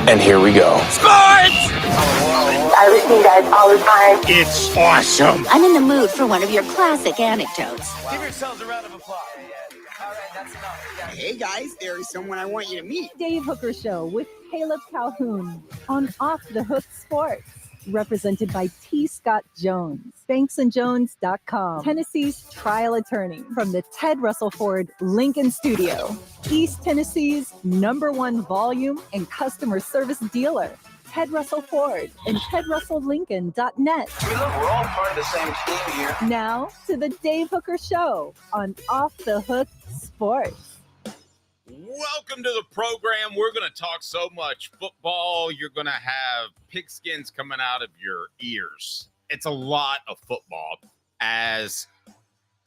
And here we go. Sports! I listen to you guys all the time. It's awesome. I'm in the mood for one of your classic anecdotes. Give yourselves a round of applause. All right, that's enough. Yeah. Hey guys, there is someone I want you to meet. Dave Hooker Show with Caleb Calhoun on Off the Hook Sports. Represented by T. Scott Jones. BanksandJones.com. Tennessee's trial attorney from the Ted Russell Ford Lincoln Studio. East Tennessee's #1 volume and customer service dealer. Ted Russell Ford and TedRussellLincoln.net. I mean, look, we're all part of the same team here. Now to the Dave Hooker Show on Off the Hook Sports. Welcome to the program. We're going to talk so much football. You're going to have pigskins coming out of your ears. It's a lot of football, as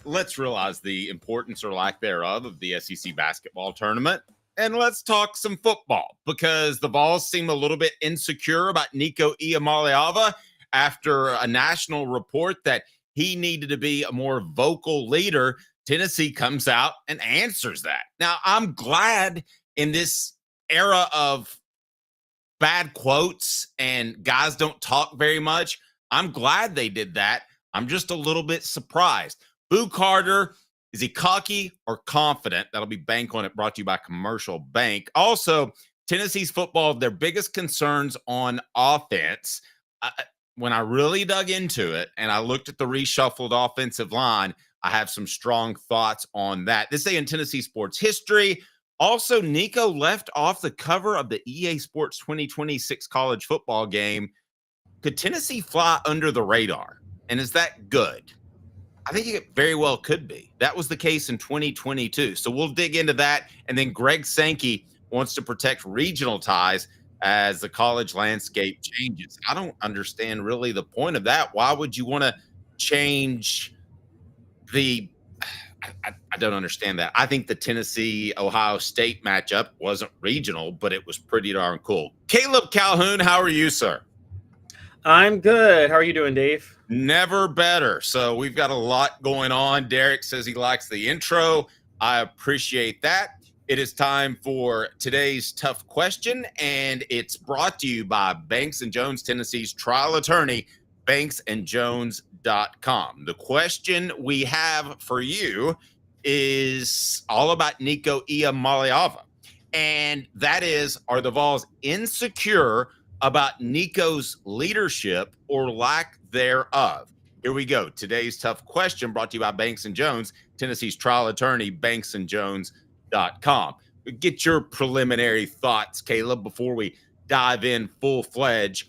let's realize the importance or lack thereof of the SEC basketball tournament. And let's talk some football, because the Vols seem a little bit insecure about Nico Iamaleava after a national report that he needed to be a more vocal leader. Tennessee comes out and answers that. Now, I'm glad in this era of bad quotes and guys don't talk very much, I'm glad they did that. I'm just a little bit surprised. Boo Carter, is he cocky or confident? That'll be Bank on It, brought to you by Commercial Bank. Also, Tennessee's football, their biggest concerns on offense. When I really dug into it and I looked at the reshuffled offensive line, I have some strong thoughts on that. This day in Tennessee sports history. Also, Nico left off the cover of the EA Sports 2026 college football game. Could Tennessee fly under the radar? And is that good? I think it very well could be. That was the case in 2022. So we'll dig into that. And then Greg Sankey wants to protect regional ties as the college landscape changes. I don't understand really the point of that. Why would you want to change I don't understand that. I think the Tennessee-Ohio State matchup wasn't regional, but it was pretty darn cool. Caleb Calhoun, how are you, sir? I'm good. How are you doing, Dave? Never better. So we've got a lot going on. Derek says he likes the intro. I appreciate that. It is time for today's tough question, and it's brought to you by Banks and Jones, Tennessee's trial attorney, BanksandJones.com. The question we have for you is all about Nico Iamaleava, and that is, are the Vols insecure about Nico's leadership or lack thereof? Here we go. Today's tough question brought to you by Banks and Jones, Tennessee's trial attorney, BanksandJones.com. Get your preliminary thoughts, Caleb, before we dive in full-fledged.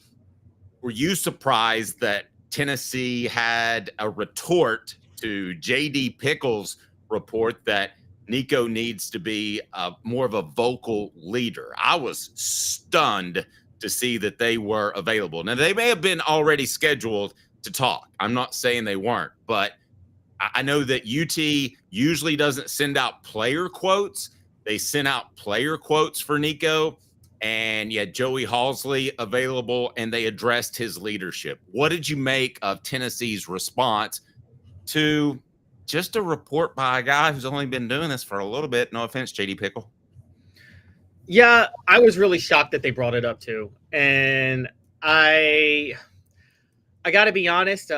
Were you surprised that Tennessee had a retort to J.D. Pickles' report that Nico needs to be more of a vocal leader? I was stunned to see that they were available. Now, they may have been already scheduled to talk. I'm not saying they weren't, but I know that UT usually doesn't send out player quotes. They sent out player quotes for Nico, and you had Joey Halsley available, and they addressed his leadership. What did you make of Tennessee's response to just a report by a guy who's only been doing this for a little bit? No offense, J.D. Pickle. Yeah, I was really shocked that they brought it up too. And I got to be honest,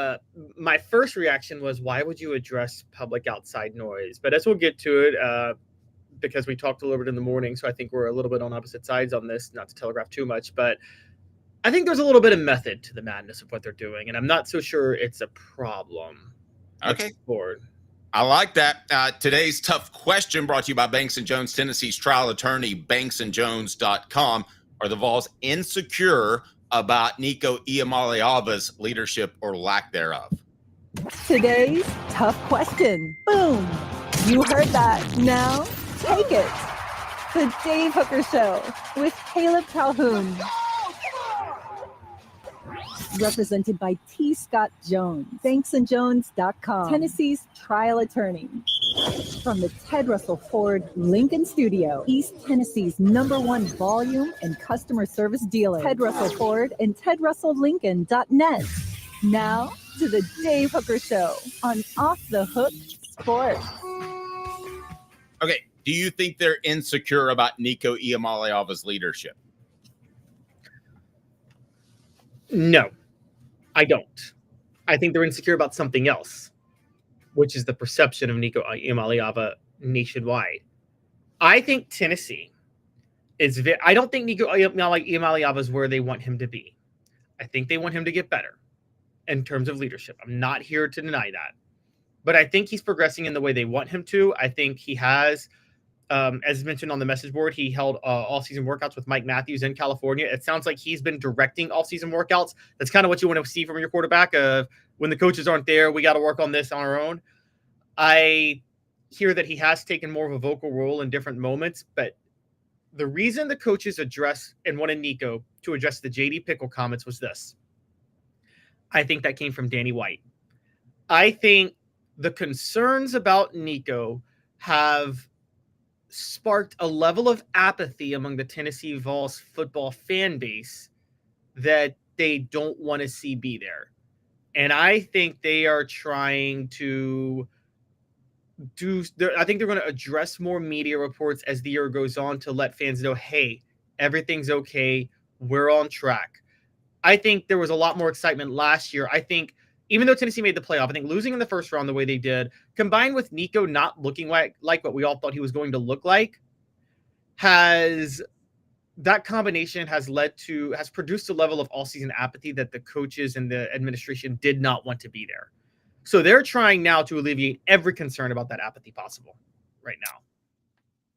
my first reaction was, why would you address public outside noise? But as we'll get to it, because we talked a little bit in the morning, so I think we're a little bit on opposite sides on this, not to telegraph too much, but I think there's a little bit of method to the madness of what they're doing, and I'm not so sure it's a problem. Okay. I like that. Today's tough question brought to you by Banks and Jones, Tennessee's trial attorney, BanksandJones.com. Are the Vols insecure about Nico Iamaleava's leadership or lack thereof? Today's tough question. Boom. You heard that. Now take it. The Dave Hooker Show with Caleb Calhoun. Represented by T. Scott Jones. BanksandJones.com. Tennessee's trial attorney. From the Ted Russell Ford Lincoln Studio. East Tennessee's #1 volume and customer service dealer. Ted Russell Ford and TedRussellLincoln.net. Now to the Dave Hooker Show on Off the Hook Sports. Okay. Do you think they're insecure about Nico Iamaleava's leadership? No, I don't. I think they're insecure about something else, which is the perception of Nico Iamaleava nationwide. I think Tennessee is. I don't think Nico Iamaleava is where they want him to be. I think they want him to get better in terms of leadership. I'm not here to deny that. But I think he's progressing in the way they want him to. I think he has, as mentioned on the message board, he held all-season workouts with Mike Matthews in California. It sounds like he's been directing all-season workouts. That's kind of what you want to see from your quarterback. Of when the coaches aren't there, we got to work on this on our own. I hear that he has taken more of a vocal role in different moments, but the reason the coaches address and wanted Nico to address the J.D. Pickle comments was this. I think that came from Danny White. I think the concerns about Nico have sparked a level of apathy among the Tennessee Vols football fan base that they don't want to see be there. And I think they are trying to I think they're going to address more media reports as the year goes on to let fans know, hey, everything's okay. We're on track. I think there was a lot more excitement last year. I think even though Tennessee made the playoff, I think losing in the first round the way they did, combined with Nico not looking like what we all thought he was going to look like, has produced a level of all-season apathy that the coaches and the administration did not want to be there. So they're trying now to alleviate every concern about that apathy possible right now.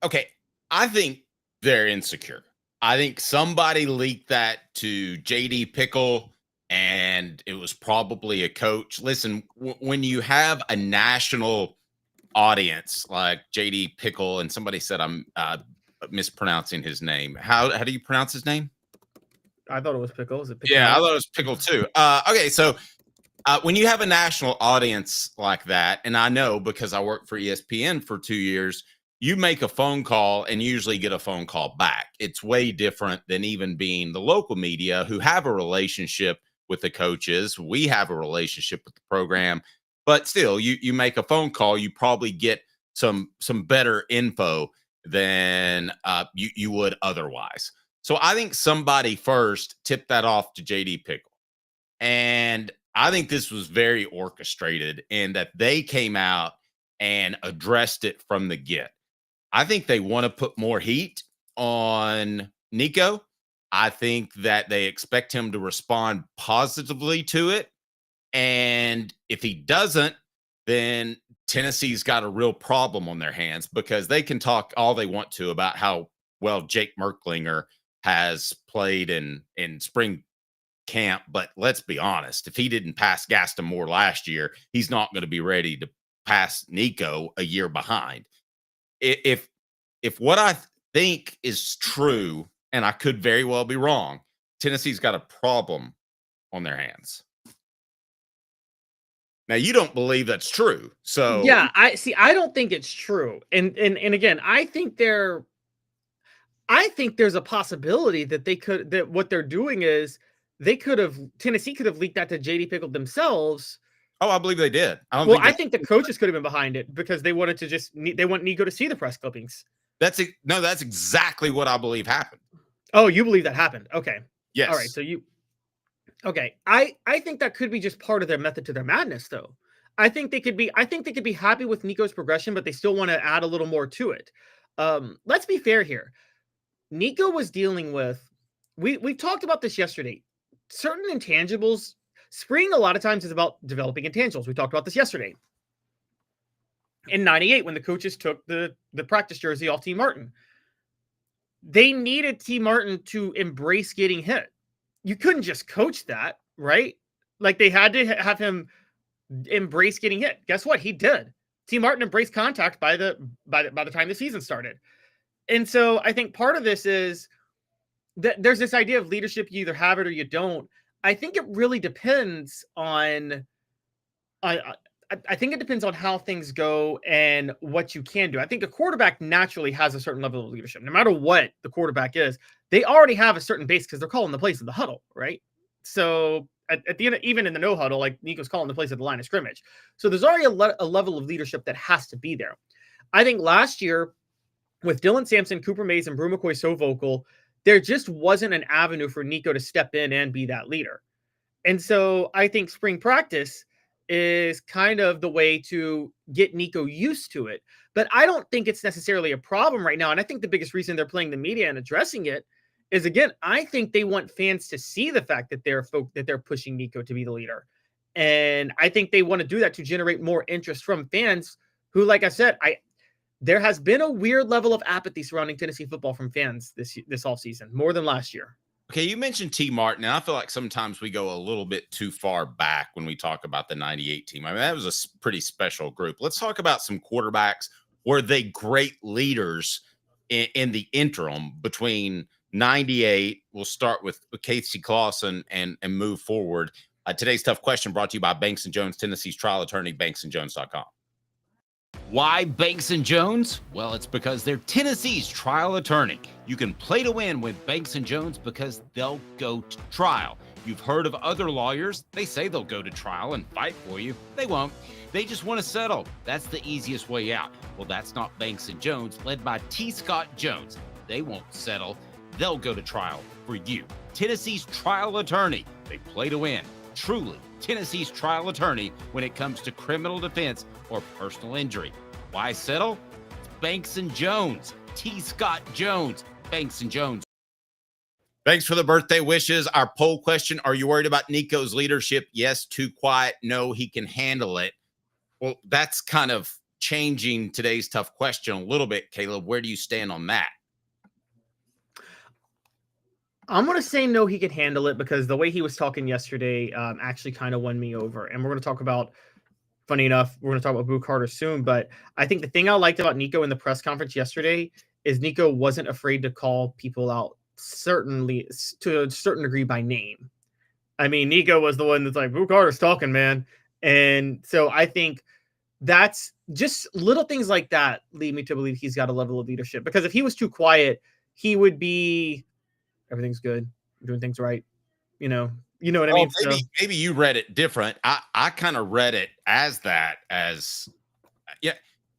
Okay, I think they're insecure. I think somebody leaked that to J.D. Pickle, and it was probably a coach. Listen, when you have a national audience like J.D. Pickle, and somebody said I'm mispronouncing his name. How do you pronounce his name? I thought it was Pickle. Is it Pickle? Yeah, I thought it was Pickle too. Okay, so when you have a national audience like that, and I know because I worked for ESPN for 2 years, you make a phone call and usually get a phone call back. It's way different than even being the local media who have a relationship with the coaches. We have a relationship with the program, but still, you make a phone call, you probably get some better info than you would otherwise. So I think somebody first tipped that off to J.D. Pickle. And I think this was very orchestrated in that they came out and addressed it from the get. I think they want to put more heat on Nico. I think that they expect him to respond positively to it. And if he doesn't, then Tennessee's got a real problem on their hands, because they can talk all they want to about how well Jake Merklinger has played in spring camp. But let's be honest, if he didn't pass Gaston Moore last year, he's not going to be ready to pass Nico a year behind. If what I think is true, and I could very well be wrong, Tennessee's got a problem on their hands. Now, you don't believe that's true. So yeah, I don't think it's true. And again, I think there's a possibility that what they're doing is Tennessee could have leaked that to JD Pickle themselves. Oh, I believe they did. I think the coaches could have been behind it because they wanted to they want Nico to see the press clippings. That's exactly what I believe happened. Oh, you believe that happened? Okay. Yes. All right. So okay. I think that could be just part of their method to their madness, though. I think they could be happy with Nico's progression, but they still want to add a little more to it. Let's be fair here. Nico was dealing with, we talked about this yesterday. Certain intangibles, spring a lot of times is about developing intangibles. We talked about this yesterday. In 98, when the coaches took the practice jersey off T. Martin, they needed T. Martin to embrace getting hit. You couldn't just coach that, right? Like, they had to have him embrace getting hit. Guess what? He did. T. Martin embraced contact by the time the season started. And so I think part of this is that there's this idea of leadership. You either have it or you don't. I think it really depends on I think it depends on how things go and what you can do. I think a quarterback naturally has a certain level of leadership. No matter what the quarterback is, they already have a certain base because they're calling the plays in the huddle, right? So at the end, even in the no huddle, like Nico's calling the plays at the line of scrimmage. So there's already a level of leadership that has to be there. I think last year with Dylan Sampson, Cooper Mays, and Brew McCoy so vocal, there just wasn't an avenue for Nico to step in and be that leader. And so I think spring practice is kind of the way to get Nico used to it. But I don't think it's necessarily a problem right now. And I think the biggest reason they're playing the media and addressing it is, again, I think they want fans to see the fact that they're pushing Nico to be the leader. And I think they want to do that to generate more interest from fans who, like I said, there has been a weird level of apathy surrounding Tennessee football from fans this offseason, more than last year. Okay, you mentioned T. Martin, and I feel like sometimes we go a little bit too far back when we talk about the 98 team. I mean, that was a pretty special group. Let's talk about some quarterbacks. Were they great leaders in the interim between 98? We'll start with Casey Clausen and move forward. Today's tough question brought to you by Banks & Jones, Tennessee's trial attorney, banksandjones.com. Why Banks & Jones? Well, it's because they're Tennessee's trial attorney. You can play to win with Banks & Jones because they'll go to trial. You've heard of other lawyers. They say they'll go to trial and fight for you. They won't. They just want to settle. That's the easiest way out. Well, that's not Banks & Jones, led by T. Scott Jones. They won't settle. They'll go to trial for you. Tennessee's trial attorney. They play to win. Truly Tennessee's trial attorney when it comes to criminal defense or personal injury. Why settle? It's Banks & Jones. T. Scott Jones. Banks & Jones. Thanks for the birthday wishes. Our poll question, are you worried about Nico's leadership? Yes, too quiet. No, he can handle it. Well, that's kind of changing today's tough question a little bit, Caleb. Where do you stand on that? I'm going to say no, he could handle it, because the way he was talking yesterday actually kind of won me over. And we're going to talk about, funny enough, we're going to talk about Boo Carter soon. But I think the thing I liked about Nico in the press conference yesterday is Nico wasn't afraid to call people out, certainly to a certain degree, by name. I mean, Nico was the one that's like, Boo Carter's talking, man. And so I think that's just little things like that lead me to believe he's got a level of leadership. Because if he was too quiet, he would be, everything's good, we're doing things right. You know what I mean? Maybe you read it different. I kind of read it as that, yeah.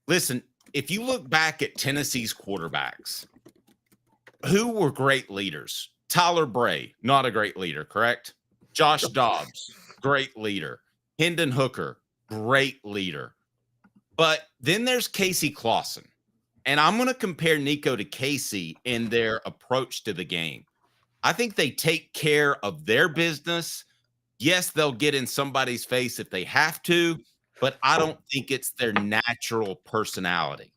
Listen, if you look back at Tennessee's quarterbacks, who were great leaders? Tyler Bray, not a great leader, correct? Josh Dobbs, great leader. Hendon Hooker, great leader. But then there's Casey Clausen. And I'm going to compare Nico to Casey in their approach to the game. I think they take care of their business. Yes, they'll get in somebody's face if they have to, but I don't think it's their natural personality.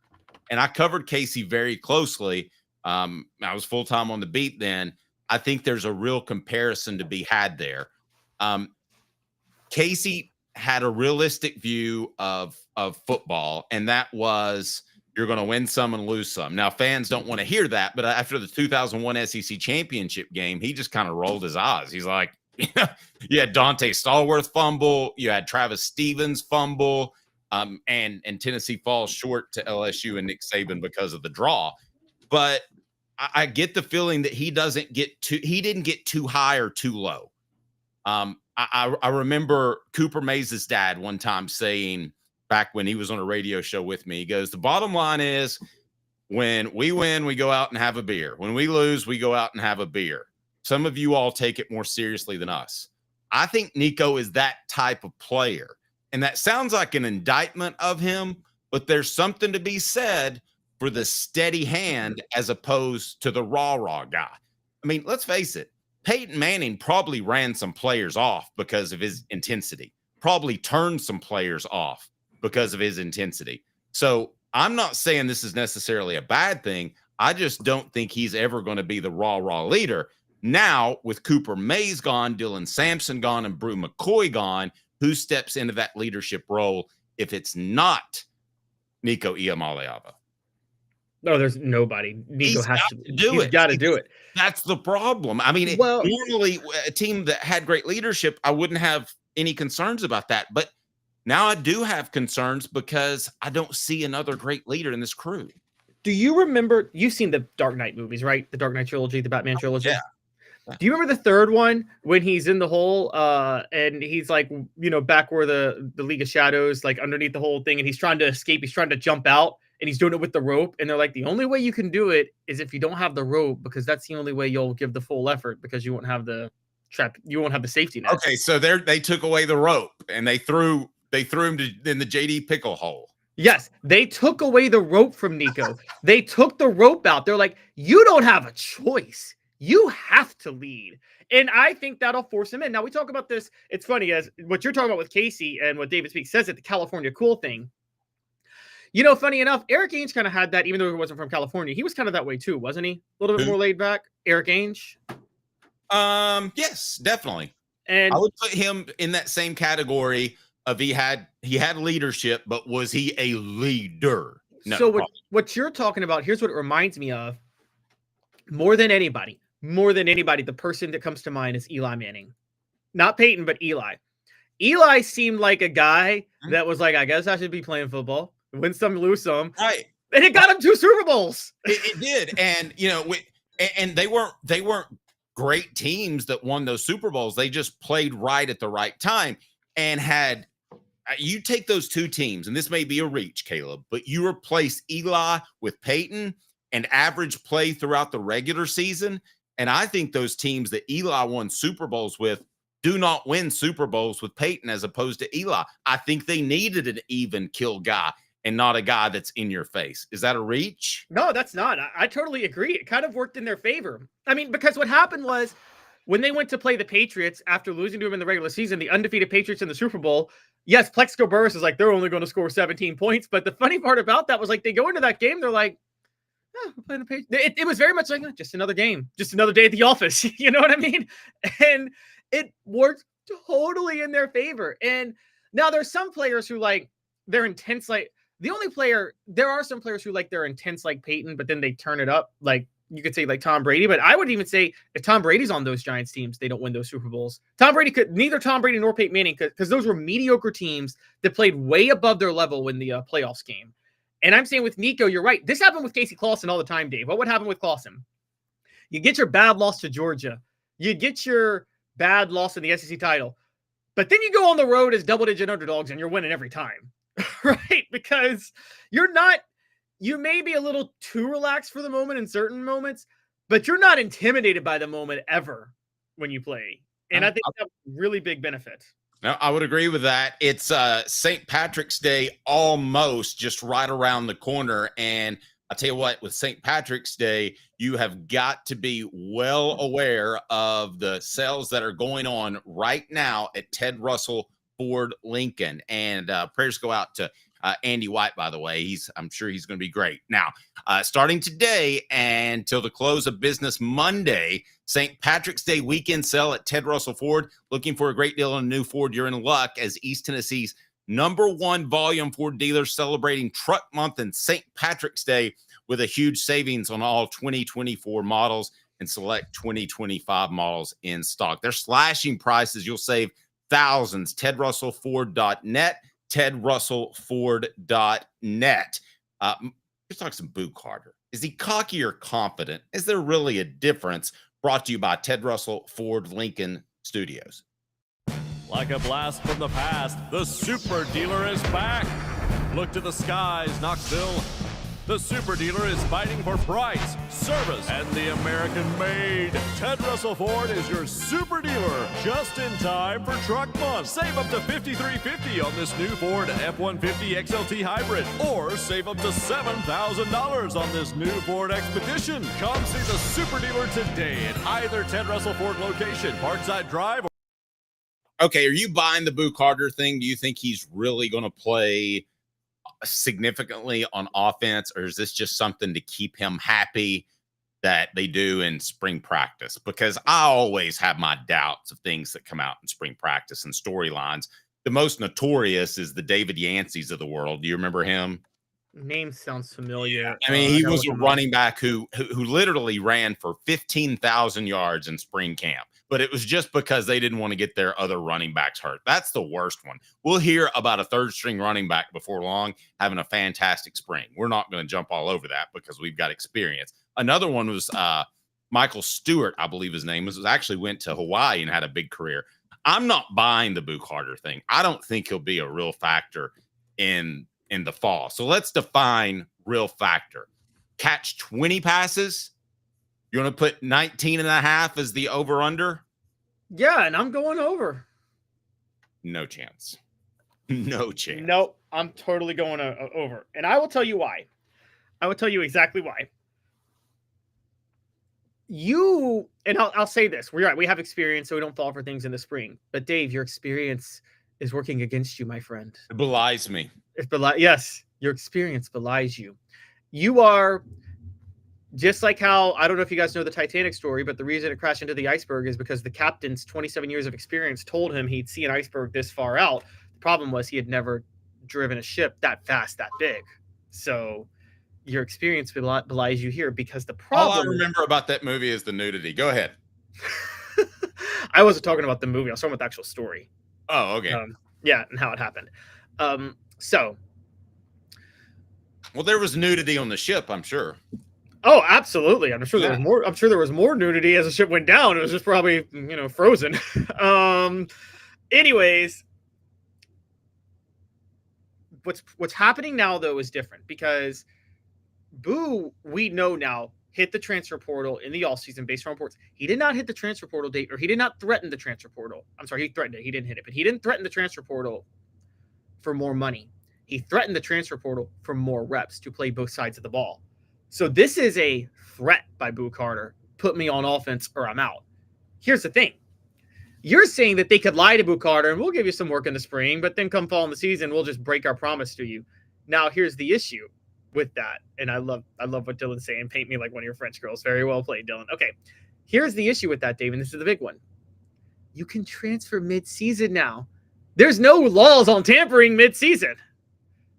And I covered Casey very closely. I was full-time on the beat then. I think there's a real comparison to be had there. Casey had a realistic view of football, and that was you're going to win some and lose some. Now, fans don't want to hear that, but after the 2001 SEC championship game, he just kind of rolled his eyes. He's like, you had Dante Stallworth fumble, you had Travis Stevens fumble, and Tennessee falls short to LSU and Nick Saban because of the draw. But I get the feeling that he didn't get too high or too low. I remember Cooper Mays' dad one time saying, back when he was on a radio show with me, he goes, the bottom line is when we win, we go out and have a beer. When we lose, we go out and have a beer. Some of you all take it more seriously than us. I think Nico is that type of player. And that sounds like an indictment of him, but there's something to be said for the steady hand as opposed to the rah-rah guy. I mean, let's face it. Peyton Manning probably ran some players off because of his intensity, probably turned some players off because of his intensity. So I'm not saying this is necessarily a bad thing. I just don't think he's ever going to be the rah-rah leader. Now, with Cooper Mays gone, Dylan Sampson gone, and Brew McCoy gone, who steps into that leadership role if it's not Nico Iamaleava? No, there's nobody. Nico has to do it. He's got to do it. That's the problem. I mean, normally a team that had great leadership, I wouldn't have any concerns about that. But now I do have concerns because I don't see another great leader in this crew. Do you remember, you've seen the Dark Knight movies, right? The Dark Knight trilogy, the Batman trilogy. Yeah. Do you remember the third one when he's in the hole and he's like, back where the League of Shadows, like underneath the whole thing, and he's trying to escape, he's trying to jump out, and he's doing it with the rope, and they're like, the only way you can do it is if you don't have the rope, because that's the only way you'll give the full effort, because you won't have the trap. You won't have the safety net. Okay, so they took away the rope and they threw him in the JD pickle hole. Yes, they took away the rope from Nico. They took the rope out. They're like, you don't have a choice. You have to lead. And I think that'll force him in. Now, we talk about this. It's funny, as what you're talking about with Casey and what David Speaks says at the California cool thing. You know, funny enough, Eric Ainge kind of had that, even though he wasn't from California. He was kind of that way too, wasn't he? A little bit more laid back. Eric Ainge. Yes, definitely. And I would put him in that same category of he had leadership, but was he a leader? No. So what you're talking about, here's what it reminds me of. More than anybody, the person that comes to mind is Eli Manning. Not Peyton, but Eli. Eli seemed like a guy that was like, I guess I should be playing football. Win some, lose some. Right. And it got him 2 Super Bowls. It did. And, you know, and they weren't great teams that won those Super Bowls. They just played right at the right time and had you take those 2 teams, and this may be a reach, Caleb, but you replace Eli with Peyton and average play throughout the regular season. And I think those teams that Eli won Super Bowls with do not win Super Bowls with Peyton as opposed to Eli. I think they needed an even kill guy and not a guy that's in your face. Is that a reach? No, that's not. I totally agree. It kind of worked in their favor. I mean, because what happened was when they went to play the Patriots after losing to them in the regular season, the undefeated Patriots in the Super Bowl, yes, Plexico Burress is like, they're only going to score 17 points. But the funny part about that was like, they go into that game, they're like, we're playing the Patriots. It was very much like, just another game, just another day at the office. You know what I mean? And it worked totally in their favor. And now there's some players who like, they're intense. Like there are some players who like they're intense like Peyton, but then they turn it up. Like you could say like Tom Brady, but I would even say if Tom Brady's on those Giants teams, they don't win those Super Bowls. Neither Tom Brady nor Peyton Manning, because those were mediocre teams that played way above their level when the playoffs came. And I'm saying with Nico, you're right. This happened with Casey Clausen all the time, Dave. What would happen with Clausen? You get your bad loss to Georgia. You get your bad loss in the SEC title. But then you go on the road as double-digit underdogs and you're winning every time, right? Because you may be a little too relaxed for the moment in certain moments, but you're not intimidated by the moment ever when you play. And I think that's a really big benefit. No, I would agree with that. It's St. Patrick's Day almost just right around the corner. And I'll tell you what, with St. Patrick's Day, you have got to be well aware of the sales that are going on right now at Ted Russell Ford Lincoln. And prayers go out to Andy White, by the way. I'm sure he's going to be great. Now, starting today and till the close of business Monday, St. Patrick's Day weekend sale at Ted Russell Ford. Looking for a great deal on a new Ford? You're in luck, as East Tennessee's #1 volume Ford dealer celebrating Truck Month and St. Patrick's Day with a huge savings on all 2024 models and select 2025 models in stock. They're slashing prices. You'll save thousands. TedRussellFord.net. TedRussellFord.net. Let's talk some Boo Carter. Is he cocky or confident? Is there really a difference? Brought to you by Ted Russell Ford Lincoln Studios. Like a blast from the past, the Super Dealer is back. Look to the skies, Knoxville. The Super Dealer is fighting for price, service, and the American made. Ted Russell Ford is your Super Dealer, just in time for Truck Month. Save up to $5,350 on this new Ford F-150 XLT Hybrid, or save up to $7,000 on this new Ford Expedition. Come see the Super Dealer today at either Ted Russell Ford location, Parkside Drive. Okay, are you buying the Boo Carter thing? Do you think he's really going to play significantly on offense, or is this just something to keep him happy that they do in spring practice? Because I always have my doubts of things that come out in spring practice and storylines. The most notorious is the David Yancey's of the world. Do you remember him? Name sounds familiar. I mean, he was a running back who literally ran for 15,000 yards in spring camp, but it was just because they didn't want to get their other running backs hurt. That's the worst one. We'll hear about a third string running back before long having a fantastic spring. We're not going to jump all over that because we've got experience. Another one was Michael Stewart, I believe his name was actually went to Hawaii and had a big career. I'm not buying the Boo Carter thing. I don't think he'll be a real factor in the fall. So let's define real factor. Catch 20 passes. You want to put 19.5 as the over-under? Yeah, and I'm going over. No chance. No chance. Nope, I'm totally going over. And I will tell you why. I will tell you exactly why. I'll say this. We're right. We have experience, so we don't fall for things in the spring. But Dave, your experience is working against you, my friend. It belies me. Yes, your experience belies you. You are just like how, I don't know if you guys know the Titanic story, but the reason it crashed into the iceberg is because the captain's 27 years of experience told him he'd see an iceberg this far out. The problem was he had never driven a ship that fast, that big. So your experience belies you here, because the problem... All I remember about that movie is the nudity. Go ahead. I wasn't talking about the movie. I was talking about the actual story. Oh, okay. Yeah, and how it happened. Well, there was nudity on the ship, I'm sure. Oh, absolutely. I'm sure there was more. I'm sure there was more nudity as the ship went down. It was just probably, frozen. Anyways, what's happening now though is different, because Boo, we know now, hit the transfer portal in the offseason based on reports. He did not hit the transfer portal date, or he did not threaten the transfer portal. I'm sorry, he threatened it. He didn't hit it, but he didn't threaten the transfer portal for more money. He threatened the transfer portal for more reps to play both sides of the ball. So this is a threat by Boo Carter. Put me on offense or I'm out. Here's the thing. You're saying that they could lie to Boo Carter and we'll give you some work in the spring, but then come fall in the season, we'll just break our promise to you. Now, here's the issue with that. And I love what Dylan's saying. Paint me like one of your French girls. Very well played, Dylan. Okay. Here's the issue with that, Dave, and this is the big one. You can transfer mid-season now. There's no laws on tampering mid-season.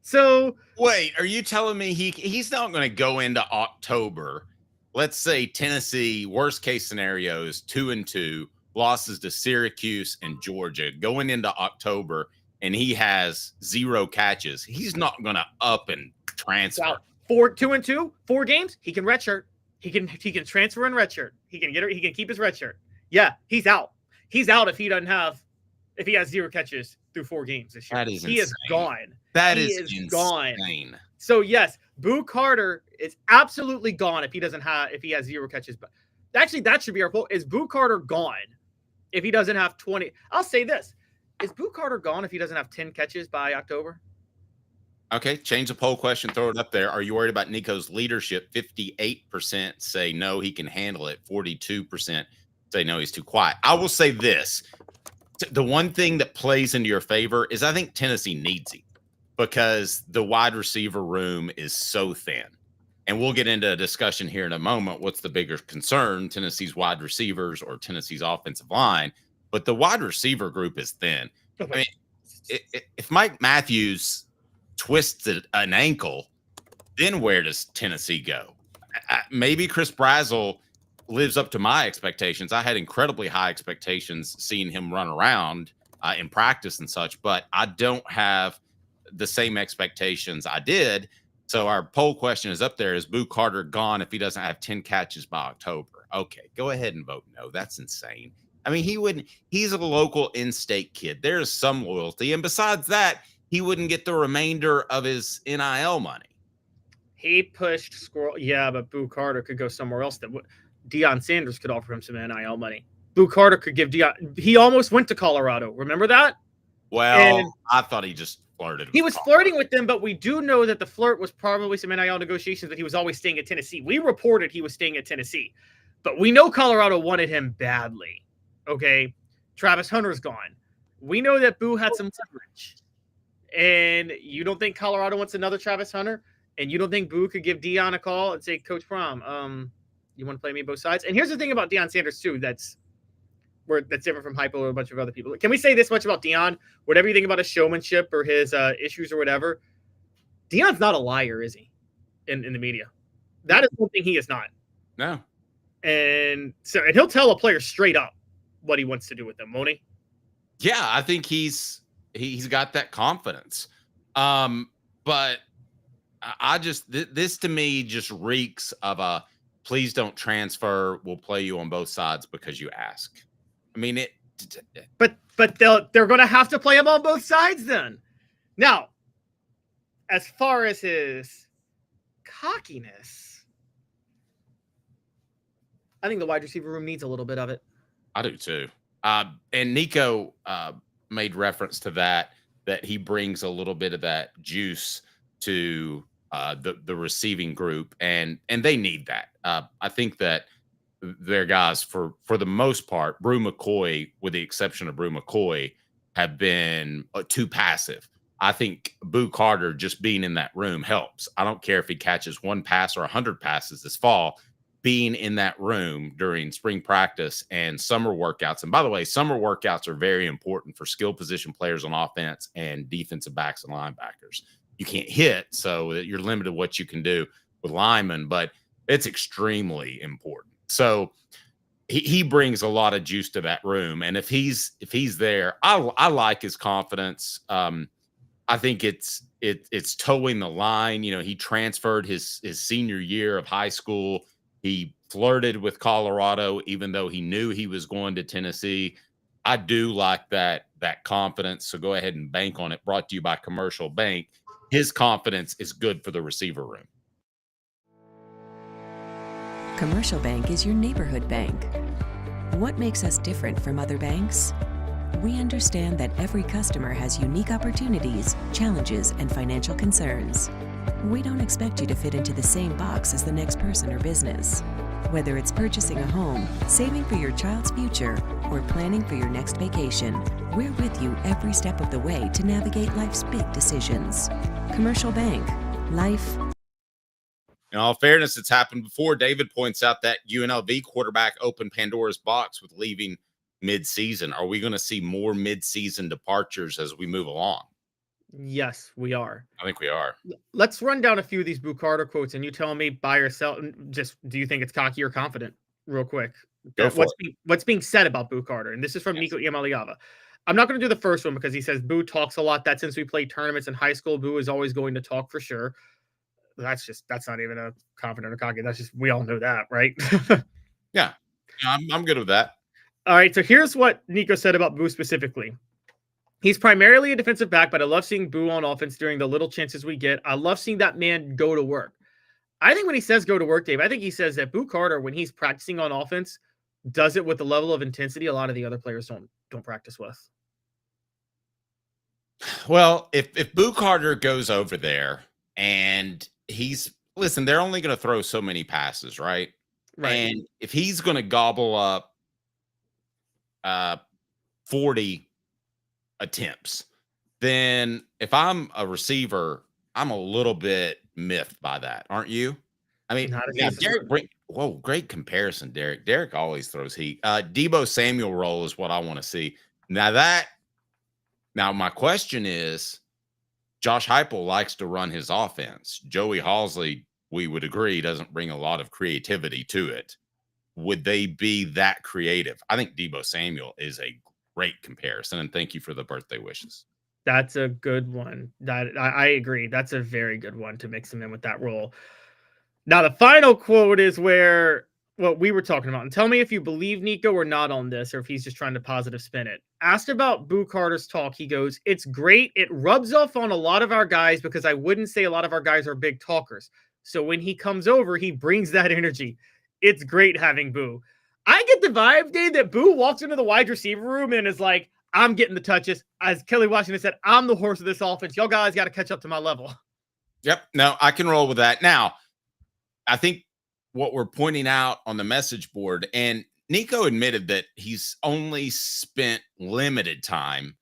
So wait, are you telling me he's not going to go into October? Let's say Tennessee, worst case scenarios, 2-2, losses to Syracuse and Georgia, going into October, and he has 0 catches. He's not going to up and transfer. 2-2, 4 games. He can redshirt. He can transfer and redshirt. He can keep his redshirt. Yeah, he's out. He's out if he has 0 catches through 4 games this year. That is insane. He is gone. He is gone. Insane. So yes, Boo Carter is absolutely gone if he has 0 catches. But actually, that should be our poll. Is Boo Carter gone if he doesn't have 20? I'll say this: is Boo Carter gone if he doesn't have 10 catches by October? Okay, change the poll question, throw it up there. Are you worried about Nico's leadership? 58% say no, he can handle it. 42% say no, he's too quiet. I will say this. The one thing that plays into your favor is I think Tennessee needs him, because the wide receiver room is so thin. And we'll get into a discussion here in a moment. What's the bigger concern, Tennessee's wide receivers or Tennessee's offensive line? But the wide receiver group is thin. I mean, if Mike Matthews twists an ankle, then where does Tennessee go? Maybe Chris Brazzell lives up to my expectations. I had incredibly high expectations seeing him run around in practice and such, but I don't have the same expectations I did. So our poll question is up there. Is Boo Carter gone if he doesn't have 10 catches by October? Okay, go ahead and vote no. That's insane. I mean, he's a local in-state kid. There is some loyalty. And besides that, he wouldn't get the remainder of his NIL money. He pushed Squirrel. Yeah, but Boo Carter could go somewhere else. Deion Sanders could offer him some NIL money. Boo Carter could give Deion. He almost went to Colorado. Remember that? Well, I thought he just flirted. He was flirting with them, but we do know that the flirt was probably some NIL negotiations, that he was always staying at Tennessee. We reported he was staying at Tennessee, but we know Colorado wanted him badly. Okay. Travis Hunter's gone. We know that Boo had some leverage. And you don't think Colorado wants another Travis Hunter? And you don't think Boo could give Deion a call and say, Coach Prom, you want to play me both sides? And here's the thing about Deion Sanders, too, that's different from Hypo or a bunch of other people. Can we say this much about Deion? Whatever you think about his showmanship or his issues or whatever, Deion's not a liar, is he? In the media. That is one thing he is not. No. And he'll tell a player straight up what he wants to do with them, won't he? Yeah, I think he's got that confidence. But I just this to me just reeks of a please don't transfer. We'll play you on both sides because you ask. I mean it. But they're going to have to play him on both sides then. Now, as far as his cockiness, I think the wide receiver room needs a little bit of it. I do too. And Nico made reference to that he brings a little bit of that juice to the receiving group, and they need that. I think that their guys, for the most part, Brew McCoy, with the exception of Brew McCoy, have been too passive. I think Boo Carter just being in that room helps. I don't care if he catches one pass or 100 passes this fall. Being in that room during spring practice and summer workouts. And by the way, summer workouts are very important for skill position players on offense and defensive backs and linebackers. You can't hit, so you're limited what you can do with linemen, but it's extremely important. So he brings a lot of juice to that room. And if he's there, I like his confidence. I think it's towing the line. You know, he transferred his senior year of high school. He flirted with Colorado, even though he knew he was going to Tennessee. I do like that confidence. So go ahead and bank on it. Brought to you by Commercial Bank. His confidence is good for the receiver room. Commercial Bank is your neighborhood bank. What makes us different from other banks? We understand that every customer has unique opportunities, challenges, and financial concerns. We don't expect you to fit into the same box as the next person or business. Whether it's purchasing a home, saving for your child's future, or planning for your next vacation, we're with you every step of the way to navigate life's big decisions. Commercial Bank. Life. In all fairness, it's happened before. David points out that UNLV quarterback opened Pandora's box with leaving mid-season. Are we going to see more mid-season departures as we move along? Yes, we are. I think we are. Let's run down a few of these Boo Carter quotes, and you tell me buy or sell. Just do you think it's cocky or confident? Real quick. Go for What's being said about Boo Carter? And this is from Nico Iamaleava. I'm not going to do the first one because he says Boo talks a lot. That since we played tournaments in high school, Boo is always going to talk for sure. That's not even a confident or cocky. That's just, we all know that, right? Yeah, I'm good with that. All right. So here's what Nico said about Boo specifically. He's primarily a defensive back, but I love seeing Boo on offense during the little chances we get. I love seeing that man go to work. I think when he says go to work, Dave, I think he says that Boo Carter, when he's practicing on offense, does it with the level of intensity a lot of the other players don't practice with. Well, if Boo Carter goes over there and listen, they're only going to throw so many passes, right? Right. And if he's going to gobble up 40 attempts, then if I'm a receiver, I'm a little bit miffed by that, aren't you? I mean, great comparison, Derek. Derek always throws heat. Deebo Samuel role is what I want to see. Now my question is, Josh Heupel likes to run his offense. Joey Halzle, we would agree, doesn't bring a lot of creativity to it. Would they be that creative? I think Deebo Samuel is a great comparison, and thank you for the birthday wishes. That's a good one. I agree. That's a very good one to mix him in with that role. Now, the final quote is what we were talking about. And tell me if you believe Nico or not on this, or if he's just trying to positive spin it. Asked about Boo Carter's talk, he goes, "It's great. It rubs off on a lot of our guys because I wouldn't say a lot of our guys are big talkers. So when he comes over, he brings that energy. It's great having Boo." I get the vibe, Dave, that Boo walks into the wide receiver room and is like, "I'm getting the touches." As Kelly Washington said, "I'm the horse of this offense. Y'all guys got to catch up to my level." Yep. No, I can roll with that. Now, I think what we're pointing out on the message board, and Nico admitted that he's only spent limited time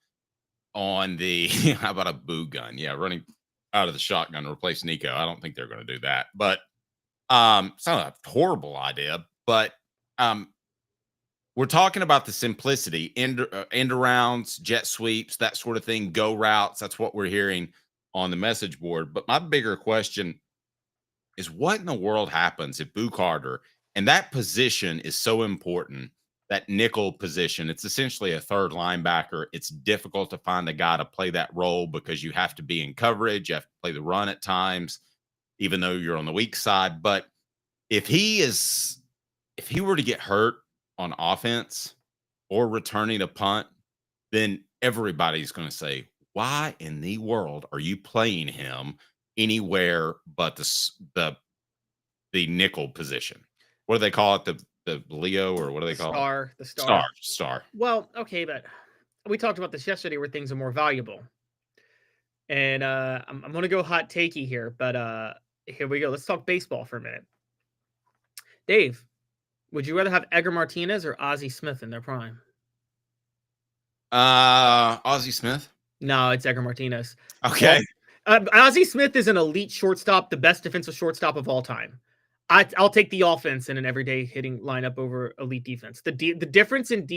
on the, how about a Boo gun? Yeah, running out of the shotgun to replace Nico. I don't think they're going to do that. But it's not a horrible idea. But we're talking about the simplicity, end arounds, jet sweeps, that sort of thing, go routes. That's what we're hearing on the message board. But my bigger question is, what in the world happens if Boo Carter, and that position is so important, that nickel position, it's essentially a third linebacker. It's difficult to find a guy to play that role because you have to be in coverage. You have to play the run at times, even though you're on the weak side. But if he were to get hurt on offense or returning a punt, then everybody's going to say, why in the world are you playing him anywhere but the nickel position? What do they call it? The the Leo, or what do they call it? The star. Star. Well, okay, but we talked about this yesterday where things are more valuable. And I'm going to go hot takey here, but here we go. Let's talk baseball for a minute. Dave, would you rather have Edgar Martinez or Ozzie Smith in their prime? Ozzie Smith? No, it's Edgar Martinez. Okay. Ozzie Smith is an elite shortstop, the best defensive shortstop of all time. I'll take the offense in an everyday hitting lineup over elite defense. The difference in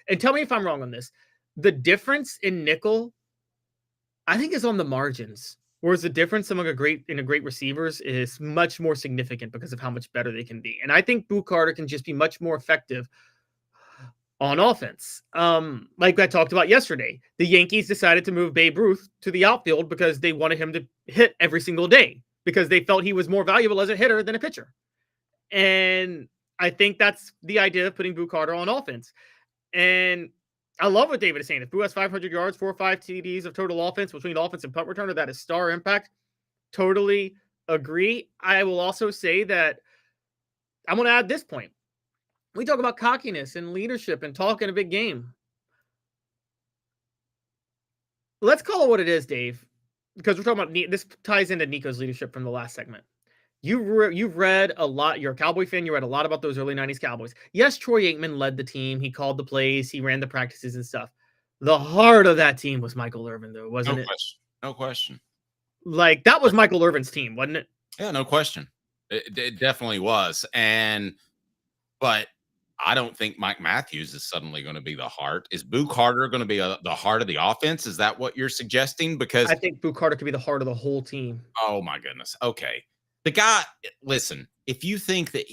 and tell me if I'm wrong on this. The difference in nickel, I think, is on the margins. Whereas the difference among a great receivers is much more significant because of how much better they can be. And I think Boo Carter can just be much more effective on offense. Like I talked about yesterday, the Yankees decided to move Babe Ruth to the outfield because they wanted him to hit every single day because they felt he was more valuable as a hitter than a pitcher. And I think that's the idea of putting Boo Carter on offense. And I love what David is saying. If Boo has 500 yards, 4 or 5 TDs of total offense between offense and punt returner, that is star impact. Totally agree. I will also say that I'm going to add this point. We talk about cockiness and leadership and talking a big game. Let's call it what it is, Dave, because we're talking about this ties into Nico's leadership from the last segment. You've read a lot. You're a Cowboy fan. You read a lot about those early 90s Cowboys. Yes, Troy Aikman led the team. He called the plays. He ran the practices and stuff. The heart of that team was Michael Irvin, though, wasn't it? No question. Like, that was Michael Irvin's team, wasn't it? Yeah, no question. It definitely was. But I don't think Mike Matthews is suddenly going to be the heart. Is Boo Carter going to be the heart of the offense? Is that what you're suggesting? Because I think Boo Carter could be the heart of the whole team. Oh, my goodness. Okay. The guy, listen, if you think that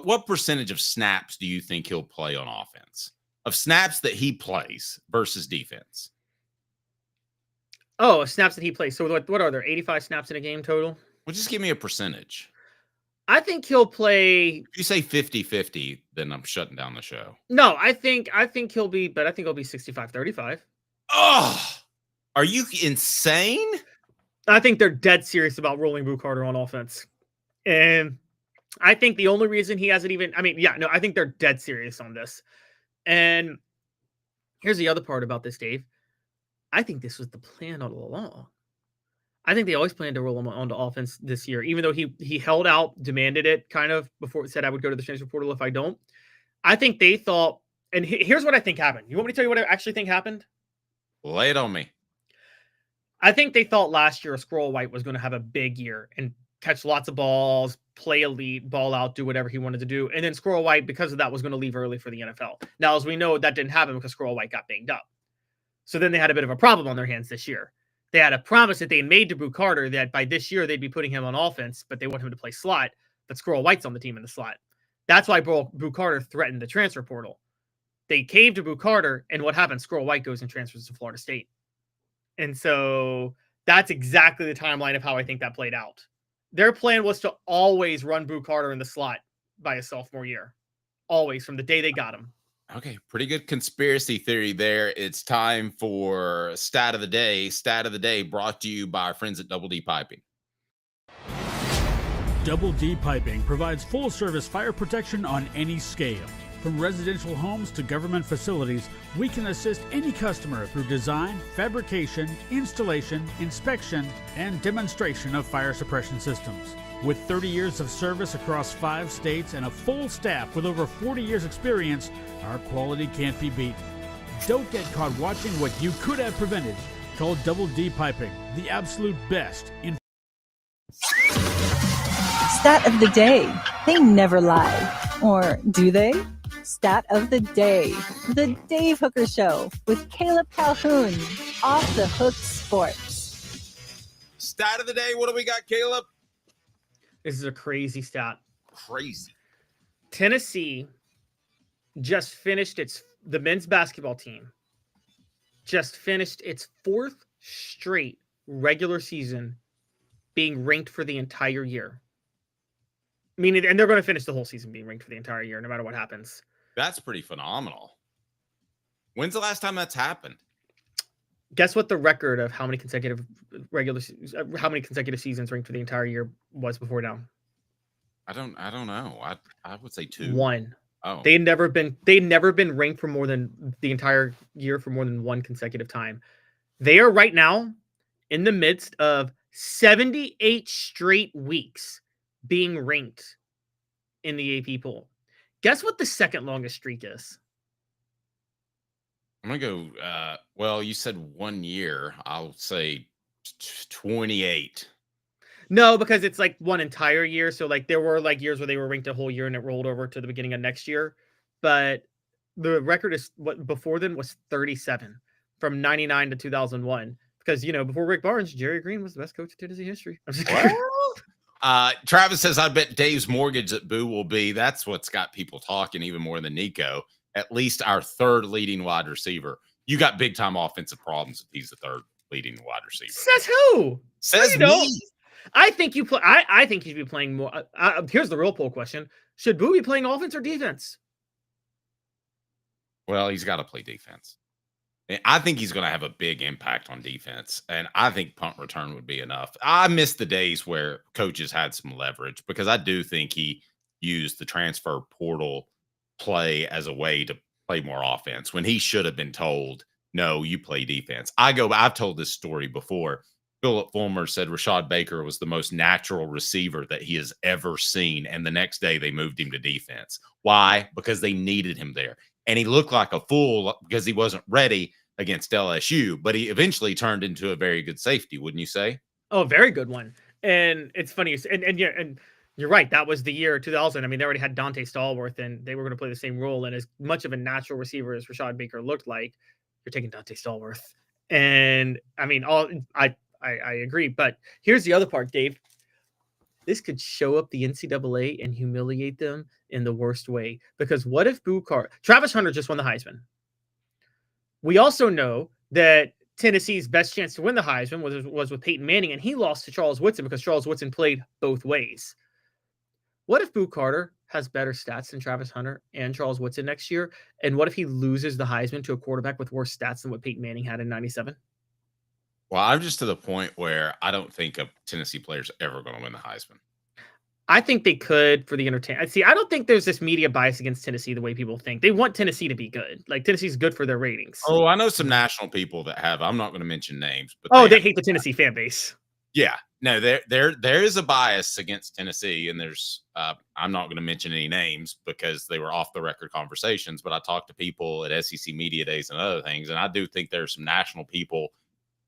what percentage of snaps do you think he'll play on offense? Of snaps that he plays versus defense? Oh, snaps that he plays. So what are there? 85 snaps in a game total? Well, just give me a percentage. I think he'll play. If you say 50-50, then I'm shutting down the show. No, I think he'll be 65-35. Oh, are you insane? I think they're dead serious about rolling Boo Carter on offense. And I think the only reason he hasn't I think they're dead serious on this. And here's the other part about this, Dave. I think this was the plan all along. I think they always planned to roll him onto offense this year, even though he held out, demanded it kind of before it said I would go to the transfer portal if I don't. I think they thought, and here's what I think happened. You want me to tell you what I actually think happened? Lay it on me. I think they thought last year Squirrel White was going to have a big year and catch lots of balls, play elite, ball out, do whatever he wanted to do. And then Squirrel White, because of that, was going to leave early for the NFL. Now, as we know, that didn't happen because Squirrel White got banged up. So then they had a bit of a problem on their hands this year. They had a promise that they made to Boo Carter that by this year they'd be putting him on offense, but they want him to play slot, but Squirrel White's on the team in the slot. That's why Boo Carter threatened the transfer portal. They caved to Boo Carter, and what happened? Squirrel White goes and transfers to Florida State. And so that's exactly the timeline of how I think that played out. Their plan was to always run Boo Carter in the slot by his sophomore year. Always, from the day they got him. Okay, pretty good conspiracy theory there. It's time for Stat of the Day. Stat of the Day brought to you by our friends at Double D Piping. Double D Piping provides full-service fire protection on any scale. From residential homes to government facilities, we can assist any customer through design, fabrication, installation, inspection, and demonstration of fire suppression systems. With 30 years of service across 5 states and a full staff with over 40 years experience, our quality can't be beat. Don't get caught watching what you could have prevented. Call Double D Piping, the absolute best in. Stat of the day. They never lie. Or do they? Stat of the day. The Dave Hooker Show with Caleb Calhoun. Off the Hook Sports. Stat of the day. What do we got, Caleb? This is a crazy stat. Crazy. Tennessee just finished the men's basketball team just finished its 4th straight regular season being ranked for the entire year. Meaning, and they're going to finish the whole season being ranked for the entire year, no matter what happens. That's pretty phenomenal. When's the last time that's happened? Guess what the record of how many consecutive seasons ranked for the entire year was before now? I don't know. I would say 2. 1. Oh, They'd never been ranked for more than the entire year for more than one consecutive time. They are right now in the midst of 78 straight weeks being ranked in the AP poll. Guess what the second longest streak is? I'm gonna go. Well, you said 1 year. I'll say 28. No, because it's like one entire year. So like there were like years where they were ranked a whole year and it rolled over to the beginning of next year. But the record is what before then was 37 from 99 to 2001. Because, before Rick Barnes, Jerry Green was the best coach in Tennessee history. I'm just kidding. Travis says, I bet Dave's mortgage at Boo will be, that's what's got people talking even more than Nico, at least our third leading wide receiver. You got big time offensive problems if he's the third leading wide receiver. Says who? Says me. Don't. I think you play. I think you should be playing more. Here's the real poll question: should Boo be playing offense or defense? Well, he's got to play defense. I think he's going to have a big impact on defense, and I think punt return would be enough. I miss the days where coaches had some leverage because I do think he used the transfer portal play as a way to play more offense when he should have been told, no, you play defense. I've told this story before. Philip Fulmer said Rashad Baker was the most natural receiver that he has ever seen. And the next day they moved him to defense. Why? Because they needed him there. And he looked like a fool because he wasn't ready against LSU, but he eventually turned into a very good safety, wouldn't you say? Oh, very good one. And it's funny. And you're right. That was the year 2000. I mean, they already had Dante Stallworth and they were going to play the same role. And as much of a natural receiver as Rashad Baker looked like, you're taking Dante Stallworth. And I mean, I agree, but here's the other part, Dave. This could show up the NCAA and humiliate them in the worst way. Because what if Travis Hunter just won the Heisman? We also know that Tennessee's best chance to win the Heisman was with Peyton Manning, and he lost to Charles Woodson because Charles Woodson played both ways. What if Boo Carter has better stats than Travis Hunter and Charles Woodson next year? And what if he loses the Heisman to a quarterback with worse stats than what Peyton Manning had in 97? Well, I'm just to the point where I don't think a Tennessee player's ever going to win the Heisman. I think they could for the entertainment. See, I don't think there's this media bias against Tennessee the way people think. They want Tennessee to be good. Like, Tennessee's good for their ratings. Oh, I know some national people that have. I'm not going to mention names. But they hate the Tennessee fan base. Yeah. No, there is a bias against Tennessee, and there's I'm not going to mention any names because they were off the record conversations, but I talked to people at SEC Media Days and other things, and I do think there's some national people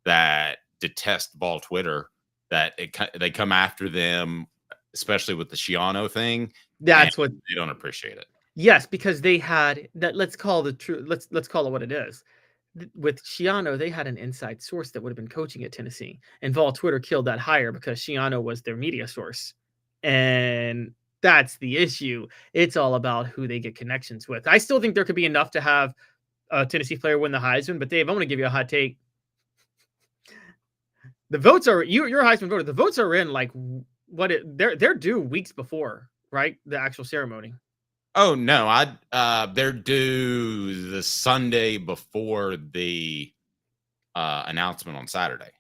that detest Vol Twitter, that they come after them, especially with the Schiano thing. That's what they don't appreciate it. Yes, because they had that. Let's call it what it is. With Schiano, they had an inside source that would have been coaching at Tennessee, and Vol Twitter killed that hire because Schiano was their media source, and that's the issue. It's all about who they get connections with. I still think there could be enough to have a Tennessee player win the Heisman, but Dave, I'm going to give you a hot take. The votes are you're a Heisman voter. The votes are in like they're due weeks before, right? The actual ceremony. Oh no, they're due the Sunday before the announcement on Saturday.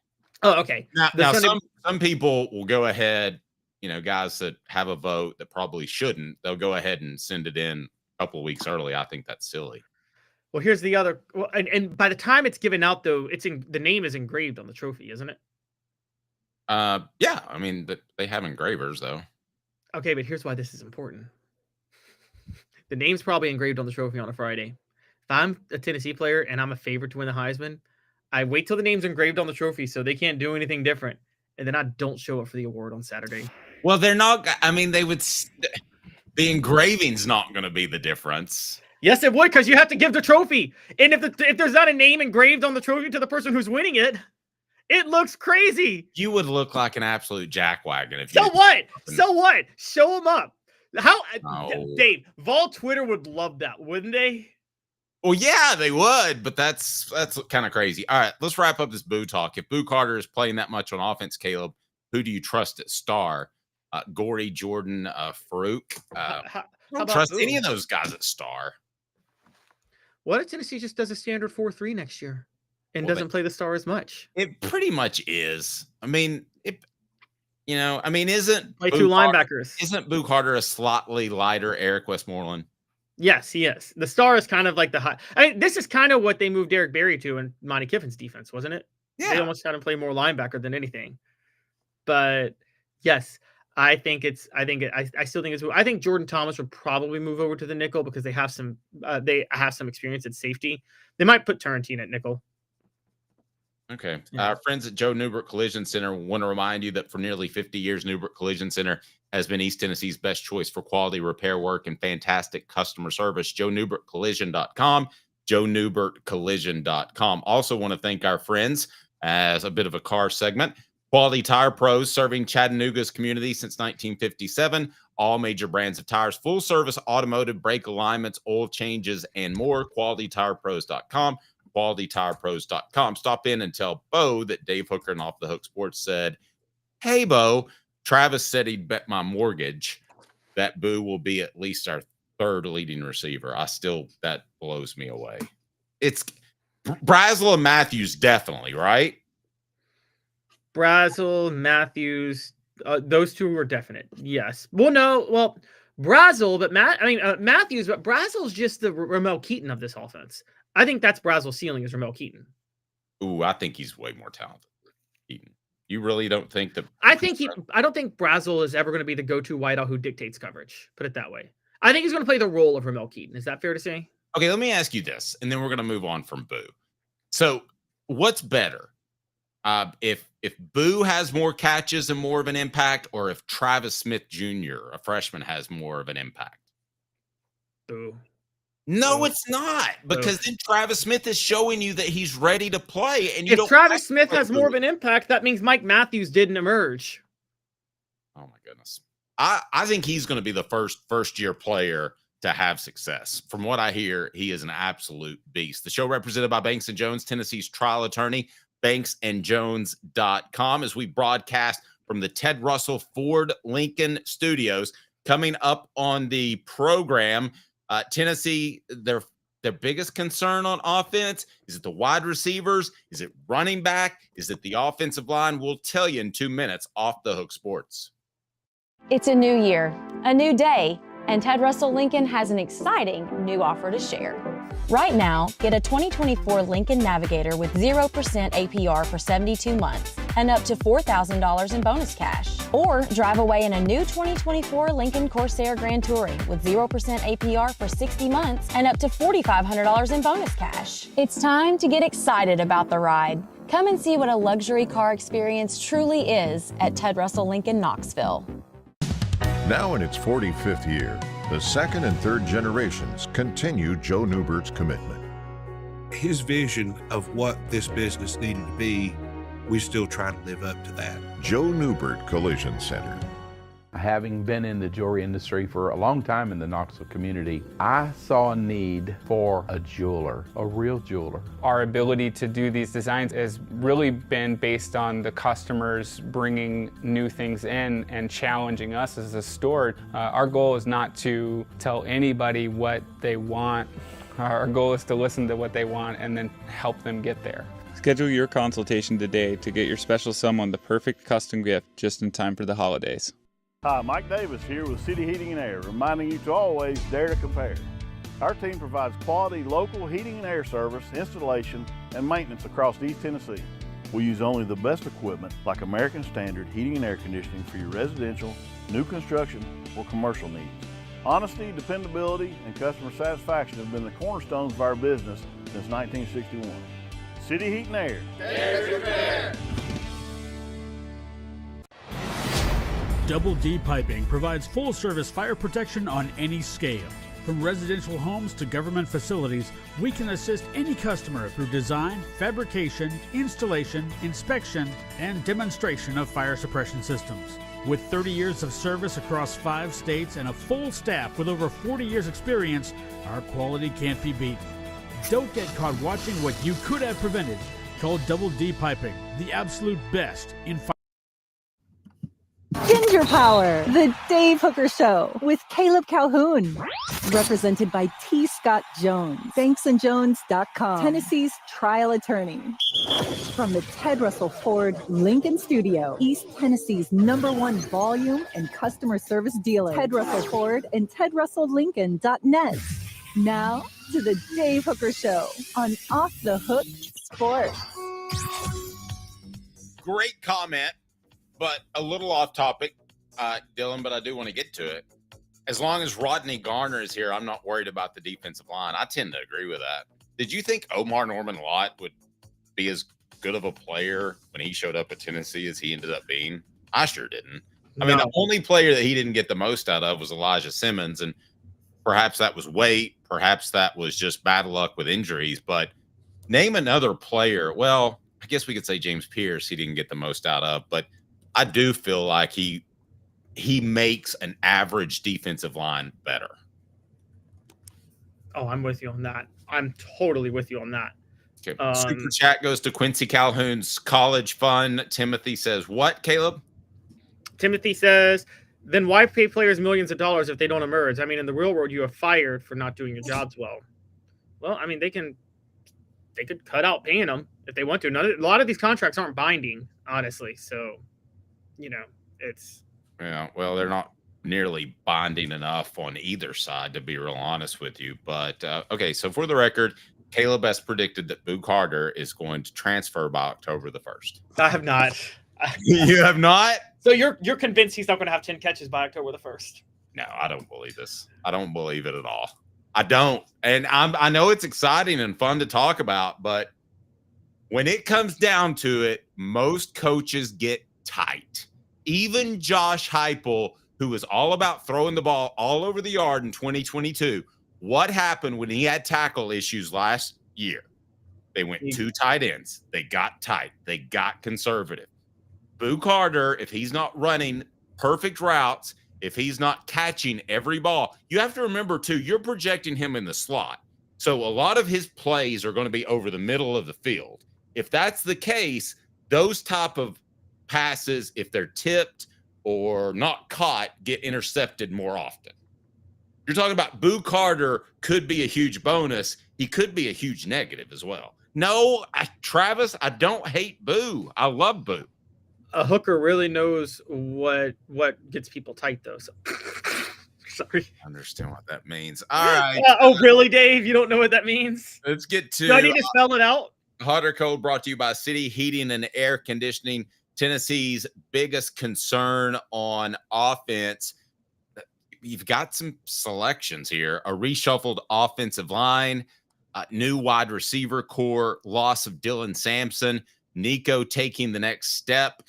Oh, okay. Now some people will go ahead, guys that have a vote that probably shouldn't, they'll go ahead and send it in a couple of weeks early. I think that's silly. Well, here's the other. Well, and by the time it's given out, though, the name is engraved on the trophy, isn't it? Yeah. I mean, they have engravers though. Okay, but here's why this is important. The name's probably engraved on the trophy on a Friday. If I'm a Tennessee player and I'm a favorite to win the Heisman, I wait till the name's engraved on the trophy so they can't do anything different, and then I don't show up for the award on Saturday. Well, they're not. I mean, they would. The engraving's not going to be the difference. Yes, it would, because you have to give the trophy. And if there's not a name engraved on the trophy to the person who's winning it, it looks crazy. You would look like an absolute jackwagon if you. So what? So what? Show them up. How, no. Dave? Vol Twitter would love that, wouldn't they? Well, yeah, they would, but that's kind of crazy. All right, let's wrap up this Boo talk. If Boo Carter is playing that much on offense, Caleb, who do you trust at star? Gorey, Jordan, Farouk. I don't trust any of those guys at star. What if Tennessee just does a standard 4-3 next year and doesn't play the star as much? It pretty much is. I mean, You know, I mean, isn't Play two linebackers. Isn't Boo Carter a slightly lighter Eric Westmoreland? Yes, he is. The star is kind of like the high. I mean, this is kind of what they moved Derek Berry to in Monty Kiffin's defense, wasn't it? Yeah. They almost had him play more linebacker than anything. But yes, I still think it's. I think Jordan Thomas would probably move over to the nickel because they have some experience at safety. They might put Turrentine at nickel. Okay. Yeah. Our friends at Joe Newbert Collision Center want to remind you that for nearly 50 years, Newbert Collision Center has been East Tennessee's best choice for quality repair work and fantastic customer service. JoeNewbertCollision.com, JoeNewbertCollision.com. Also want to thank our friends as a bit of a car segment. Quality Tire Pros, serving Chattanooga's community since 1957. All major brands of tires, full service automotive, brake alignments, oil changes, and more. QualityTirePros.com. QualityTirePros.com. Stop in and tell Bo that Dave Hooker and Off the Hook Sports said, "Hey, Bo, Travis said he'd bet my mortgage that Boo will be at least our third leading receiver." That blows me away. It's Brazel and Matthews, definitely, right? Brazel, Matthews, those two were definite. Yes. Well, Brazel, but Matthews, but Brazel's just the Ramel Keaton of this offense. I think that's Brazel's ceiling is Ramel Keaton. Ooh, I think he's way more talented than Keaton. You really don't think that? I don't think Brazel is ever going to be the go-to wideout who dictates coverage. Put it that way. I think he's going to play the role of Ramel Keaton. Is that fair to say? Okay, let me ask you this, and then we're going to move on from Boo. So, what's better? If Boo has more catches and more of an impact, or if Travis Smith Jr., a freshman, has more of an impact? Boo. No, it's not, because then Travis Smith is showing you that he's ready to play. And if Travis Smith has more of an impact, that means Mike Matthews didn't emerge. Oh my goodness. I think he's going to be the first year player to have success. From what I hear, he is an absolute beast. The show represented by Banks & Jones, Tennessee's trial attorney, banksandjones.com, as we broadcast from the Ted Russell Ford Lincoln Studios. Coming up on the program, Tennessee, their biggest concern on offense, is it the wide receivers? Is it running back? Is it the offensive line? We'll tell you in 2 minutes. Off the Hook Sports. It's a new year, a new day, and Ted Russell Lincoln has an exciting new offer to share. Right now, get a 2024 Lincoln Navigator with 0% APR for 72 months and up to $4,000 in bonus cash. Or drive away in a new 2024 Lincoln Corsair Grand Touring with 0% APR for 60 months and up to $4,500 in bonus cash. It's time to get excited about the ride. Come and see what a luxury car experience truly is at Ted Russell Lincoln Knoxville. Now in its 45th year, the second and third generations continue Joe Newbert's commitment. His vision of what this business needed to be, we still try to live up to that. Joe Newbert Collision Center. Having been in the jewelry industry for a long time in the Knoxville community, I saw a need for a jeweler, a real jeweler. Our ability to do these designs has really been based on the customers bringing new things in and challenging us as a store. Our goal is not to tell anybody what they want. Our goal is to listen to what they want and then help them get there. Schedule your consultation today to get your special someone the perfect custom gift just in time for the holidays. Hi, Mike Davis here with City Heating and Air, reminding you to always dare to compare. Our team provides quality local heating and air service, installation, and maintenance across East Tennessee. We use only the best equipment like American Standard heating and air conditioning for your residential, new construction, or commercial needs. Honesty, dependability, and customer satisfaction have been the cornerstones of our business since 1961. City Heat and Air. Dare to compare. Double D Piping provides full-service fire protection on any scale. From residential homes to government facilities, we can assist any customer through design, fabrication, installation, inspection, and demonstration of fire suppression systems. With 30 years of service across 5 states and a full staff with over 40 years experience, our quality can't be beaten. Don't get caught watching what you could have prevented. Call Double D Piping, the absolute best in fire. Ginger Hooker Power, the Dave Hooker Show with Caleb Calhoun. Represented by T. Scott Jones, banksandjones.com, Tennessee's trial attorney. From the Ted Russell Ford Lincoln Studio, East Tennessee's #1 volume and customer service dealer, Ted Russell Ford and TedRussellLincoln.net. Now to the Dave Hooker Show on Off the Hook Sports. Great comment, but a little off topic, Dylan, but I do want to get to it. As long as Rodney Garner is here, I'm not worried about the defensive line. I tend to agree with that. Did you think Omar Norman-Lott would be as good of a player when he showed up at Tennessee as he ended up being? I sure didn't. I mean, the only player that he didn't get the most out of was Elijah Simmons, and perhaps that was weight. Perhaps that was just bad luck with injuries. But name another player. Well, I guess we could say James Pierce he didn't get the most out of, but I do feel like he makes an average defensive line better. Oh, I'm with you on that. I'm totally with you on that. Okay. Super chat goes to Quincy Calhoun's college fund. Timothy says, what, Caleb? Timothy says, then why pay players millions of dollars if they don't emerge? I mean, in the real world, you are fired for not doing your jobs well. Well, I mean, they could cut out paying them if they want to. A lot of these contracts aren't binding, honestly. So, it's. Yeah, well, they're not nearly binding enough on either side, to be real honest with you. But, okay, so for the record, Caleb has predicted that Boo Carter is going to transfer by October the 1st. I have not. You have not? So you're convinced he's not going to have 10 catches by October the 1st? No, I don't believe this. I don't believe it at all. I don't. And I know it's exciting and fun to talk about, but when it comes down to it, most coaches get tight. Even Josh Heupel, who was all about throwing the ball all over the yard in 2022, what happened when he had tackle issues last year? They went 2 tight ends. They got tight. They got conservative. Boo Carter, if he's not running perfect routes, if he's not catching every ball, you have to remember, too, you're projecting him in the slot. So a lot of his plays are going to be over the middle of the field. If that's the case, those type of passes, if they're tipped or not caught, get intercepted more often. You're talking about Boo Carter could be a huge bonus. He could be a huge negative as well. No, Travis, I don't hate Boo. I love Boo. A hooker really knows what gets people tight, though. So. Sorry. I understand what that means. All right. Oh, really, Dave? You don't know what that means? Let's get to. Do I need to spell it out? Hot or Cold brought to you by City Heating and Air Conditioning. Tennessee's biggest concern on offense. You've got some selections here. A reshuffled offensive line, new wide receiver core, loss of Dylan Sampson, Nico taking the next step.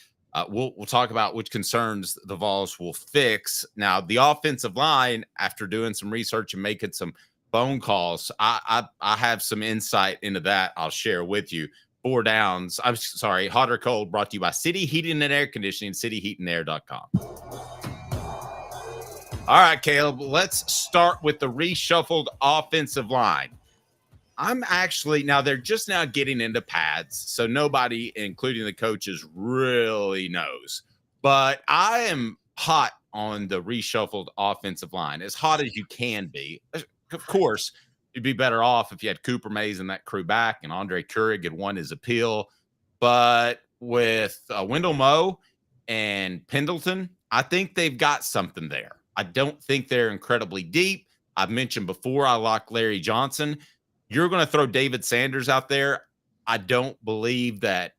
We'll talk about which concerns the Vols will fix. Now, the offensive line, after doing some research and making some phone calls, I have some insight into that I'll share with you. 4 downs. I'm sorry, Hot or Cold brought to you by City Heating and Air Conditioning, cityheatandair.com. All right, Caleb, let's start with the reshuffled offensive line. They're just now getting into pads, so nobody, including the coaches, really knows. But I am hot on the reshuffled offensive line, as hot as you can be. Of course, you'd be better off if you had Cooper Mays and that crew back and Andre Keurig had won his appeal. But with Wendell Moe and Pendleton, I think they've got something there. I don't think they're incredibly deep. I've mentioned before I like Larry Johnson. You're going to throw David Sanders out there. I don't believe that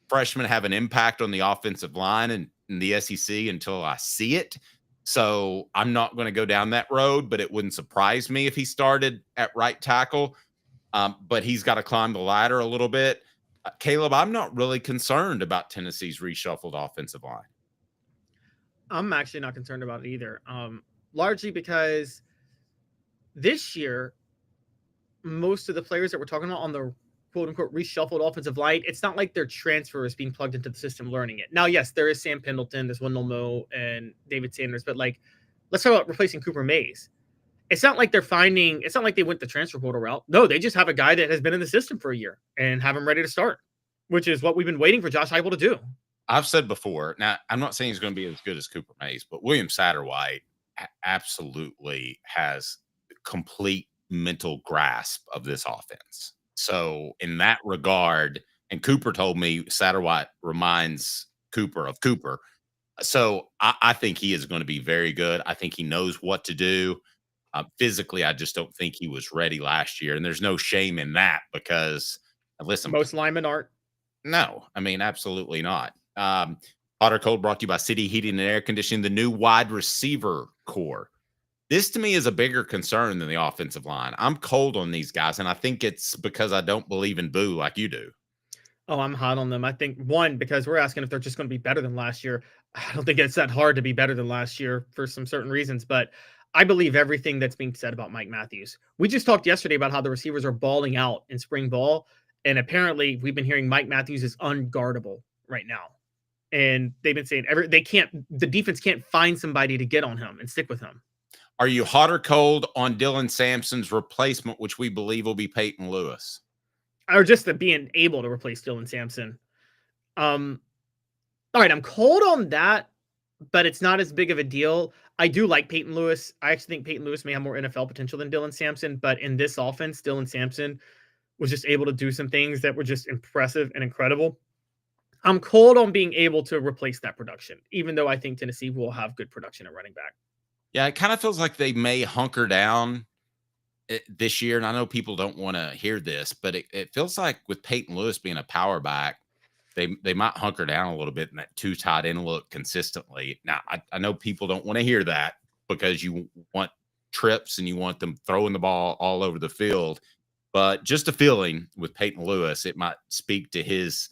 freshmen have an impact on the offensive line in the SEC until I see it. So I'm not going to go down that road, but it wouldn't surprise me if he started at right tackle. But he's got to climb the ladder a little bit. Caleb, I'm not really concerned about Tennessee's reshuffled offensive line. I'm actually not concerned about it either. Largely because this year, most of the players that we're talking about on the quote-unquote reshuffled offensive line, it's not like their transfer is being plugged into the system learning it. Now, yes, there is Sam Pendleton, there's Wendell Moe, and David Sanders, but let's talk about replacing Cooper Mays. It's not like they went the transfer portal route. No, they just have a guy that has been in the system for a year and have him ready to start, which is what we've been waiting for Josh Heupel to do. I've said before, now I'm not saying he's going to be as good as Cooper Mays, but William Satterwhite absolutely has complete mental grasp of this offense. So in that regard, and Cooper told me Satterwhite reminds Cooper of Cooper. So I think he is going to be very good. I think he knows what to do. Physically, I just don't think he was ready last year. And there's no shame in that because, listen. Most linemen aren't. No, I mean, absolutely not. Hot or Cold brought to you by City Heating and Air Conditioning, the new wide receiver core. This to me is a bigger concern than the offensive line. I'm cold on these guys, and I think it's because I don't believe in Boo like you do. Oh, I'm hot on them. I think, one, because we're asking if they're just going to be better than last year. I don't think it's that hard to be better than last year for some certain reasons, but I believe everything that's being said about Mike Matthews. We just talked yesterday about how the receivers are balling out in spring ball, and apparently we've been hearing Mike Matthews is unguardable right now. And they've been saying the defense can't find somebody to get on him and stick with him. Are you hot or cold on Dylan Sampson's replacement, which we believe will be Peyton Lewis? Or just the being able to replace Dylan Sampson. All right, I'm cold on that, but it's not as big of a deal. I do like Peyton Lewis. I actually think Peyton Lewis may have more NFL potential than Dylan Sampson, but in this offense, Dylan Sampson was just able to do some things that were just impressive and incredible. I'm cold on being able to replace that production, even though I think Tennessee will have good production at running back. Yeah, it kind of feels like they may hunker down this year. And I know people don't want to hear this, but it feels like with Peyton Lewis being a power back, they might hunker down a little bit in that two tight end look consistently. Now, I know people don't want to hear that because you want trips and you want them throwing the ball all over the field. But just a feeling with Peyton Lewis, it might speak to his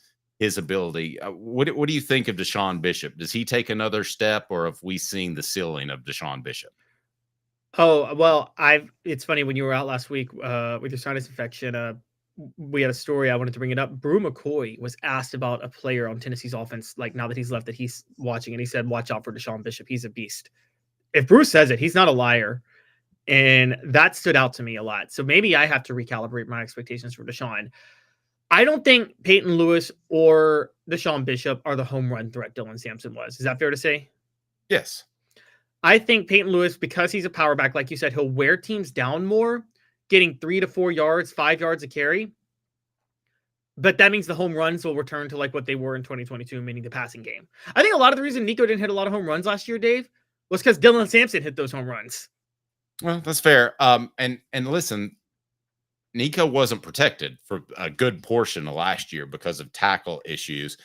ability. What do you think of Deshaun Bishop? Does he take another step, or have we seen the ceiling of Deshaun Bishop? Oh, well, it's funny when you were out last week with your sinus infection, we had a story. I wanted to bring it up. Brew McCoy was asked about a player on Tennessee's offense, like now that he's left, that he's watching, and he said, watch out for Deshaun Bishop. He's a beast. If Bruce says it, he's not a liar. And that stood out to me a lot. So maybe I have to recalibrate my expectations for Deshaun. I don't think Peyton Lewis or Deshaun Bishop are the home run threat Dylan Sampson was. Is that fair to say? Yes. I think Peyton Lewis, because he's a power back, like you said, he'll wear teams down more, getting 3 to 4 yards, 5 yards a carry. But that means the home runs will return to like what they were in 2022, meaning the passing game. I think a lot of the reason Nico didn't hit a lot of home runs last year, Dave, was because Dylan Sampson hit those home runs. Well, that's fair. And listen, Nico wasn't protected for a good portion of last year because of tackle issues.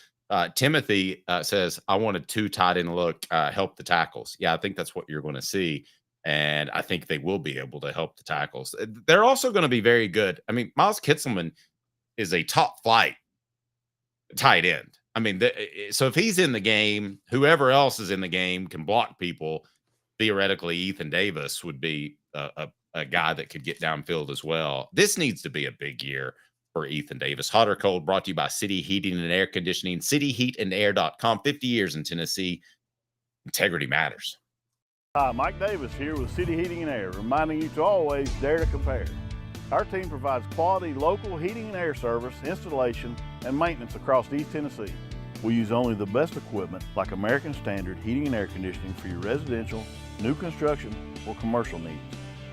Timothy says, I want a two tight end look, help the tackles. Yeah, I think that's what you're going to see. And I think they will be able to help the tackles. They're also going to be very good. I mean, Miles Kitselman is a top flight tight end. I mean, so if he's in the game, whoever else is in the game can block people. Theoretically, Ethan Davis would be a guy that could get downfield as well. This needs to be a big year for Ethan Davis. Hot or Cold brought to you by City Heating and Air Conditioning, cityheatandair.com. 50 years in Tennessee. Integrity matters. Hi, Mike Davis here with City Heating and Air, reminding you to always dare to compare. Our team provides quality local heating and air service, installation, and maintenance across East Tennessee. We use only the best equipment like American Standard Heating and Air Conditioning for your residential, new construction, or commercial needs.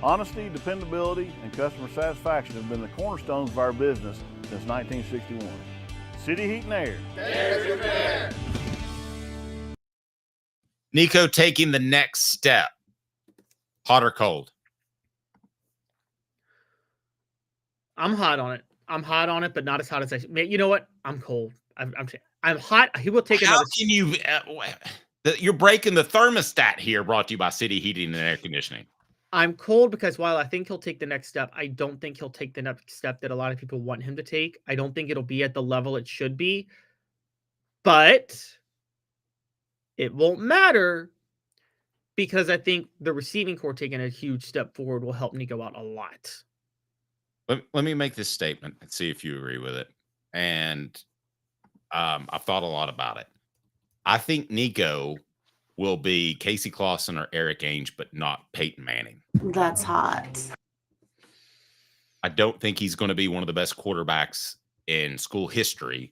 Honesty, dependability, and customer satisfaction have been the cornerstones of our business since 1961. City Heat and Air. Dare to compare. Nico taking the next step. Hot or cold? I'm hot on it. I'm hot on it, but not as hot as I. You know what? I'm cold. I'm hot. He will take another. How can you? You're breaking the thermostat here. Brought to you by City Heating and Air Conditioning. I'm cold because while I think he'll take the next step, I don't think he'll take the next step that a lot of people want him to take. I don't think it'll be at the level it should be, but it won't matter because I think the receiving core taking a huge step forward will help Nico out a lot. Let me make this statement and see if you agree with it. And I've thought a lot about it. I think Nico will be Casey Clausen or Eric Ainge, but not Peyton Manning. That's hot. I don't think he's going to be one of the best quarterbacks in school history,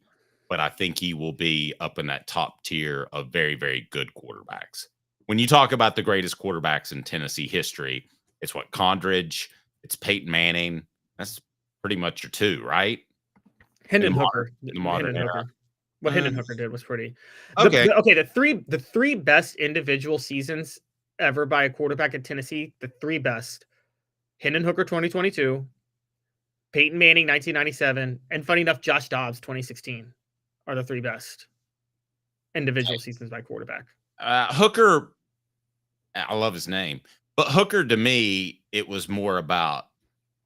but I think he will be up in that top tier of very, very good quarterbacks. When you talk about the greatest quarterbacks in Tennessee history, it's what, Condridge, it's Peyton Manning. That's pretty much your two, right? Hendon Hooker. The modern era. What Hendon Hooker did was pretty okay. The three best individual seasons ever by a quarterback at Tennessee, the three best: Hendon Hooker 2022, Peyton Manning 1997, and funny enough, Josh Dobbs 2016 are the three best individual seasons by quarterback. Hooker, I love his name, but Hooker, to me, it was more about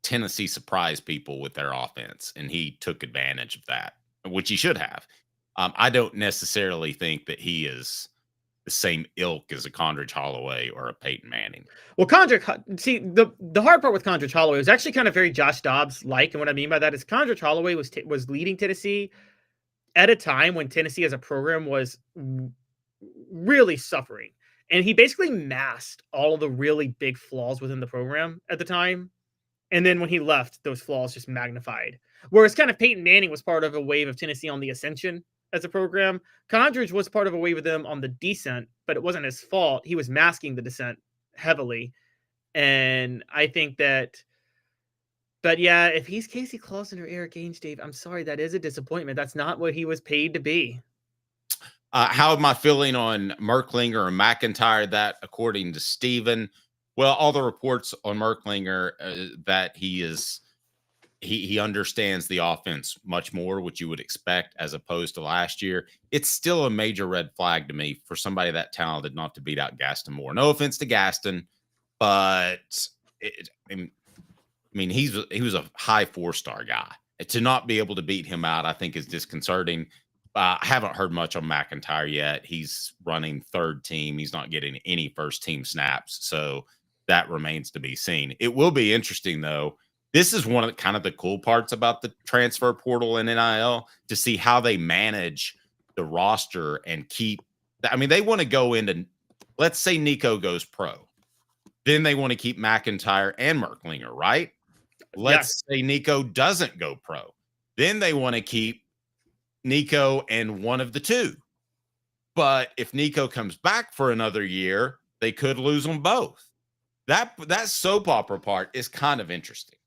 Tennessee surprised people with their offense, and he took advantage of that, which he should have. I don't necessarily think that he is the same ilk as a Condridge Holloway or a Peyton Manning. Well, Condridge, see, the hard part with Condridge Holloway was actually kind of very Josh Dobbs-like, and what I mean by that is Condridge Holloway was leading Tennessee at a time when Tennessee as a program was really suffering. And he basically masked all of the really big flaws within the program at the time. And then when he left, those flaws just magnified. Whereas kind of Peyton Manning was part of a wave of Tennessee on the ascension as a program. Condridge was part of a wave of them on the descent, but it wasn't his fault. He was masking the descent heavily. And I think that, but yeah, if he's Casey Clausen or Eric Ainge, Dave, I'm sorry, that is a disappointment. That's not what he was paid to be. How am I feeling on Merklinger and McIntyre? That, according to Steven, well, all the reports on Merklinger that he understands the offense much more, which you would expect as opposed to last year. It's still a major red flag to me for somebody that talented not to beat out Gaston Moore. No offense to Gaston, but I mean, he was a high 4-star guy. To not be able to beat him out, I think, is disconcerting. I haven't heard much on McIntyre yet. He's running third team. He's not getting any first team snaps. So that remains to be seen. It will be interesting, though. This is one of the cool parts about the transfer portal and NIL, to see how they manage the roster and keep. I mean, they want to go into, let's say Nico goes pro. Then they want to keep McIntyre and Merklinger, right? Let's say Nico doesn't go pro. Then they want to keep Nico and one of the two. But if Nico comes back for another year, they could lose them both. That soap opera part is kind of interesting.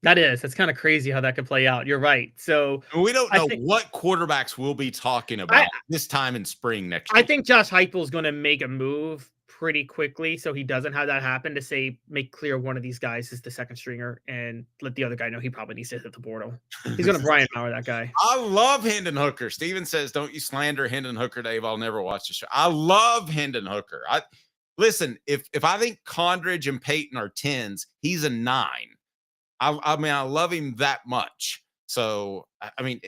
That's kind of crazy how that could play out. You're right. So we don't know what quarterbacks we'll be talking about this time in spring next year. I think Josh Heupel is going to make a move pretty quickly, so he doesn't have that happen, to make clear one of these guys is the second stringer and let the other guy know he probably needs to hit the portal. He's going to Brian Maurer that guy. I love Hendon Hooker. Steven says, don't you slander Hendon Hooker, Dave. I'll never watch the show. I love Hendon Hooker. Listen, if I think Condridge and Peyton are 10s, he's a 9. I mean, I love him that much. So, I mean,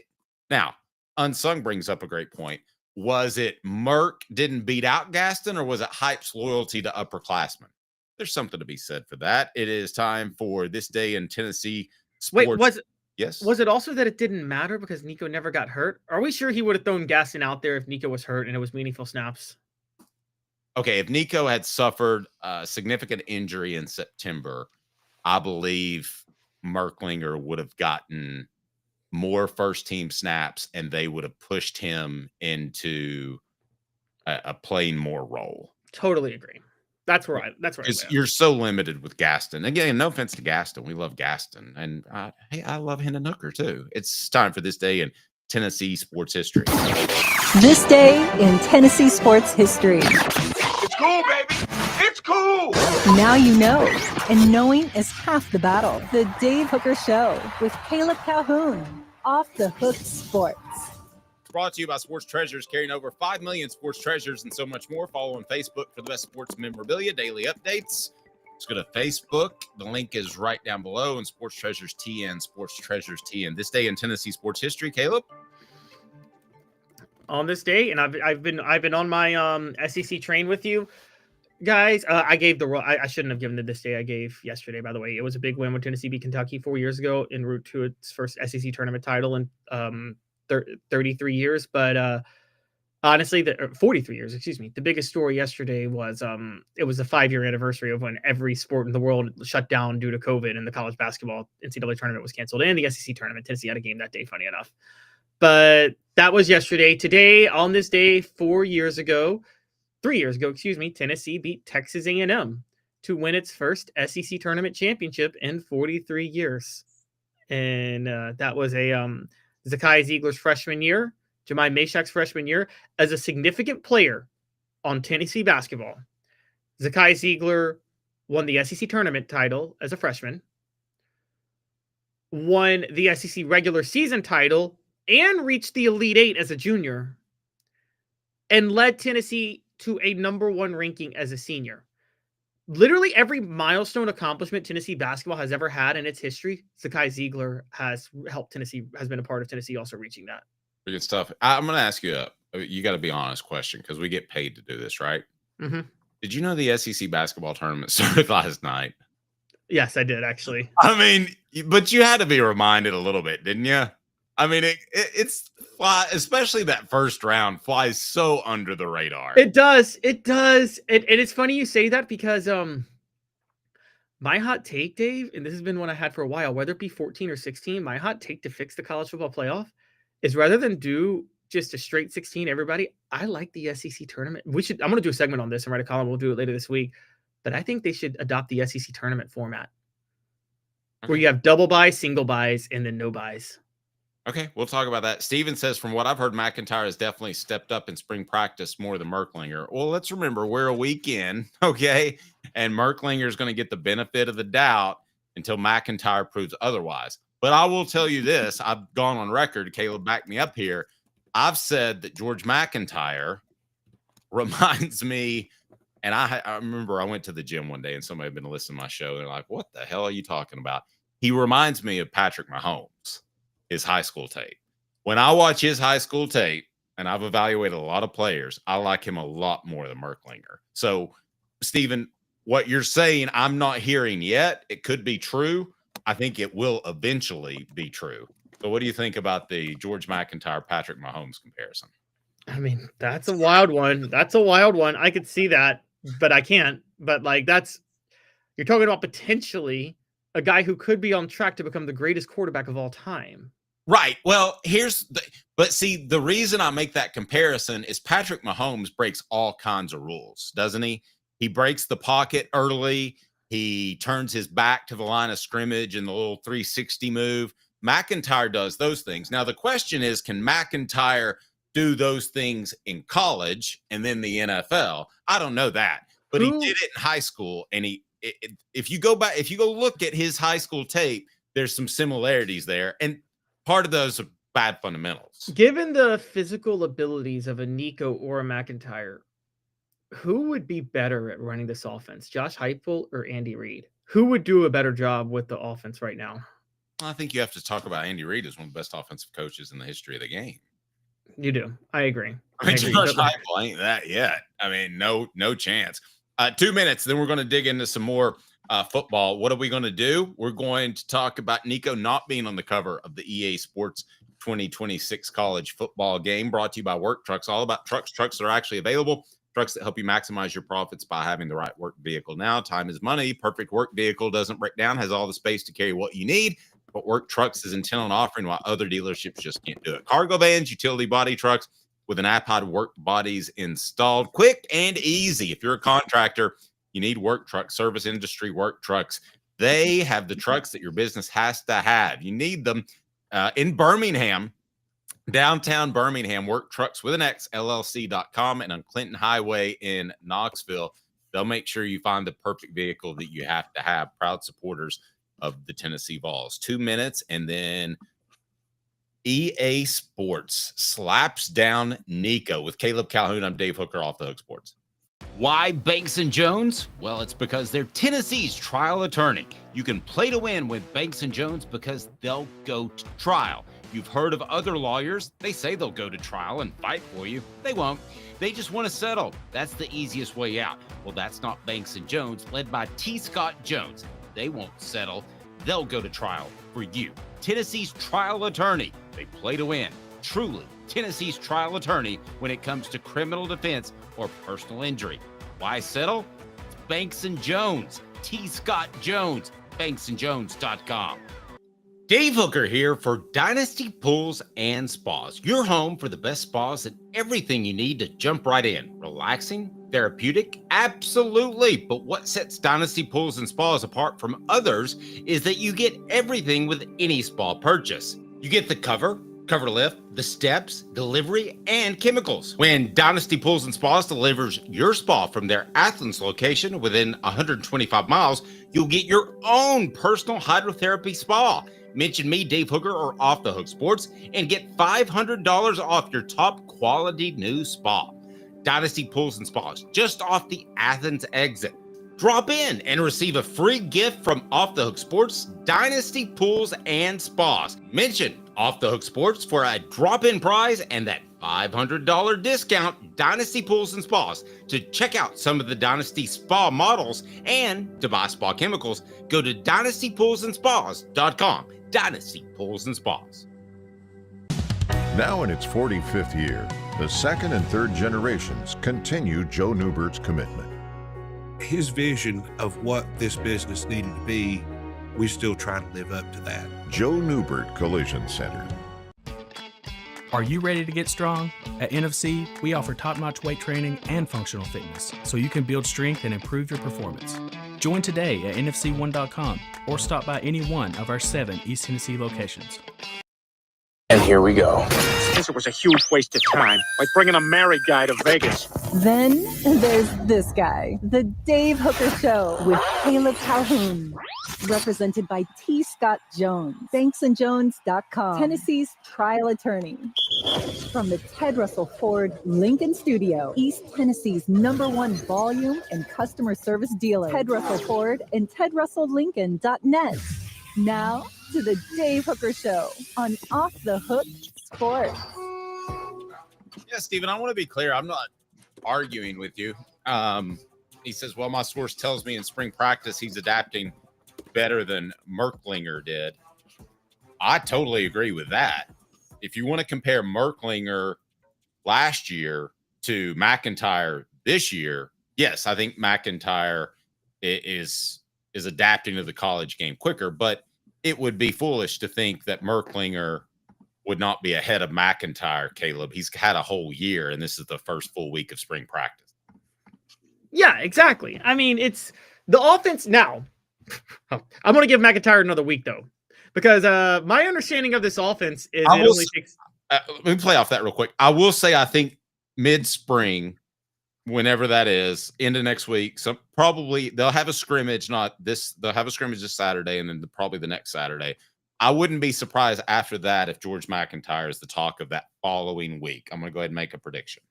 now, Unsung brings up a great point. Was it Merck didn't beat out Gaston, or was it Hype's loyalty to upperclassmen? There's something to be said for that. It is time for This Day in Tennessee Sports. Wait, was it also that it didn't matter because Nico never got hurt? Are we sure he would have thrown Gaston out there if Nico was hurt and it was meaningful snaps? Okay, if Nico had suffered a significant injury in September, I believe Merklinger would have gotten more first team snaps and they would have pushed him into a playing more role. Totally agree. That's right. Because you're so limited with Gaston. Again, no offense to Gaston. We love Gaston. And I love Hendon Hooker too. It's time for This Day in Tennessee Sports History. This Day in Tennessee Sports History. It's cool, baby. It's cool. Now you know, and knowing is half the battle. The Dave Hooker Show with Caleb Calhoun. Off the Hook Sports. Brought to you by Sports Treasures, carrying over 5 million sports treasures and so much more. Follow on Facebook for the best sports memorabilia, daily updates. Just go to Facebook. The link is right down below. And Sports Treasures TN, Sports Treasures TN. This Day in Tennessee Sports History, Caleb. On this day, and I've been on my SEC train with you guys. I gave I shouldn't have given the This Day I gave yesterday, by the way. It was a big win when Tennessee beat Kentucky 4 years ago en route to its first SEC tournament title in 33 years. But honestly, 43 years, excuse me. The biggest story yesterday was it was the 5-year anniversary of when every sport in the world shut down due to COVID, and the college basketball NCAA tournament was canceled and the SEC tournament. Tennessee had a game that day, funny enough. But that was yesterday. Today, on this day, 3 years ago, Tennessee beat Texas A&M to win its first SEC tournament championship in 43 years. And that was a Zakai Ziegler's freshman year, Jemai Mashak's freshman year, as a significant player on Tennessee basketball. Zakai Ziegler won the SEC tournament title as a freshman, won the SEC regular season title, and reached the Elite Eight as a junior, and led Tennessee to a number 1 ranking as a senior. Literally every milestone accomplishment Tennessee basketball has ever had in its history, Zakai Ziegler has helped Tennessee, has been a part of Tennessee also reaching that. Good stuff. I'm going to ask you you got to be honest question, because we get paid to do this, right? Mm-hmm. Did you know the SEC basketball tournament started last night? Yes, I did, actually. I mean, but you had to be reminded a little bit, didn't you? I mean, it's especially that first round flies so under the radar. It does. And it's funny you say that, because my hot take, Dave, and this has been one I had for a while, whether it be 14 or 16, my hot take to fix the college football playoff is, rather than do just a straight 16 everybody, I like the SEC tournament. I'm going to do a segment on this and write a column. We'll do it later this week. But I think they should adopt the SEC tournament format, where you have double buys, single buys, and then no buys. Okay, we'll talk about that. Steven says, from what I've heard, McIntyre has definitely stepped up in spring practice more than Merklinger. Well, let's remember, we're a week in, okay? And Merklinger is going to get the benefit of the doubt until McIntyre proves otherwise. But I will tell you this. I've gone on record. Caleb backed me up here. I've said that George McIntyre reminds me, and I remember I went to the gym one day and somebody had been listening to my show. And they're like, what the hell are you talking about? He reminds me of Patrick Mahomes. His high school tape. When I watch his high school tape, and I've evaluated a lot of players, I like him a lot more than Merklinger. So, Stephen, what you're saying, I'm not hearing yet. It could be true. I think it will eventually be true. So what do you think about the George McIntyre, Patrick Mahomes comparison? I mean, that's a wild one. I could see that, but I can't. But you're talking about potentially a guy who could be on track to become the greatest quarterback of all time. Right. Well, but see, the reason I make that comparison is Patrick Mahomes breaks all kinds of rules, doesn't he? He breaks the pocket early. He turns his back to the line of scrimmage in the little 360 move. McIntyre does those things. Now, the question is, can McIntyre do those things in college and then the NFL? I don't know that, but he did it in high school. And if you go look at his high school tape, there's some similarities there. And part of those are bad fundamentals. Given the physical abilities of a Nico or a McIntyre, who would be better at running this offense, Josh Heupel or Andy Reid? Who would do a better job with the offense right now? I think you have to talk about Andy Reid as one of the best offensive coaches in the history of the game. You do. I agree. Josh Heupel ain't that yet. I mean, no chance. 2 minutes, then we're going to dig into some more football. What are we going to do? We're going to talk about Nico not being on the cover of the EA Sports 2026 college football game, brought to you by Work Trucks. All about trucks that are actually available, trucks that help you maximize your profits by having the right work vehicle. Now, time is money. Perfect work vehicle doesn't break down, has all the space to carry what you need. But Work Trucks is intent on offering while other dealerships just can't do it. Cargo vans, utility body trucks with an iPod work bodies installed. Quick and easy. If you're a contractor, you need Work Truck service industry Work Trucks. They have the trucks that your business has to have. You need them in Birmingham, downtown Birmingham. Work Trucks with an X, LLC.com, and on Clinton Highway in Knoxville. They'll make sure you find the perfect vehicle that you have to have. Proud supporters of the Tennessee Vols. 2 minutes, and then EA Sports slaps down Nico with Caleb Calhoun. I'm Dave Hooker, Off the Hook Sports. Why Banks & Jones? Well, it's because they're Tennessee's trial attorney. You can play to win with Banks & Jones because they'll go to trial. You've heard of other lawyers. They say they'll go to trial and fight for you. They won't. They just want to settle. That's the easiest way out. Well, that's not Banks & Jones, led by T. Scott Jones. They won't settle. They'll go to trial for you. Tennessee's trial attorney. They play to win. Truly, Tennessee's trial attorney when it comes to criminal defense or personal injury. Why settle? It's Banks & Jones. T. Scott Jones. BanksandJones.com. Dave Hooker here for Dynasty Pools and Spas, your home for the best spas and everything you need to jump right in. Relaxing, therapeutic, absolutely. But what sets Dynasty Pools and Spas apart from others is that you get everything with any spa purchase. You get the cover lift, the steps, delivery, and chemicals. When Dynasty Pools and Spas delivers your spa from their Athens location within 125 miles, you'll get your own personal hydrotherapy spa. Mention me, Dave Hooker, or Off the Hook Sports, and get $500 off your top quality new spa. Dynasty Pools and Spas, just off the Athens exit. Drop in and receive a free gift from Off the Hook Sports, Dynasty Pools and Spas. Mention Off the Hook Sports for a drop-in prize and that $500 discount, Dynasty Pools and Spas. To check out some of the Dynasty Spa models and to buy spa chemicals, go to dynastypoolsandspas.com. Dynasty Pools and Spas. Now in its 45th year, the second and third generations continue Joe Newbert's commitment. His vision of what this business needed to be, we still try to live up to that. Joe Newbert Collision Center. Are you ready to get strong? At NFC, we offer top-notch weight training and functional fitness, so you can build strength and improve your performance. Join today at nfc1.com or stop by any one of our 7 East Tennessee locations. And here we go. It was a huge waste of time, like bringing a married guy to Vegas. Then there's this guy, the Dave Hooker Show with Caleb Calhoun. Represented by T. Scott Jones, banksandjones.com, Tennessee's trial attorney. From the Ted Russell Ford Lincoln Studio, East Tennessee's #1 volume and customer service dealer, Ted Russell Ford and TedRussellLincoln.net. Now to the Dave Hooker Show on Off the Hook Sports. Yeah, Stephen, I want to be clear. I'm not arguing with you. He says, well, my source tells me in spring practice he's adapting better than Merklinger did. I totally agree with that. If you want to compare Merklinger last year to McIntyre this year, yes, I think McIntyre is adapting to the college game quicker, but it would be foolish to think that Merklinger would not be ahead of McIntyre, Caleb. He's had a whole year, and this is the first full week of spring practice. Yeah, exactly. I mean, it's the offense now. I'm going to give McIntyre another week, though, because my understanding of this offense is it only takes. Let me play off that real quick. I will say I think mid-spring, whenever that is, into next week, so probably they'll have a scrimmage. They'll have a scrimmage this Saturday, and then probably the next Saturday. I wouldn't be surprised after that if George McIntyre is the talk of that following week. I'm going to go ahead and make a prediction.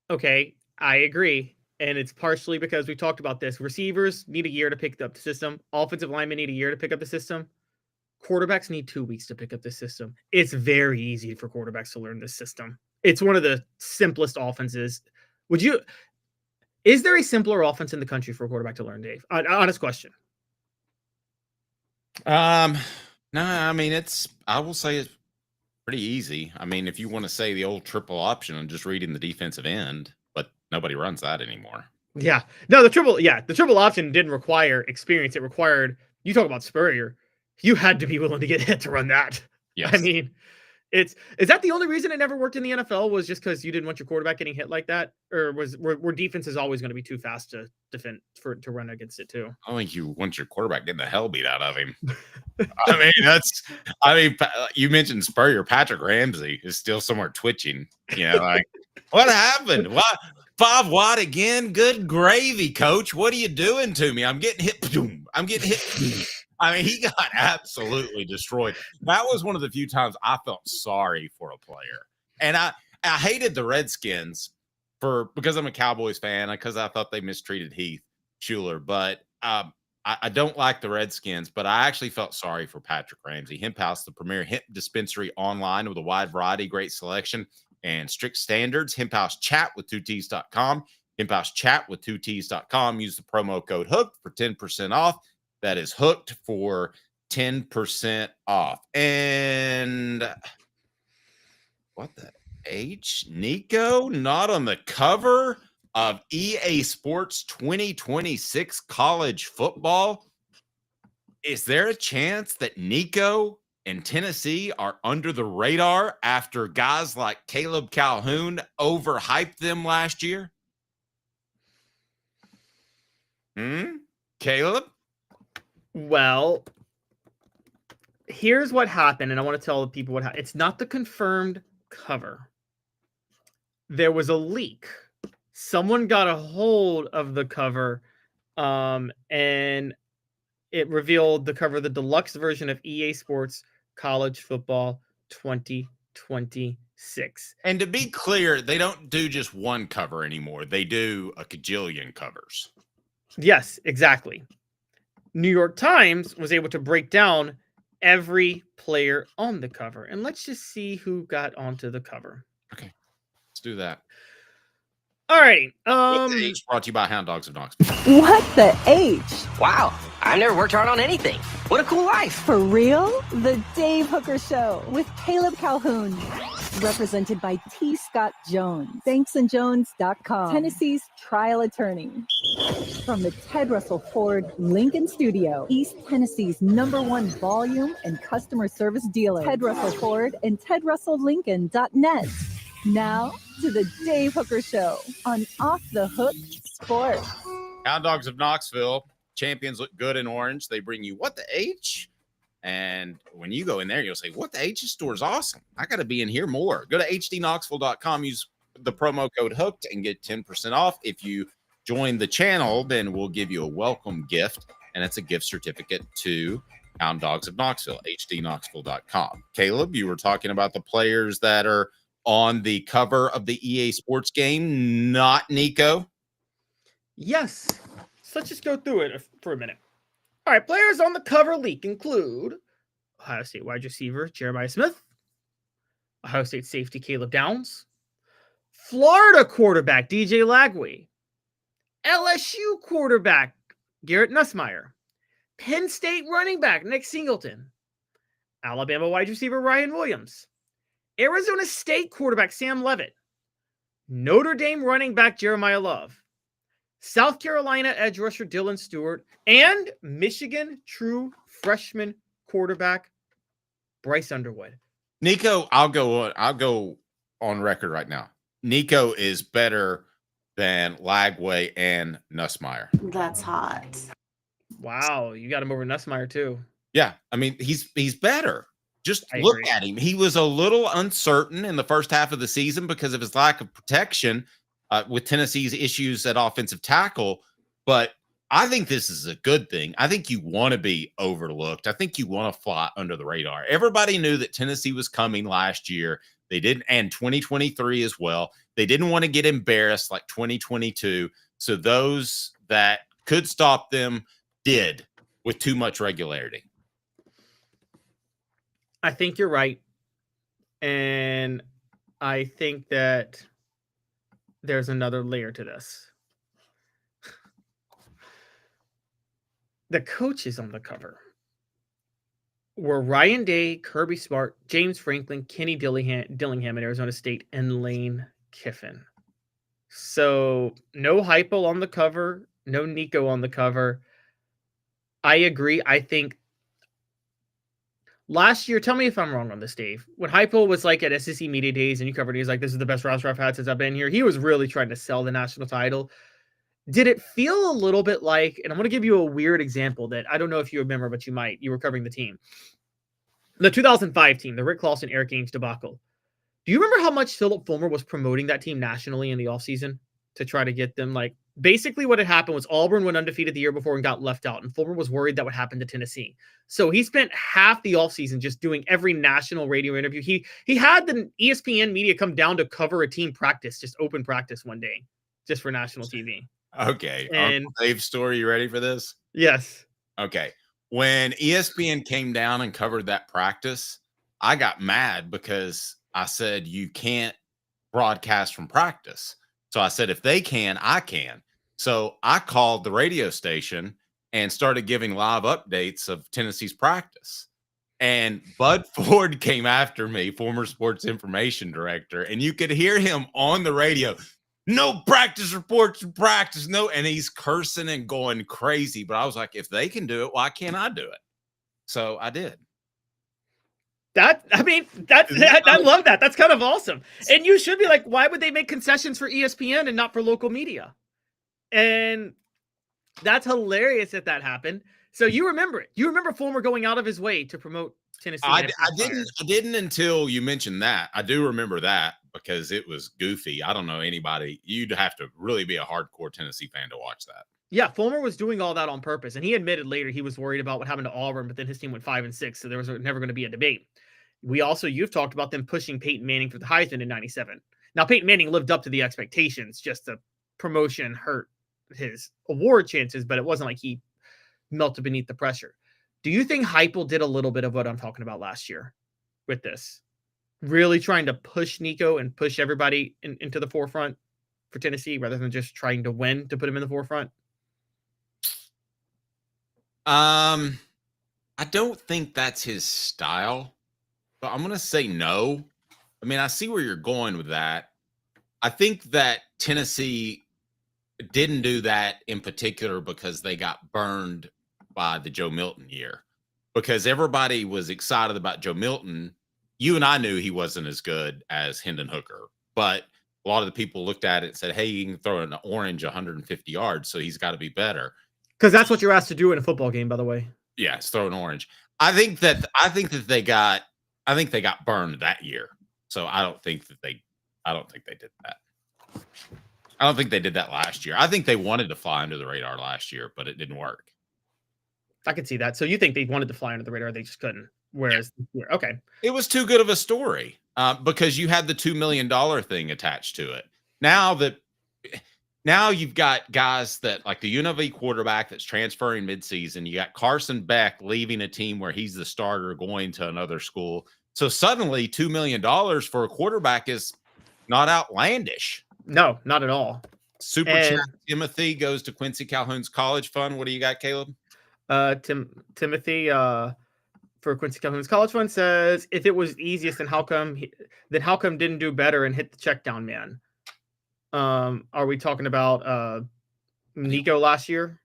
Okay, I agree. And it's partially because we talked about this. Receivers need a year to pick up the system. Offensive linemen need a year to pick up the system. Quarterbacks need 2 weeks to pick up the system. It's very easy for quarterbacks to learn this system. It's one of the simplest offenses. Is there a simpler offense in the country for a quarterback to learn, Dave? Honest question. No, I mean, I will say it's pretty easy. I mean, if you want to say the old triple option and just reading the defensive end, but nobody runs that anymore. Yeah. No, the triple option didn't require experience. It required, you talk about Spurrier, you had to be willing to get hit to run that. Yes. I mean, is that the only reason it never worked in the NFL was just because you didn't want your quarterback getting hit like that? Or were defenses always going to be too fast to defend to run against it too? I think you want your quarterback getting the hell beat out of him. You mentioned Spurrier. Patrick Ramsey is still somewhere twitching. Like, what happened? Why 5 wide again? Good gravy, coach. What are you doing to me? I'm getting hit. I'm getting hit. I mean, he got absolutely destroyed. That was one of the few times I felt sorry for a player. And I hated the Redskins because I'm a Cowboys fan, because I thought they mistreated Heath Schuler. But I don't like the Redskins, but I actually felt sorry for Patrick Ramsey. Hemp House, the premier hemp dispensary online with a wide variety, great selection, and strict standards. Hemp House Chat with 2Ts.com. Hemp House Chat with 2Ts.com. Use the promo code HOOK for 10% off. That is hooked for 10% off. And what the H? Nico, not on the cover of EA Sports 2026 college football. Is there a chance that Nico and Tennessee are under the radar after guys like Caleb Calhoun overhyped them last year? Caleb? Well, here's what happened, and I want to tell the people what happened. It's not the confirmed cover. There was a leak. Someone got a hold of the cover, and it revealed the cover of the deluxe version of EA Sports College Football 2026. And to be clear, they don't do just one cover anymore. They do a cajillion covers. Yes, exactly. New York Times was able to break down every player on the cover. And let's just see who got onto the cover. Okay, let's do that. All right. What the H brought to you by Hound Dogs of Knoxville. What the H? Wow, I've never worked hard on anything. What a cool life. For real? The Dave Hooker Show with Caleb Calhoun. Represented by T. Scott Jones. BanksandJones.com. Tennessee's trial attorney. From the Ted Russell Ford Lincoln Studio, East Tennessee's #1 volume and customer service dealer. Ted Russell Ford and TedRussellLincoln.net. Now to the Dave Hooker Show on Off the Hook Sports. Hound Dogs of Knoxville. Champions look good in orange. They bring you What the H? And when you go in there, you'll say, What the H store is awesome. I got to be in here more. Go to hdknoxville.com. Use the promo code HOOKED and get 10% off. If you join the channel, then we'll give you a welcome gift, and it's a gift certificate to Hound Dogs of Knoxville, hdknoxville.com. Caleb, you were talking about the players that are on the cover of the EA Sports game, not Nico. Yes. So let's just go through it for a minute. All right, players on the cover leak include Ohio State wide receiver Jeremiah Smith, Ohio State safety Caleb Downs, Florida quarterback DJ Lagway, LSU quarterback Garrett Nussmeier, Penn State running back Nick Singleton, Alabama wide receiver Ryan Williams, Arizona State quarterback Sam Levitt, Notre Dame running back Jeremiah Love, South Carolina edge rusher Dylan Stewart, and Michigan true freshman quarterback Bryce Underwood. Nico, I'll go on record right now. Nico is better than Lagway and Nussmeier. That's hot. Wow, you got him over Nussmeier too. Yeah, I mean, he's better. Just I look agree. at him. He was a little uncertain in the first half of the season because of his lack of protection with Tennessee's issues at offensive tackle. But I think this is a good thing. I think you want to be overlooked. I think you want to fly under the radar. Everybody knew that Tennessee was coming last year. They didn't, and 2023 as well. They didn't want to get embarrassed like 2022. So those that could stop them did with too much regularity. I think you're right. And I think that there's another layer to this. The coaches on the cover were Ryan Day, Kirby Smart, James Franklin, Kenny Dillingham at Arizona State, and Lane Kiffin. So no Heupel on the cover, no Nico on the cover. I agree. I think last year, tell me if I'm wrong on this, Dave. When Heupel was like at SEC Media Days and you covered, he was like, this is the best roster I've had since I've been here. He was really trying to sell the national title. Did it feel a little bit like, and I'm going to give you a weird example that I don't know if you remember, but you might. You were covering the team. The 2005 team, the Rick Clausen, Eric Ainge debacle. Do you remember how much Philip Fulmer was promoting that team nationally in the offseason to try to get them? Like, basically what had happened was Auburn went undefeated the year before and got left out, and Fulmer was worried that would happen to Tennessee. So he spent half the offseason just doing every national radio interview. He had the ESPN media come down to cover a team practice, just open practice one day, just for national TV. Okay. And Uncle Dave's story, you ready for this? Yes. Okay. When ESPN came down and covered that practice, I got mad because I said, you can't broadcast from practice. So I said, if they can, I can. So I called the radio station and started giving live updates of Tennessee's practice. And Bud Ford came after me, former sports information director, and you could hear him on the radio. No practice reports from practice. No. And he's cursing and going crazy. But I was like, if they can do it, why can't I do it? So I did. I love that. That's kind of awesome. And you should be like, why would they make concessions for ESPN and not for local media? And that's hilarious that happened. So you remember it. You remember Fulmer going out of his way to promote Tennessee. I didn't until you mentioned that. I do remember that because it was goofy. I don't know anybody. You'd have to really be a hardcore Tennessee fan to watch that. Yeah, Fulmer was doing all that on purpose. And he admitted later he was worried about what happened to Auburn, but then his team went 5-6. So there was never going to be a debate. You've talked about them pushing Peyton Manning for the Heisman in 97. Now, Peyton Manning lived up to the expectations, just the promotion hurt his award chances, but it wasn't like he melted beneath the pressure. Do you think Heupel did a little bit of what I'm talking about last year with this? Really trying to push Nico and push everybody into the forefront for Tennessee rather than just trying to win to put him in the forefront? I don't think that's his style, but I'm going to say no. I mean, I see where you're going with that. I think that Tennessee didn't do that in particular because they got burned by the Joe Milton year, because everybody was excited about Joe Milton. You and I knew he wasn't as good as Hendon Hooker, but a lot of the people looked at it and said, hey, he can throw an orange 150 yards, so he's got to be better. Because that's what you're asked to do in a football game, by the way. Yes, throw an orange. I think they got burned that year. So I don't think they did that. I don't think they did that last year. I think they wanted to fly under the radar last year, but it didn't work. I could see that. So you think they wanted to fly under the radar, they just couldn't. Whereas, okay. It was too good of a story because you had the $2 million thing attached to it. Now you've got guys that, like the UNLV quarterback that's transferring midseason. You got Carson Beck leaving a team where he's the starter going to another school. So suddenly $2 million for a quarterback is not outlandish. No, not at all. Super chat Timothy goes to Quincy Calhoun's college fund. What do you got, Caleb? Timothy for Quincy Calhoun's college fund says, if it was easiest, then how come didn't do better and hit the check down man? Are we talking about Nico last year?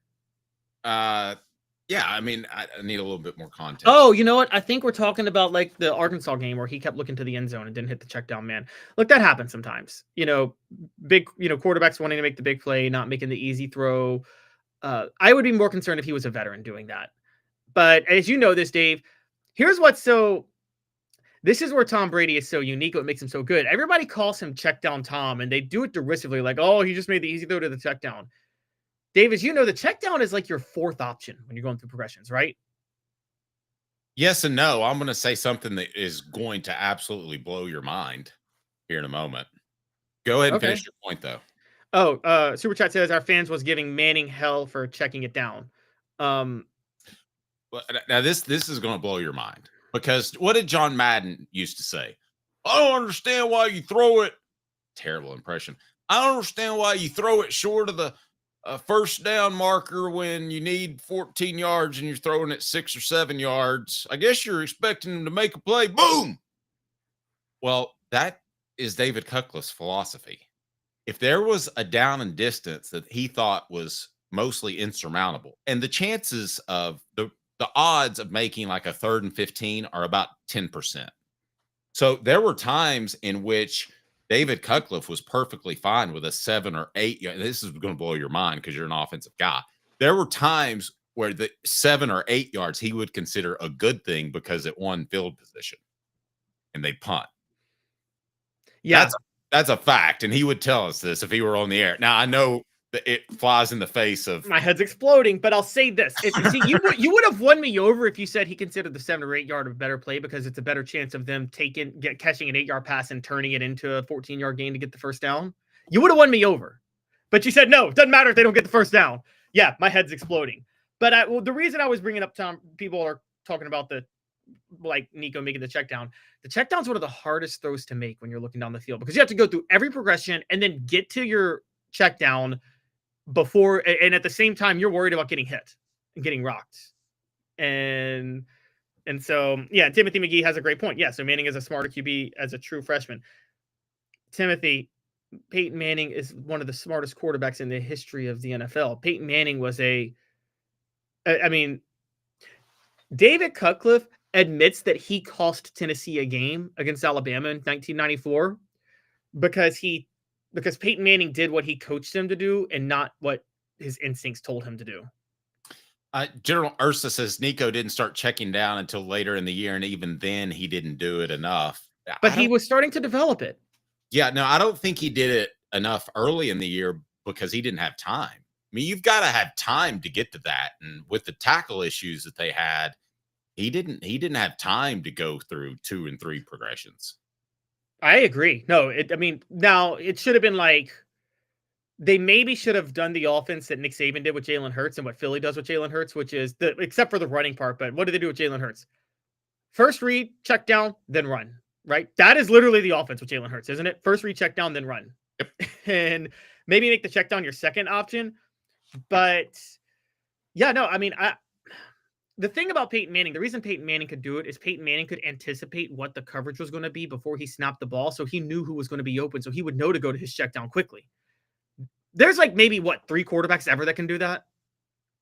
Yeah, I mean, I need a little bit more context. Oh, you know what? I think we're talking about like the Arkansas game where he kept looking to the end zone and didn't hit the check down man. Look, that happens sometimes. Quarterbacks wanting to make the big play, not making the easy throw. I would be more concerned if he was a veteran doing that. But as you know this, Dave, this is where Tom Brady is so unique. What makes him so good. Everybody calls him check down Tom, and they do it derisively, like, oh, he just made the easy throw to the check down. Dave, as you know, the check down is like your fourth option when you're going through progressions, right? Yes and no. I'm going to say something that is going to absolutely blow your mind here in a moment. Go ahead and finish your point, though. Oh, Super Chat says our fans was giving Manning hell for checking it down. Now this is going to blow your mind, because what did John Madden used to say? I don't understand why you throw it. Terrible impression. I don't understand why you throw it short of the first down marker when you need 14 yards and you're throwing it 6 or 7 yards. I guess you're expecting him to make a play. Boom. Well, that is David Cutcliffe's philosophy. If there was a down and distance that he thought was mostly insurmountable, and the chances of the odds of making like a 3rd and 15 are about 10%. So there were times in which David Cutcliffe was perfectly fine with a 7 or 8. This is going to blow your mind because you're an offensive guy. There were times where the 7 or 8 yards he would consider a good thing because it won field position, and they punt. Yeah, that's a fact, and he would tell us this if he were on the air. Now I know that it flies in the face of my head's exploding, but I'll say this: you would have won me over if you said he considered the 7 or 8 yard a better play because it's a better chance of them catching an 8 yard pass and turning it into a 14-yard gain to get the first down. You would have won me over, but you said no. It doesn't matter if they don't get the first down. Yeah, my head's exploding. But the reason I was bringing up people are talking about Nico making the check down. The check down is one of the hardest throws to make when you're looking down the field because you have to go through every progression and then get to your check down before, and at the same time, you're worried about getting hit and getting rocked. And so, yeah, Timothy McGee has a great point. Yeah, so Manning is a smarter QB as a true freshman. Timothy, Peyton Manning is one of the smartest quarterbacks in the history of the NFL. Peyton Manning was David Cutcliffe admits that he cost Tennessee a game against Alabama in 1994 because Peyton Manning did what he coached him to do and not what his instincts told him to do. General Ursa says Nico didn't start checking down until later in the year, and even then he didn't do it enough. But he was starting to develop it. Yeah, no, I don't think he did it enough early in the year because he didn't have time. I mean, you've got to have time to get to that. And with the tackle issues that they had, he didn't have time to go through 2 and 3 progressions. I agree. No, now it should have been like they maybe should have done the offense that Nick Saban did with Jalen Hurts and what Philly does with Jalen Hurts, which is except for the running part. But what do they do with Jalen Hurts? First read, check down, then run. Right? That is literally the offense with Jalen Hurts, isn't it? First read, check down, then run. Yep. And maybe make the check down your second option. But yeah, no, I mean, the thing about Peyton Manning, the reason Peyton Manning could do it is Peyton Manning could anticipate what the coverage was going to be before he snapped the ball. So he knew who was going to be open. So he would know to go to his check down quickly. There's like maybe 3 quarterbacks ever that can do that.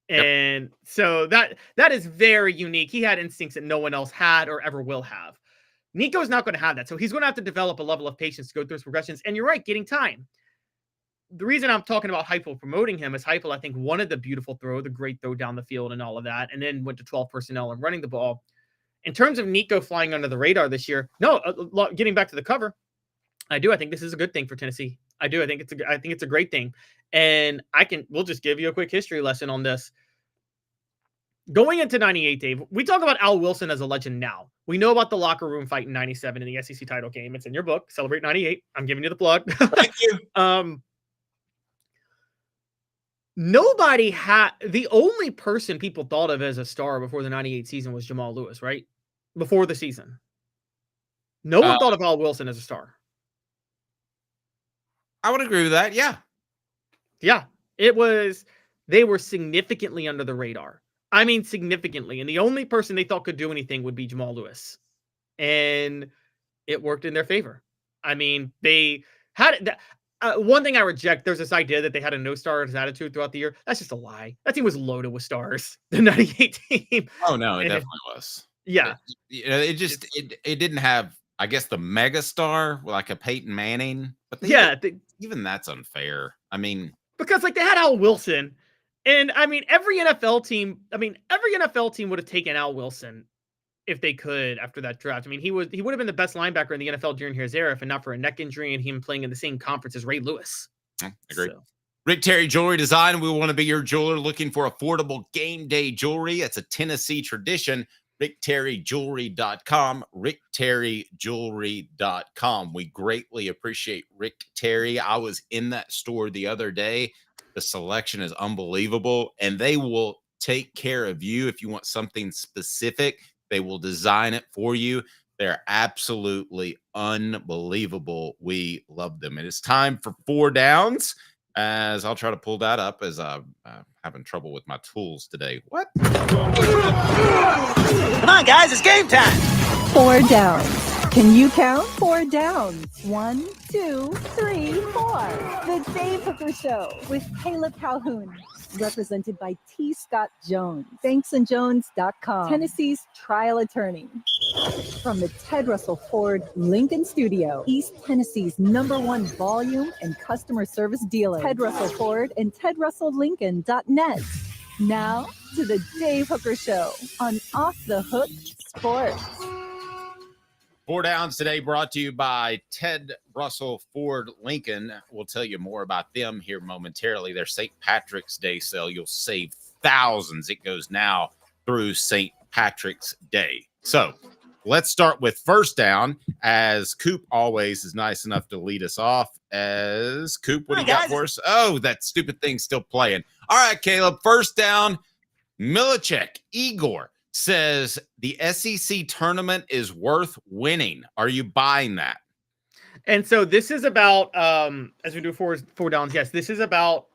And so that is very unique. He had instincts that no one else had or ever will have. Nico's not going to have that. So he's going to have to develop a level of patience to go through his progressions. And you're right, getting time. The reason I'm talking about Heupel promoting him is Heupel, I think, wanted the beautiful throw, the great throw down the field and all of that, and then went to 12 personnel and running the ball. In terms of Nico flying under the radar this year, no, getting back to the cover, I do. I think this is a good thing for Tennessee. I do. I think it's a great thing. And we'll just give you a quick history lesson on this. Going into 98, Dave, we talk about Al Wilson as a legend now. We know about the locker room fight in 97 in the SEC title game. It's in your book, Celebrate 98. I'm giving you the plug. Thank you. Nobody had the only person people thought of as a star before the 98 season was Jamal Lewis, right? Before the season. No one thought of Al Wilson as a star. I would agree with that. Yeah. Yeah. They were significantly under the radar. I mean, significantly. And the only person they thought could do anything would be Jamal Lewis. And it worked in their favor. I mean, they had one thing I reject, there's this idea that they had a no-stars attitude throughout the year. That's just a lie. That team was loaded with stars, the 98 team. Oh, no, it definitely was. Yeah. It didn't have, I guess, the mega star like a Peyton Manning. But even that's unfair. I mean, because like they had Al Wilson. And I mean, every NFL team would have taken Al Wilson if they could after that draft. I mean, he would have been the best linebacker in the NFL during his era, if not for a neck injury and him playing in the same conference as Ray Lewis. Agreed. So. Rick Terry Jewelry Design. We want to be your jeweler looking for affordable game day jewelry. It's a Tennessee tradition. RickTerryJewelry.com. RickTerryJewelry.com. We greatly appreciate Rick Terry. I was in that store the other day. The selection is unbelievable, and they will take care of you. If you want something specific, they will design it for you. They're absolutely unbelievable. We love them. And it's time for 4 downs, as I'll try to pull that up as I'm having trouble with my tools today. What? Come on, guys. It's game time. 4 downs. Can you count? 4 downs. 1, 2, 3, 4. The Dave Hooker Show with Caleb Calhoun. Represented by T. Scott Jones. BanksandJones.com. Tennessee's trial attorney. From the Ted Russell Ford Lincoln Studio, East Tennessee's #1 volume and customer service dealer. Ted Russell Ford and TedRussellLincoln.net. Now to the Dave Hooker Show on Off the Hook Sports. 4 downs today brought to you by Ted Russell Ford Lincoln. We'll tell you more about them here momentarily. Their St. Patrick's Day sale. You'll save thousands. It goes now through St. Patrick's Day. So let's start with first down, as Coop always is nice enough to lead us off. As Coop, what do you got for us? Oh, that stupid thing's still playing. All right, Caleb, first down. Milicic, Igor says the SEC tournament is worth winning. Are you buying that? And so this is about, as we do four downs, yes, this is about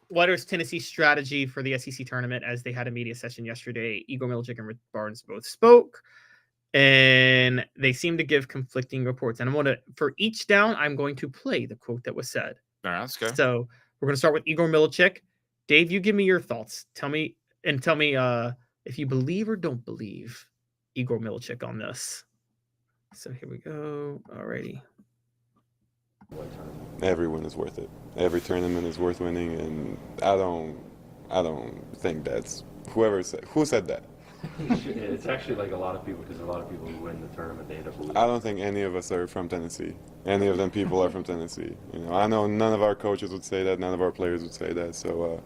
what is Tennessee's strategy for the SEC tournament, as they had a media session yesterday. Igor Milicic and Rick Barnes both spoke, and they seem to give conflicting reports. And for each down, I'm going to play the quote that was said. All right, let's go. So we're going to start with Igor Milicic. Dave, you give me your thoughts. Tell me if you believe or don't believe Igor Milicic on this. So here we go. Alrighty. Every win is worth it. Every tournament is worth winning, and I don't think that's who said that. It's actually like a lot of people, because a lot of people who win the tournament, they end up losing. I don't think any of us are from Tennessee. Any of them people are from Tennessee. I know none of our coaches would say that. None of our players would say that. So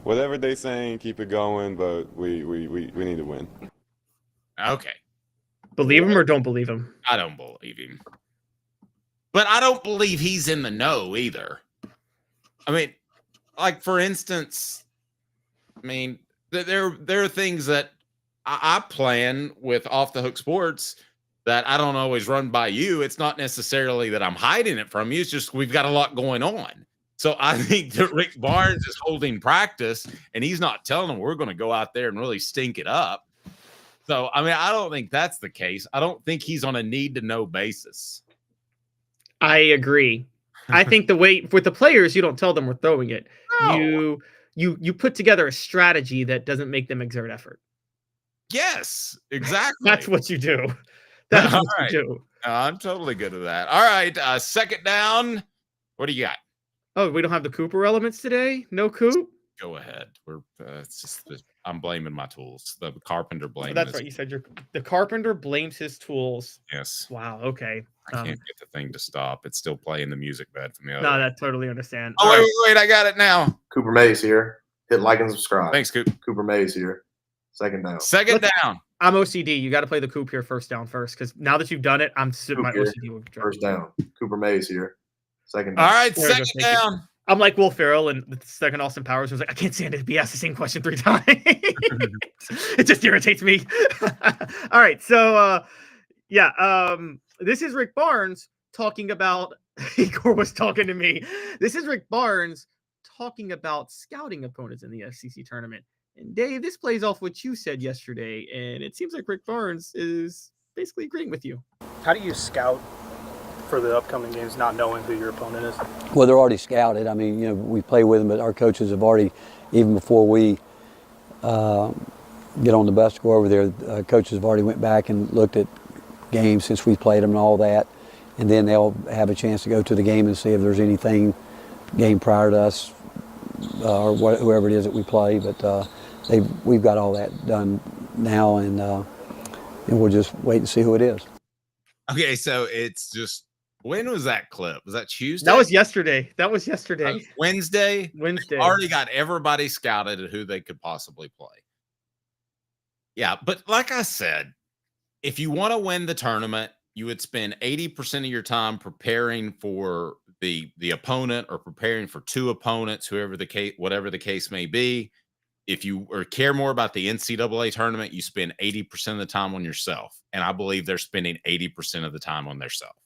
whatever they're saying, keep it going. But we need to win. Okay. Believe him or don't believe him? I don't believe him. But I don't believe he's in the know either. I mean, like, for instance, there are things that I plan with Off the Hook Sports that I don't always run by you. It's not necessarily that I'm hiding it from you. It's just we've got a lot going on. So I think that Rick Barnes is holding practice, and he's not telling them we're going to go out there and really stink it up. So, I don't think that's the case. I don't think he's on a need-to-know basis. I agree. I think the way with the players, you don't tell them we're throwing it. No. You put together a strategy that doesn't make them exert effort. Yes, exactly. That's what you do. That's what right. you do. I'm totally good with that. All right, second down. What do you got? Oh, we don't have the Cooper elements today? No Coop? Go ahead. It's just I'm blaming my tools. The carpenter blames. That's right. You said the carpenter blames his tools. Yes. Wow. Okay. I can't get the thing to stop. It's still playing the music bed from the other. No, that totally understand. Oh, wait, I got it now. Cooper Mays here. Hit like and subscribe. Thanks, Coop. Cooper Mays here. Second down. Second down. I'm OCD. You got to play the Coop here first down first, because now that you've done it, my OCD will drive. First down. Cooper Mays here. Second down. All right, second down. I'm like Will Ferrell, and the second Austin Powers was like, I can't stand it to be asked the same question 3 times. It just irritates me. All right, so this is Rick Barnes talking about. Igor was talking to me. This is Rick Barnes talking about scouting opponents in the SEC tournament. And Dave, this plays off what you said yesterday, and it seems like Rick Barnes is basically agreeing with you. How do you scout for the upcoming games, not knowing who your opponent is? Well, they're already scouted. We play with them, but our coaches have already, even before we get on the bus to go over there, coaches have already went back and looked at games since we played them and all that, and then they'll have a chance to go to the game and see if there's anything game prior to us or whoever it is that we play. But we've got all that done now, and we'll just wait and see who it is. Okay, so it's just. When was that clip? Was that Tuesday? That was yesterday. Wednesday? Wednesday. Already got everybody scouted at who they could possibly play. Yeah, but like I said, if you want to win the tournament, you would spend 80% of your time preparing for the opponent or preparing for 2 opponents, whatever the case may be. If you care more about the NCAA tournament, you spend 80% of the time on yourself. And I believe they're spending 80% of the time on themselves.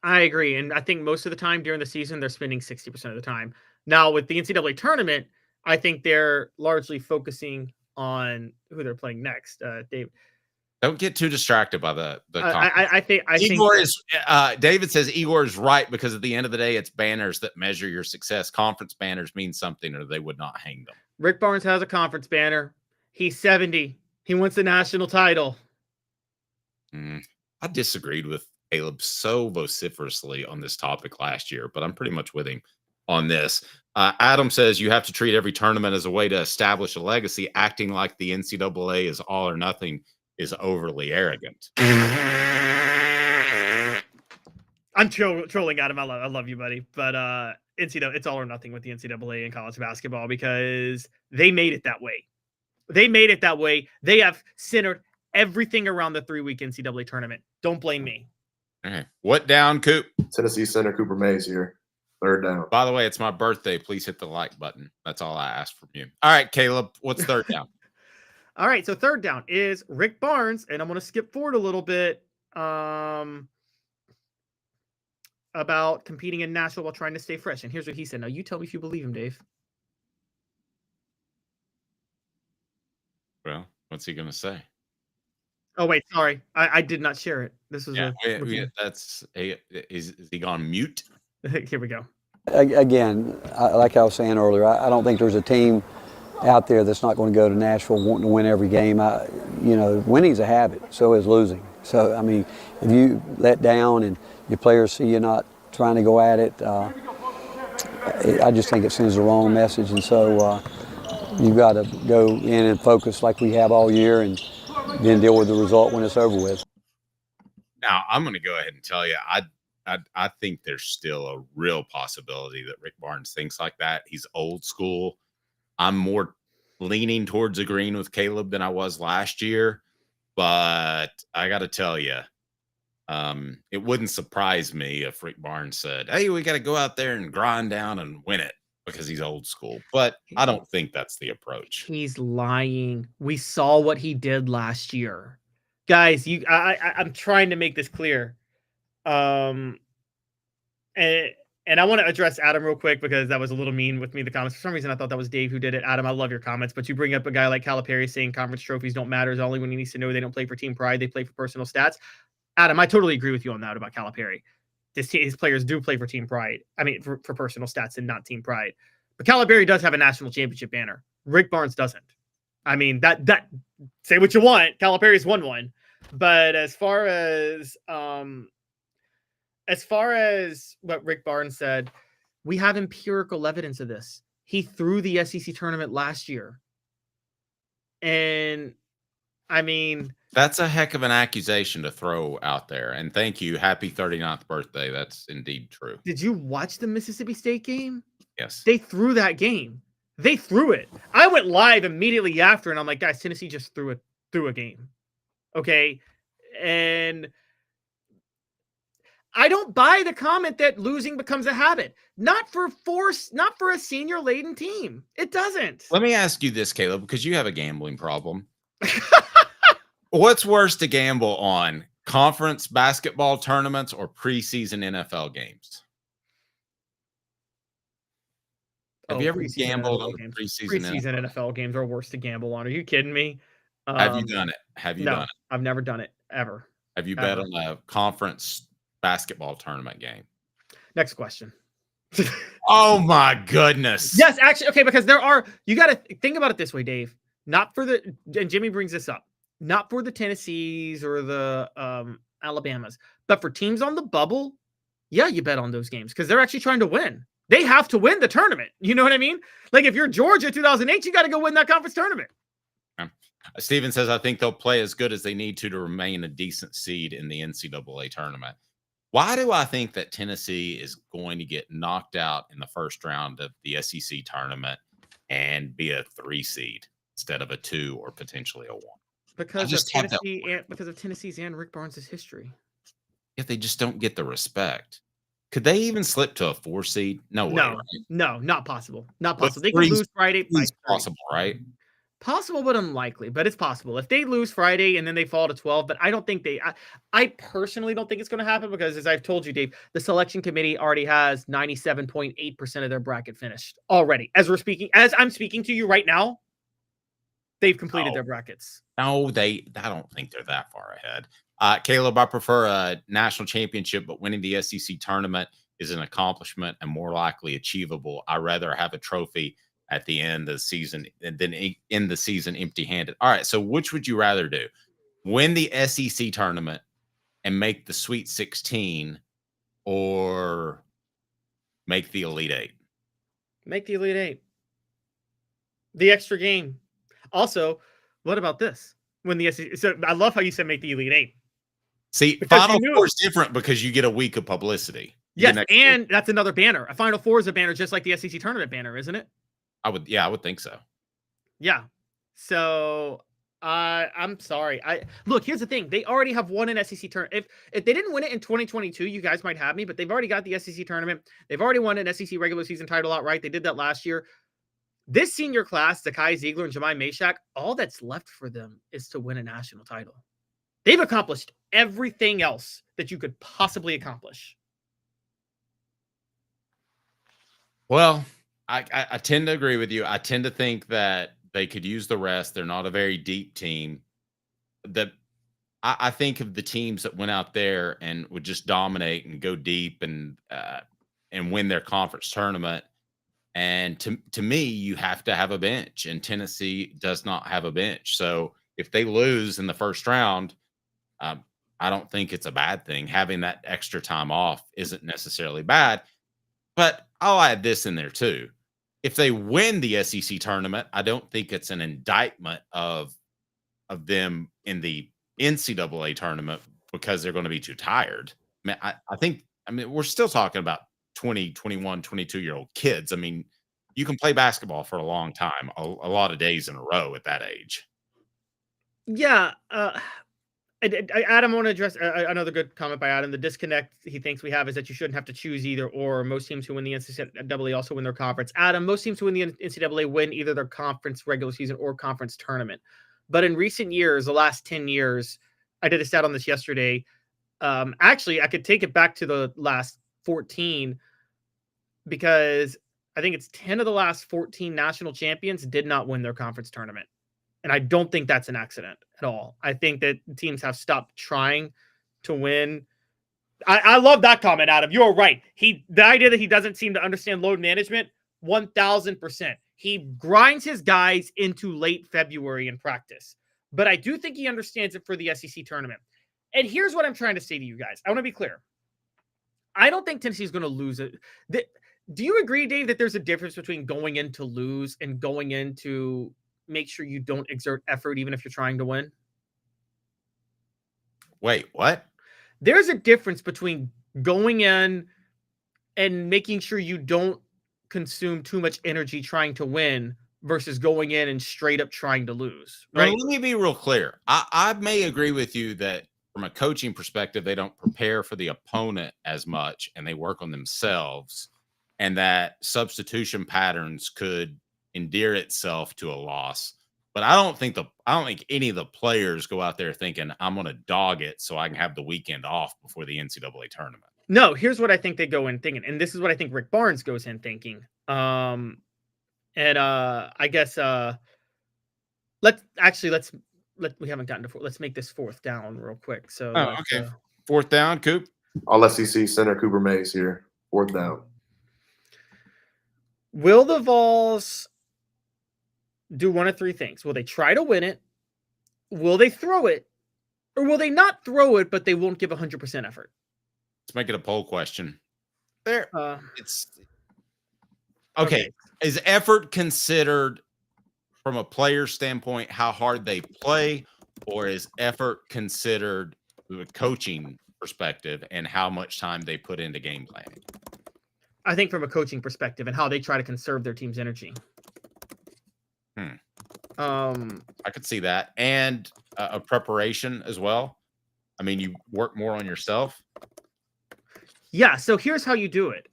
I agree. And I think most of the time during the season, they're spending 60% of the time. Now with the NCAA tournament, I think they're largely focusing on who they're playing next. Dave, don't get too distracted by the I think Igor is David says Igor is right, because at the end of the day, it's banners that measure your success. Conference banners mean something, or they would not hang them. Rick Barnes has a conference banner. He's 70. He wants the national title. I disagreed with Caleb so vociferously on this topic last year, but I'm pretty much with him on this. Adam says you have to treat every tournament as a way to establish a legacy. Acting like the NCAA is all or nothing is overly arrogant. I'm trolling Adam. I love you, buddy. But NCAA, it's all or nothing with the NCAA in college basketball, because they made it that way. They have centered everything around the 3-week NCAA tournament. Don't blame me. All right. What down, Coop? Tennessee center Cooper Mays here. Third down. By the way, it's my birthday. Please hit the like button. That's all I asked from you. All right, Caleb, what's third down? All right, so third down is Rick Barnes, and I'm going to skip forward a little bit about competing in Nashville while trying to stay fresh. And here's what he said. Now, you tell me if you believe him, Dave. Well, what's he going to say? Oh, wait, sorry. I did not share it. This was is he gone mute? Here we go. Again, like I was saying earlier, I don't think there's a team out there that's not going to go to Nashville wanting to win every game. Winning's a habit, so is losing. So, I mean, if you let down and your players see you're not trying to go at it, I just think it sends the wrong message. And so you've got to go in and focus like we have all year and then deal with the result when it's over with. Now, I'm going to go ahead and tell you, I think there's still a real possibility that Rick Barnes thinks like that. He's old school. I'm more leaning towards agreeing with Caleb than I was last year. But I got to tell you, it wouldn't surprise me if Rick Barnes said, hey, we got to go out there and grind down and win it because he's old school. But I don't think that's the approach. He's lying. We saw what he did last year. Guys, I'm trying to make this clear. And I want to address Adam real quick because that was a little mean with me, the comments. For some reason, I thought that was Dave who did it. Adam, I love your comments, but you bring up a guy like Calipari saying conference trophies don't matter. It's only when he needs to know they don't play for team pride. They play for personal stats. Adam, I totally agree with you on that about Calipari. His players do play for team pride. I mean, for personal stats and not team pride. But Calipari does have a national championship banner. Rick Barnes doesn't. I mean, that say what you want. Calipari's won one. But as far as what Rick Barnes said, we have empirical evidence of this. He threw the SEC tournament last year. And I mean, that's a heck of an accusation to throw out there. And thank you. Happy 39th birthday. That's indeed true. Did you watch the Mississippi State game? Yes. They threw that game. They threw it. I went live immediately after, and I'm like, guys, Tennessee just threw a game. Okay. And I don't buy the comment that losing becomes a habit. Not for a senior laden team. It doesn't. Let me ask you this, Caleb, because you have a gambling problem. What's worse to gamble on? Conference basketball tournaments or preseason NFL games? Have you ever gambled on preseason NFL games are worse to gamble on? Are you kidding me? Have you done it? No, I've never done it ever. Have you bet on a conference basketball tournament game? Next question. Oh my goodness. Yes, actually, okay, because you got to think about it this way, Dave. And Jimmy brings this up, not for the Tennessees or the Alabamas, but for teams on the bubble. Yeah, you bet on those games because they're actually trying to win. They have to win the tournament. You know what I mean? Like if you're Georgia 2008, you got to go win that conference tournament. Steven says, I think they'll play as good as they need to remain a decent seed in the NCAA tournament. Why do I think that Tennessee is going to get knocked out in the first round of the SEC tournament and be a 3 seed instead of a 2 or potentially a 1? Because of Tennessee's and Rick Barnes' history. If they just don't get the respect. Could they even slip to a 4 seed? No way. Right? No, not possible. Not possible. They can lose Friday. It's possible, right? Possible, but unlikely. But it's possible. If they lose Friday and then they fall to 12, but I don't think I personally don't think it's going to happen because, as I've told you, Dave, the selection committee already has 97.8% of their bracket finished already. As I'm speaking to you right now, they've completed their brackets. No, I don't think they're that far ahead. Caleb, I prefer a national championship, but winning the SEC tournament is an accomplishment and more likely achievable. I'd rather have a trophy at the end of the season than end the season empty-handed. All right, so which would you rather do? Win the SEC tournament and make the Sweet 16 or make the Elite 8? Make the Elite 8. The extra game. Also, what about this? When the SEC, so I love how you said make the Elite 8. See, because Final Four is different because you get a week of publicity. Yes, and that's another banner. A Final Four is a banner just like the SEC tournament banner, isn't it? I would think so. Yeah. So I'm sorry. Look, here's the thing. They already have won an SEC tournament. If they didn't win it in 2022, you guys might have me, but they've already got the SEC tournament. They've already won an SEC regular season title outright. They did that last year. This senior class, Zakai Ziegler and Jemai Mashak, all that's left for them is to win a national title. They've accomplished everything else that you could possibly accomplish. Well, I tend to agree with you. I tend to think that they could use the rest. They're not a very deep team. I think of the teams that went out there and would just dominate and go deep and win their conference tournament And to me, you have to have a bench, and Tennessee does not have a bench. So if they lose in the first round, I don't think it's a bad thing. Having that extra time off isn't necessarily bad. But I'll add this in there too. If they win the SEC tournament, I don't think it's an indictment of them in the NCAA tournament because they're going to be too tired. I mean, we're still talking about 20, 21, 22-year-old kids. I mean, you can play basketball for a long time, a lot of days in a row at that age. Yeah. Adam, I want to address another good comment by Adam. The disconnect he thinks we have is that you shouldn't have to choose either or. Most teams who win the NCAA also win their conference. Adam, most teams who win the NCAA win either their conference regular season or conference tournament. But in recent years, the last 10 years, I did a stat on this yesterday. Actually, I could take it back to the last 14 because I think it's 10 of the last 14 national champions did not win their conference tournament. And I don't think that's an accident at all. I think that teams have stopped trying to win. I love that comment, Adam. You're right. The idea that he doesn't seem to understand load management, 1,000%. He grinds his guys into late February in practice. But I do think he understands it for the SEC tournament. And here's what I'm trying to say to you guys. I want to be clear. I don't think Tennessee's going to lose it. Do you agree, Dave, that there's a difference between going in to lose and going in to make sure you don't exert effort even if you're trying to win? Wait, what? There's a difference between going in and making sure you don't consume too much energy trying to win versus going in and straight up trying to lose. Right? Well, let me be real clear. I may agree with you that from a coaching perspective, they don't prepare for the opponent as much and they work on themselves, and that substitution patterns could endear itself to a loss. But I don't think any of the players go out there thinking I'm going to dog it so I can have the weekend off before the NCAA tournament. No, here's what I think they go in thinking, and this is what I think Rick Barnes goes in thinking. I guess we haven't gotten to let's make this fourth down real quick. So okay, fourth down, Coop. All SEC center Cooper Mays here. Fourth down. Will the Vols do one of three things? Will they try to win it? Will they throw it? Or will they not throw it, but they won't give 100% effort? Let's make it a poll question. There, it's okay. Is effort considered from a player standpoint how hard they play, or is effort considered the coaching perspective and how much time they put into game planning? I think from a coaching perspective and how they try to conserve their team's energy. I could see that, and a preparation as well. I mean, you work more on yourself. Yeah. So here's how you do it.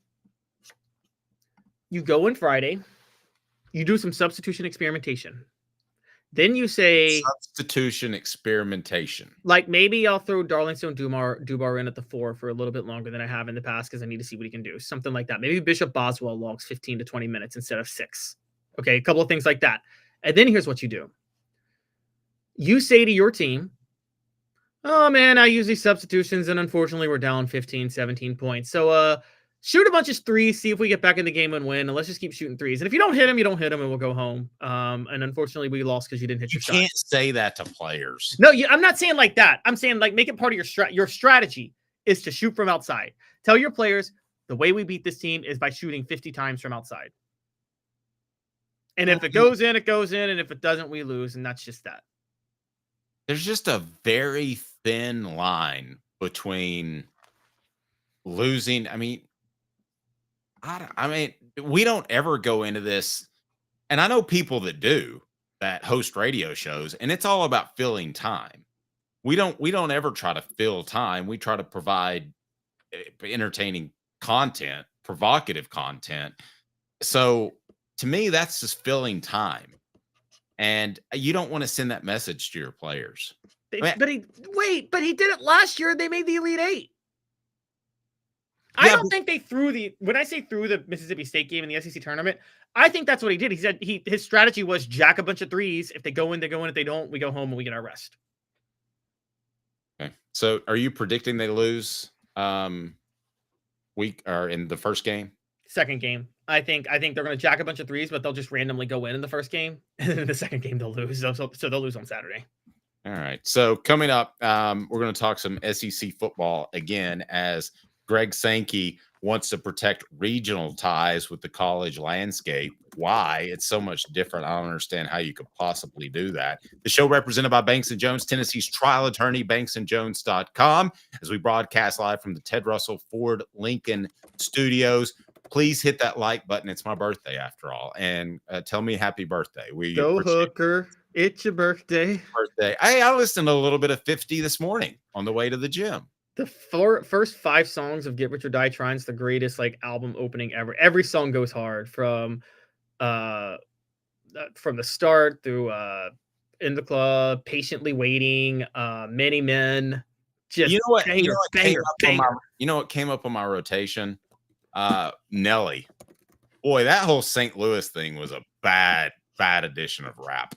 You go in Friday, you do some substitution experimentation. Then you say substitution experimentation. Like maybe I'll throw Darlington Dubar in at the 4 for a little bit longer than I have in the past because I need to see what he can do. Something like that. Maybe Bishop Boswell logs 15 to 20 minutes instead of 6. Okay, a couple of things like that. And then here's what you do. You say to your team, oh man, I use these substitutions and unfortunately we're down 15, 17 points. So shoot a bunch of threes, see if we get back in the game and win, and let's just keep shooting threes. And if you don't hit them, you don't hit them, and we'll go home. And unfortunately, we lost because you didn't hit your shot. You can't say that to players. No, I'm not saying like that. I'm saying like make it part of your strategy is to shoot from outside. Tell your players the way we beat this team is by shooting 50 times from outside. And if it goes in, it goes in, and if it doesn't, we lose, and that's just that. There's just a very thin line between losing. I mean, we don't ever go into this, and I know people that do that host radio shows, and it's all about filling time. We don't ever try to fill time. We try to provide entertaining content, provocative content. So to me, that's just filling time. And you don't want to send that message to your players. But he did it last year. They made the Elite Eight. I don't think they when I say threw the Mississippi State game in the SEC tournament, I think that's what he did. He said his strategy was jack a bunch of threes. If they go in, they go in. If they don't, we go home and we get our rest. Okay. So are you predicting they lose week or in the first game? Second game. I think they're going to jack a bunch of threes, but they'll just randomly go in the first game, and then in the second game they'll lose. So they'll lose on Saturday. All right. So coming up, we're going to talk some SEC football again, as Greg Sankey wants to protect regional ties with the college landscape. Why? It's so much different. I don't understand how you could possibly do that. The show represented by Banks & Jones, Tennessee's trial attorney, banksandjones.com, as we broadcast live from the Ted Russell Ford Lincoln Studios. Please hit that like button. It's my birthday after all. And tell me happy birthday. Go Hooker. It's your birthday. Hey, I listened to a little bit of 50 this morning on the way to the gym. The first 5 songs of Get Rich or Die Trying's the greatest album opening ever. Every song goes hard from the start through In the Club, Patiently Waiting, Many Men. Just you know what came up on my rotation? Nelly. Boy, that whole St. Louis thing was a bad edition of rap.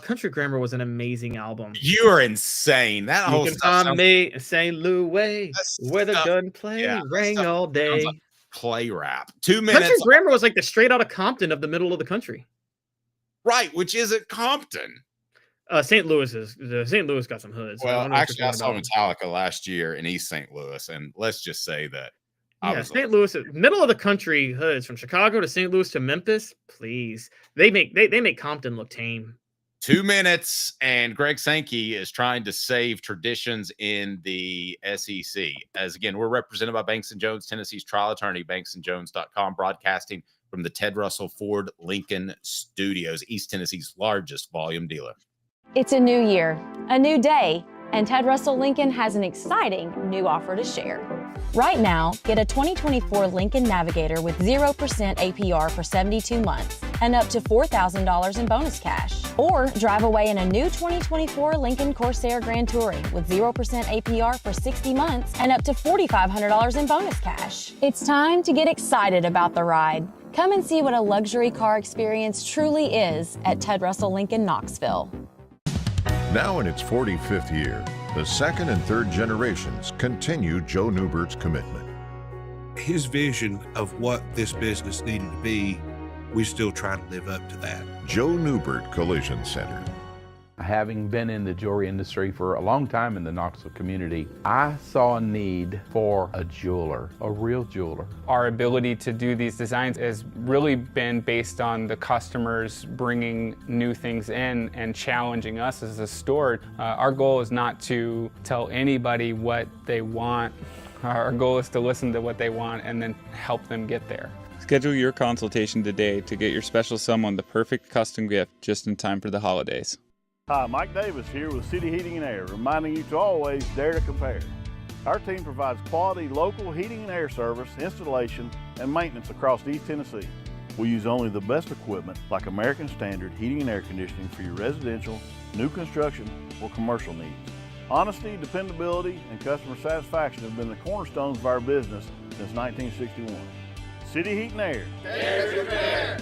Country Grammar was an amazing album. You are insane. That whole stuff find me in St. Louis where the gunplay rang all day. Like play rap. 2 minutes. Country Grammar was like the straight out of Compton of the middle of the country. Right, which isn't Compton. St. Louis got some hoods. Well, actually, I saw Metallica last year in East St. Louis, and let's just say that St. Louis, middle of the country hoods from Chicago to St. Louis to Memphis. Please, they make Compton look tame. 2 minutes, and Greg Sankey is trying to save traditions in the SEC. As again, we're represented by Banks & Jones, Tennessee's trial attorney, banksandjones.com, broadcasting from the Ted Russell Ford Lincoln Studios, East Tennessee's largest volume dealer. It's a new year, a new day, and Ted Russell Lincoln has an exciting new offer to share. Right now, get a 2024 Lincoln Navigator with 0% APR for 72 months and up to $4,000 in bonus cash. Or drive away in a new 2024 Lincoln Corsair Grand Touring with 0% APR for 60 months and up to $4,500 in bonus cash. It's time to get excited about the ride. Come and see what a luxury car experience truly is at Ted Russell Lincoln, Knoxville. Now in its 45th year, the second and third generations continue Joe Newbert's commitment. His vision of what this business needed to be, we still try to live up to that. Joe Newbert Collision Center. Having been in the jewelry industry for a long time in the Knoxville community, I saw a need for a jeweler, a real jeweler. Our ability to do these designs has really been based on the customers bringing new things in and challenging us as a store. Our goal is not to tell anybody what they want. Our goal is to listen to what they want and then help them get there. Schedule your consultation today to get your special someone the perfect custom gift just in time for the holidays. Hi, Mike Davis here with City Heating and Air, reminding you to always dare to compare. Our team provides quality local heating and air service, installation, and maintenance across East Tennessee. We use only the best equipment like American Standard heating and air conditioning for your residential, new construction, or commercial needs. Honesty, dependability, and customer satisfaction have been the cornerstones of our business since 1961. City Heat and Air. Dare to compare.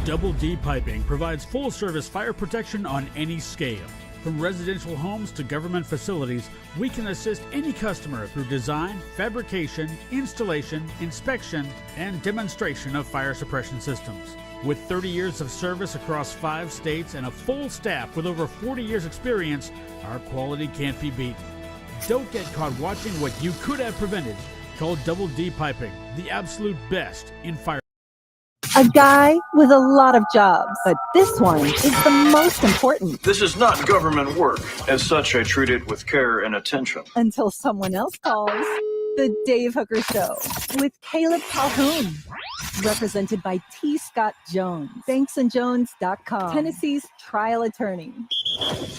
Double D Piping provides full-service fire protection on any scale. From residential homes to government facilities, we can assist any customer through design, fabrication, installation, inspection, and demonstration of fire suppression systems. With 30 years of service across 5 states and a full staff with over 40 years experience, our quality can't be beaten. Don't get caught watching what you could have prevented. Call Double D Piping, the absolute best in fire. A guy with a lot of jobs, but this one is the most important. This is not government work. As such, I treat it with care and attention. Until someone else calls. The Dave Hooker Show with Caleb Calhoun. Represented by T. Scott Jones. Banksandjones.com. Tennessee's trial attorney.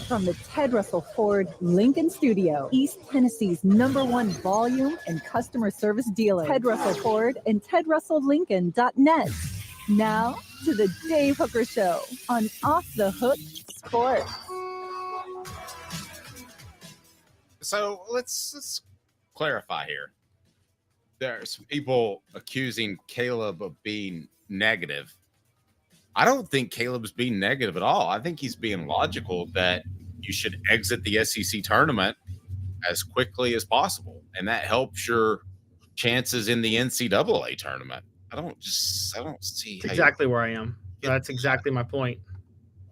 From the Ted Russell Ford Lincoln Studio, East Tennessee's #1 volume and customer service dealer. Ted Russell Ford and TedRussellLincoln.net. Now to the Dave Hooker Show on Off the Hook Sports. So let's clarify here. There's people accusing Caleb of being negative. I don't think Caleb's being negative at all. I think he's being logical that you should exit the SEC tournament as quickly as possible, and that helps your chances in the NCAA tournament. I don't see That's exactly where I am. That's exactly my point.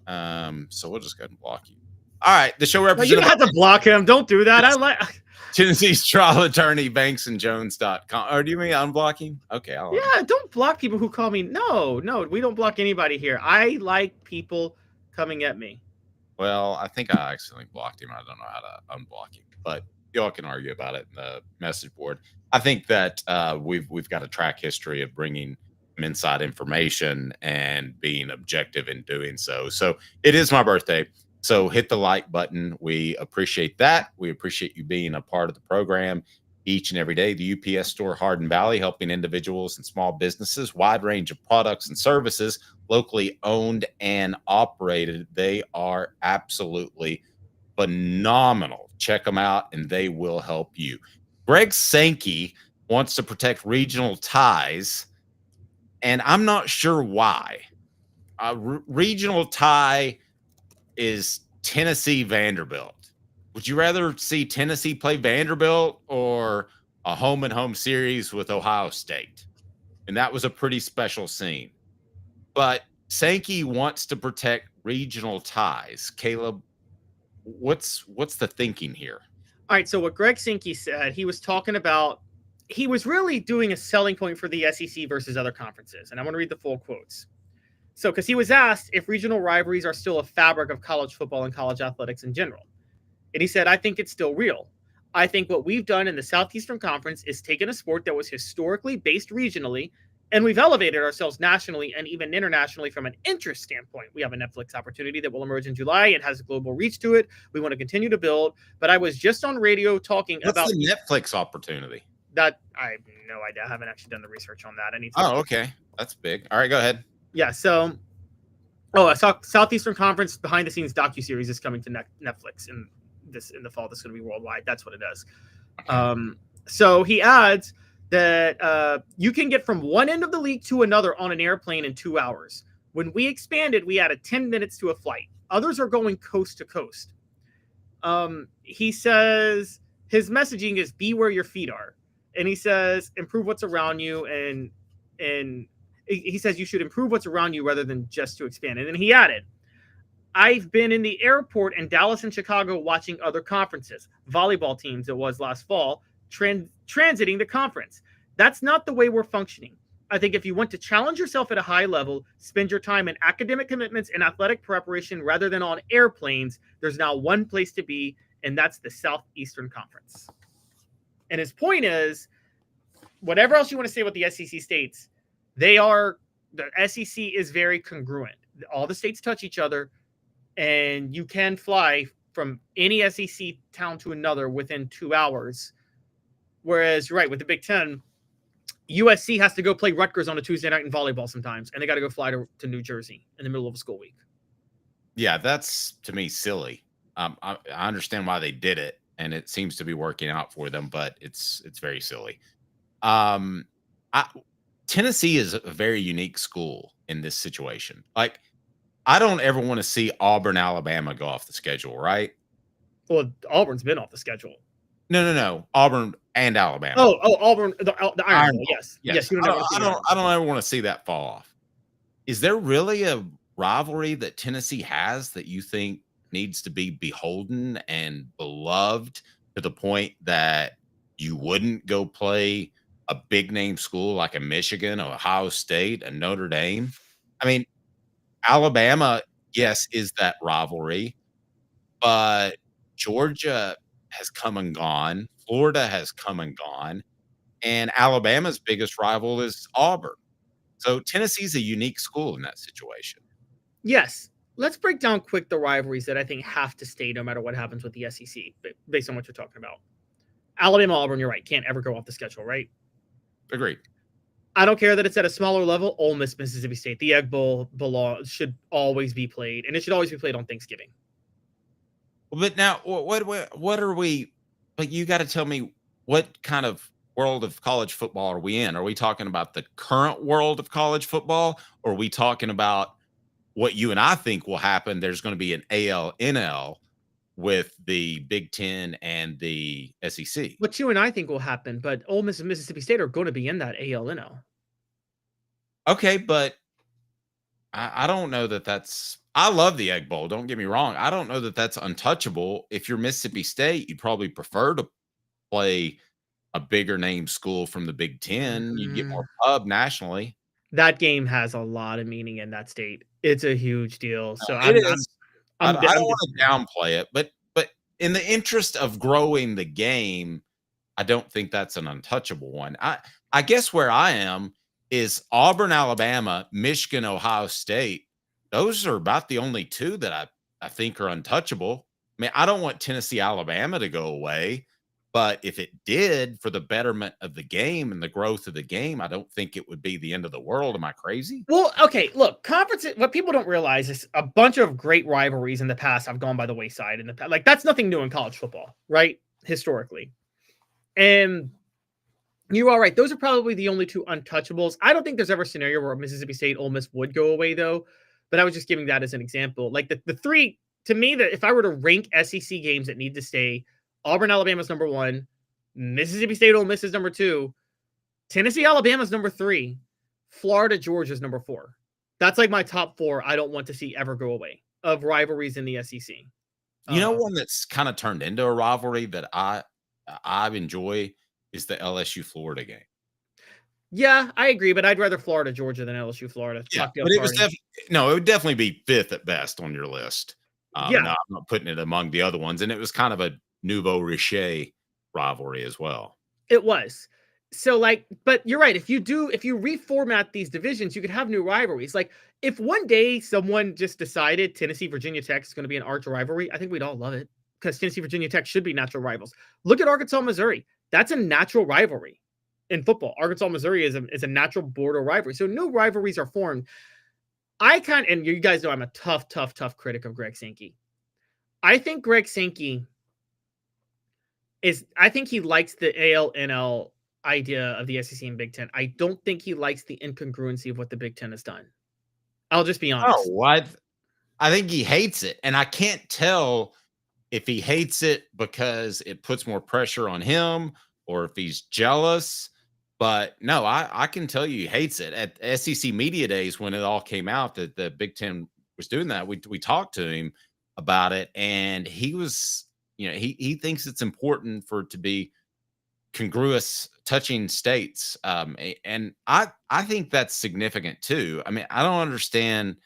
So we'll just go ahead and block you. All right, the show You representative. don't have to block him. Don't do that. I like. Tennessee's trial attorney, banksandjones.com. Or do you mean unblock him? Okay, Yeah, don't block people who call me. No, we don't block anybody here. I like people coming at me. Well, I think I accidentally blocked him. I don't know how to unblock him, but y'all can argue about it in the message board. I think that we've got a track history of bringing inside information and being objective in doing so. So it is my birthday. So hit the like button. We appreciate that. We appreciate you being a part of the program each and every day. The UPS Store Hardin Valley, helping individuals and small businesses, wide range of products and services, locally owned and operated. They are absolutely phenomenal. Check them out and they will help you. Greg Sankey wants to protect regional ties, and I'm not sure why. Regional tie is Tennessee Vanderbilt. Would you rather see Tennessee play Vanderbilt or a home and home series with Ohio State? And that was a pretty special scene. But Sankey wants to protect regional ties. Caleb, what's the thinking here? All right, so what Greg Sankey said, he was talking about, he was really doing a selling point for the SEC versus other conferences. And I want to read the full quotes. So, because he was asked if regional rivalries are still a fabric of college football and college athletics in general. And he said, I think it's still real. I think what we've done in the Southeastern Conference is taken a sport that was historically based regionally, and we've elevated ourselves nationally and even internationally from an interest standpoint. We have a Netflix opportunity that will emerge in July. It has a global reach to it. We want to continue to build. But I was just on radio talking about the Netflix opportunity. That I have no idea. I haven't actually done the research on that. I need to. Oh, okay. That's big. All right, go ahead. Yeah, so I saw Southeastern Conference behind the scenes docuseries is coming to Netflix in the fall. This is going to be worldwide. That's what it does. So he adds that you can get from one end of the league to another on an airplane in 2 hours. When we expanded, we added 10 minutes to a flight. Others are going coast to coast. He says his messaging is be where your feet are. And he says improve what's around you, and he says you should improve what's around you rather than just to expand. And then he added, I've been in the airport in Dallas and Chicago watching other conferences, volleyball teams, it was last fall, transiting the conference. That's not the way we're functioning. I think if you want to challenge yourself at a high level, spend your time in academic commitments and athletic preparation rather than on airplanes, there's now one place to be, and that's the Southeastern Conference. And his point is, whatever else you want to say about the SEC states, the SEC is very congruent. All the states touch each other, and you can fly from any SEC town to another within 2 hours. Whereas, you're right, with the Big Ten, USC has to go play Rutgers on a Tuesday night in volleyball sometimes, and they got to go fly to New Jersey in the middle of a school week. Yeah, that's, to me, silly. I understand why they did it, and it seems to be working out for them, but it's very silly. Tennessee is a very unique school in this situation. Like, I don't ever want to see Auburn, Alabama go off the schedule, right? Well, Auburn's been off the schedule. No. Auburn and Alabama. Oh, Auburn, the Iron Bowl. Yes. You I don't ever want to see that fall off. Is there really a rivalry that Tennessee has that you think needs to be beholden and beloved to the point that you wouldn't go play a big name school like a Michigan, Ohio State, and Notre Dame? I mean, Alabama, yes, is that rivalry, but Georgia has come and gone. Florida has come and gone, and Alabama's biggest rival is Auburn. So Tennessee's a unique school in that situation. Yes. Let's break down quick the rivalries that I think have to stay no matter what happens with the SEC, based on what you're talking about. Alabama, Auburn, you're right, can't ever go off the schedule, right? Agreed. I don't care that it's at a smaller level. Ole Miss, Mississippi State, the Egg Bowl should always be played, and it should always be played on Thanksgiving. But now, what are we? But you got to tell me what kind of world of college football are we in? Are we talking about the current world of college football, or are we talking about what you and I think will happen? There's going to be an AL-NL with the Big Ten and the SEC. What you and I think will happen, but Ole Miss and Mississippi State are going to be in that ALNL. Okay, but I don't know that that's. I love the Egg Bowl. Don't get me wrong. I don't know that that's untouchable. If you're Mississippi State, you'd probably prefer to play a bigger name school from the Big Ten. You'd get more pub nationally. That game has a lot of meaning in that state. It's a huge deal. So I don't want to downplay it, but in the interest of growing the game, I don't think that's an untouchable one. I guess where I am is Auburn, Alabama, Michigan, Ohio State. Those are about the only two that I think are untouchable. I mean, I don't want Tennessee, Alabama to go away, but if it did for the betterment of the game and the growth of the game, I don't think it would be the end of the world. Am I crazy? Well, okay, look, conferences, what people don't realize is a bunch of great rivalries in the past have gone by the wayside. Like, that's nothing new in college football, right? Historically. And you are right. Those are probably the only two untouchables. I don't think there's ever a scenario where Mississippi State, Ole Miss would go away, though. But I was just giving that as an example. Like the three, to me, that if I were to rank SEC games that need to stay, Auburn, Alabama's number 1, Mississippi State, Ole Miss is number 2, Tennessee, Alabama's number 3, Florida, Georgia's number 4. That's like my top 4 I don't want to see ever go away of rivalries in the SEC. You know, one that's kind of turned into a rivalry that I enjoy is the LSU Florida game. Yeah, I agree, but I'd rather Florida, Georgia than LSU, Florida. Yeah, but it was it would definitely be 5th at best on your list. Yeah. No, I'm not putting it among the other ones, and it was kind of a nouveau riche rivalry as well. It was. So, like, but you're right. If you reformat these divisions, you could have new rivalries. Like, if one day someone just decided Tennessee, Virginia Tech is going to be an arch rivalry, I think we'd all love it because Tennessee, Virginia Tech should be natural rivals. Look at Arkansas, Missouri. That's a natural rivalry in football. Arkansas, Missouri is a natural border rivalry. So new rivalries are formed. And you guys know I'm a tough critic of Greg Sankey. I think Greg Sankey I think he likes the ALNL idea of the SEC and Big Ten. I don't think he likes the incongruency of what the Big Ten has done. I'll just be honest. Oh, what? I think he hates it. And I can't tell if he hates it because it puts more pressure on him or if he's jealous. But no, I can tell you he hates it. At SEC Media Days, when it all came out that the Big Ten was doing that, we talked to him about it. And he was, he thinks it's important for it to be congruous touching states. And I think that's significant too. I mean, I don't understand.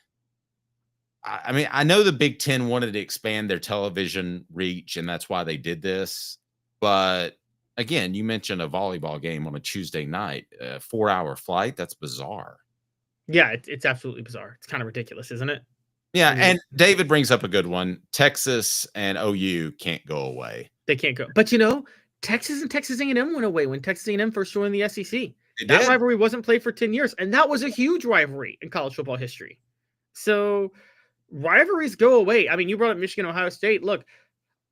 I mean, I know the Big Ten wanted to expand their television reach, and that's why they did this. But again, you mentioned a volleyball game on a Tuesday night, a 4-hour flight. That's bizarre. Yeah, it's absolutely bizarre. It's kind of ridiculous, isn't it? Yeah, and David brings up a good one. Texas and OU can't go away. They can't go. But Texas and Texas A&M went away when Texas A&M first joined the SEC. That rivalry wasn't played for 10 years, and that was a huge rivalry in college football history. So rivalries go away. I mean, you brought up Michigan, Ohio State. Look,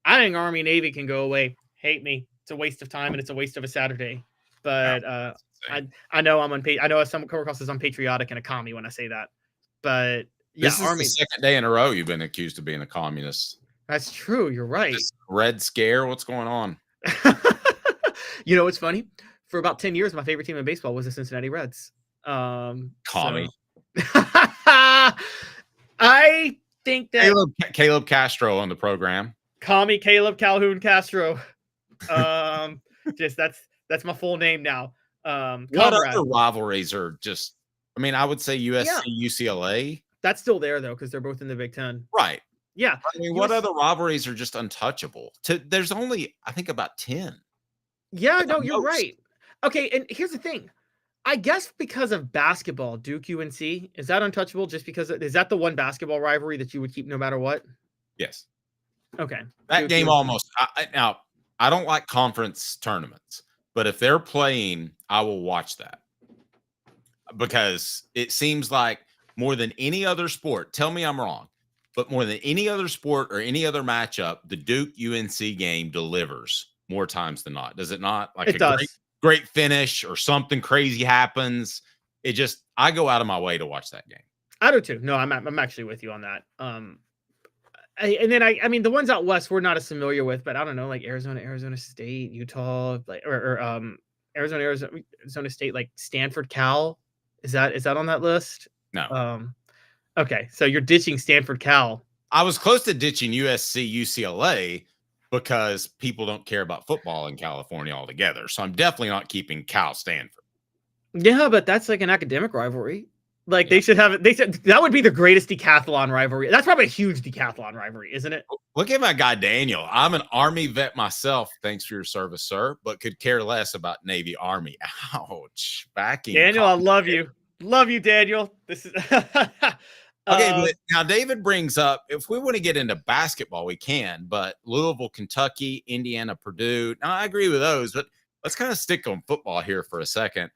I think Army, Navy can go away. Hate me. It's a waste of time, and it's a waste of a Saturday. But I know I know some come across as unpatriotic and a commie when I say that. But yeah, this is Army. The second day in a row you've been accused of being a communist. That's true. You're right. This Red Scare. What's going on? You know what's funny? For about 10 years, my favorite team in baseball was the Cincinnati Reds. Commie. I think that Caleb Castro on the program. Commie Caleb Calhoun Castro. That's my full name now. What other rivalries are just? I mean, I would say USC, UCLA. That's still there though, because they're both in the Big Ten. Right. Yeah. I mean, what other rivalries are just untouchable? There's only, I think, about 10. Yeah, no, you're right. Okay, and here's the thing. I guess because of basketball, Duke UNC, is that untouchable just because is that the one basketball rivalry that you would keep no matter what? Yes. Okay. That Duke, game UNC. almost. Now, I don't like conference tournaments, but if they're playing, I will watch that because it seems like more than any other sport, tell me I'm wrong, but more than any other sport or any other matchup, the Duke UNC game delivers more times than not. Does it not? Like it does. Great finish or something crazy happens. I go out of my way to watch that game. I do too. No, I'm actually with you on that. I mean, the ones out west we're not as familiar with, but I don't know, like Arizona State, Utah, like Arizona State, like Stanford, Cal. Is that on that list? No. Okay, so you're ditching Stanford, Cal. I was close to ditching USC, UCLA because people don't care about football in California altogether. So I'm definitely not keeping Cal, Stanford. Yeah, but that's like an academic rivalry. Like they should have it. They said that would be the greatest decathlon rivalry. That's probably a huge decathlon rivalry, isn't it? Look at my guy Daniel. I'm an Army vet myself. Thanks for your service, sir. But could care less about Navy Army. Ouch. Backing Daniel, I love you. Love you, Daniel. This is okay. But now David brings up, if we want to get into basketball, we can. But Louisville, Kentucky, Indiana, Purdue. Now I agree with those, but let's kind of stick on football here for a second.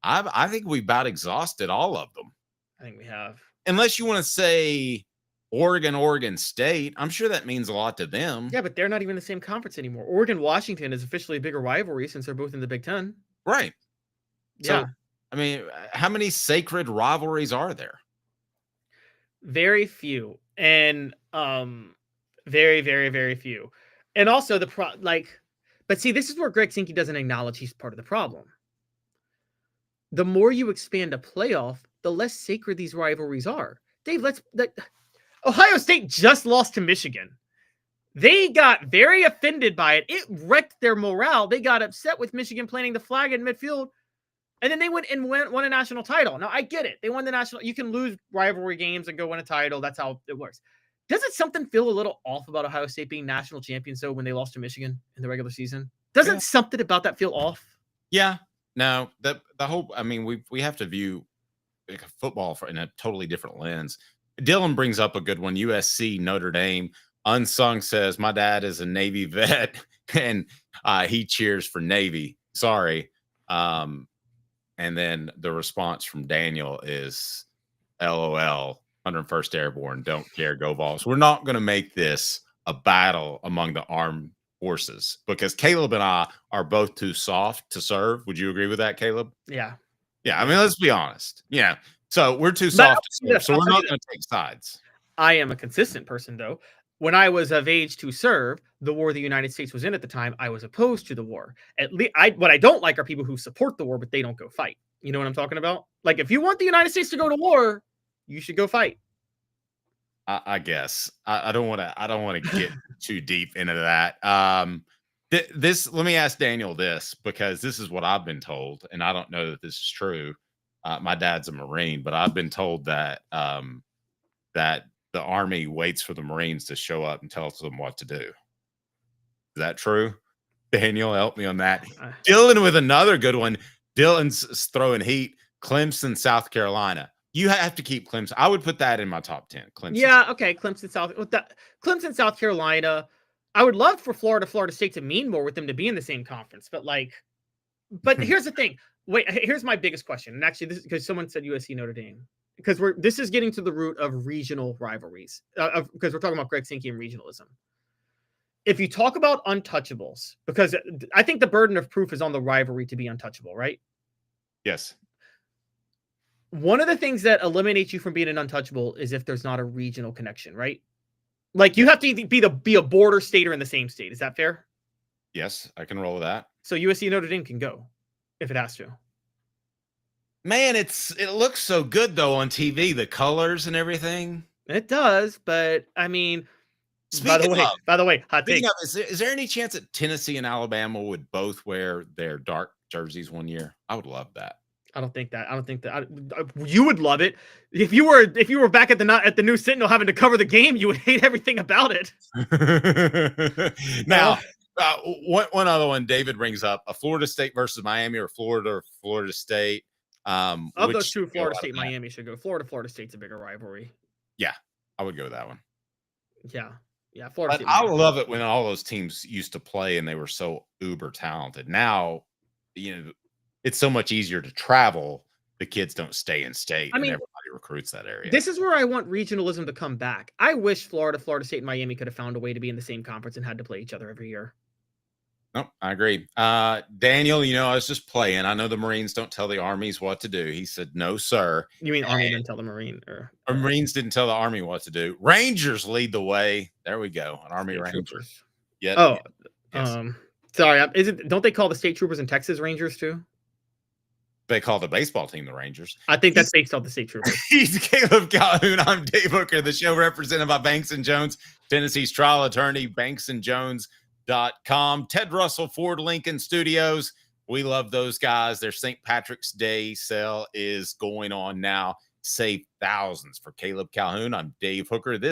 I think we've about exhausted all of them. I think we have. Unless you want to say Oregon State. I'm sure that means a lot to them. Yeah, but they're not even in the same conference anymore. Oregon-Washington is officially a bigger rivalry since they're both in the Big Ten. Right. Yeah. So, I mean, how many sacred rivalries are there? Very few. And very, very, very few. And also but see, this is where Greg Sankey doesn't acknowledge he's part of the problem. The more you expand a playoff, the less sacred these rivalries are. Dave, Ohio State just lost to Michigan. They got very offended by it. It wrecked their morale. They got upset with Michigan planting the flag in midfield. And then they went and won a national title. Now, I get it. They won the national. You can lose rivalry games and go win a title. That's how it works. Doesn't something feel a little off about Ohio State being national champions, though, when they lost to Michigan in the regular season? Doesn't something about that feel off? Yeah. No, the whole, I mean, we have to view football in a totally different lens. Dylan brings up a good one. USC, Notre Dame. Unsung says, my dad is a Navy vet, and he cheers for Navy. Sorry. And then the response from Daniel is, LOL, 101st Airborne, don't care, go Vols. We're not going to make this a battle among the armed forces because Caleb and I are both too soft to serve. Would you agree with that, Caleb? Yeah. Yeah, I mean, let's be honest. Yeah. So we're too soft to serve, so we're not going to take sides. I am a consistent person, though. When I was of age to serve, the war the United States was in at the time, I was opposed to the war. At least, what I don't like are people who support the war, but they don't go fight. You know what I'm talking about? Like, if you want the United States to go to war, you should go fight. I guess I don't want to get too deep into that. Let me ask Daniel this, because this is what I've been told, and I don't know that this is true. My dad's a Marine, but I've been told that that the Army waits for the Marines to show up and tell them what to do. Is that true? Daniel, help me on that. Dylan with another good one. Dylan's throwing heat. Clemson, South Carolina. You have to keep Clemson. I would put that in my top 10. Clemson. Yeah, okay. Clemson, South Carolina. I would love for Florida State to mean more with them to be in the same conference. But here's the thing. Wait, here's my biggest question. And actually, this is because someone said USC Notre Dame. Because this is getting to the root of regional rivalries. Because we're talking about Greg Sankey and regionalism. If you talk about untouchables, because I think the burden of proof is on the rivalry to be untouchable, right? Yes. One of the things that eliminates you from being an untouchable is if there's not a regional connection, right? Like you have to be a border state or in the same state. Is that fair? Yes, I can roll with that. So USC Notre Dame can go if it has to. Man, it looks so good though on TV, the colors and everything. It does, but I mean, by the way, hot take. Is there any chance that Tennessee and Alabama would both wear their dark jerseys one year? I would love that. I don't think that. You would love it if you were back at the New Sentinel having to cover the game. You would hate everything about it. Now, one other one David brings up: a Florida State versus Miami, or Florida State. Of those two, Florida State, Miami should go. Florida State's a bigger rivalry. Yeah, I would go with that one. Yeah, Florida State. I love it when all those teams used to play and they were so uber talented. Now, it's so much easier to travel. The kids don't stay in state. I mean, everybody recruits that area. This is where I want regionalism to come back. I wish Florida State, and Miami could have found a way to be in the same conference and had to play each other every year. Nope, I agree. Daniel, I was just playing. I know the Marines don't tell the Armies what to do. He said, no, sir. You mean Army didn't tell the Marine? Or Marines didn't tell the Army what to do. Rangers lead the way. There we go. An Army Ranger. Troopers. Yeah. Oh, yes. Sorry. Don't they call the state troopers in Texas Rangers too? They call the baseball team the Rangers. I think that's based on the state troopers. He's Caleb Calhoun. I'm Dave Hooker. The show represented by Banks & Jones, Tennessee's trial attorney, banksandjones.com. Ted Russell, Ford Lincoln Studios. We love those guys. Their St. Patrick's Day sale is going on now. Save thousands for Caleb Calhoun. I'm Dave Hooker. This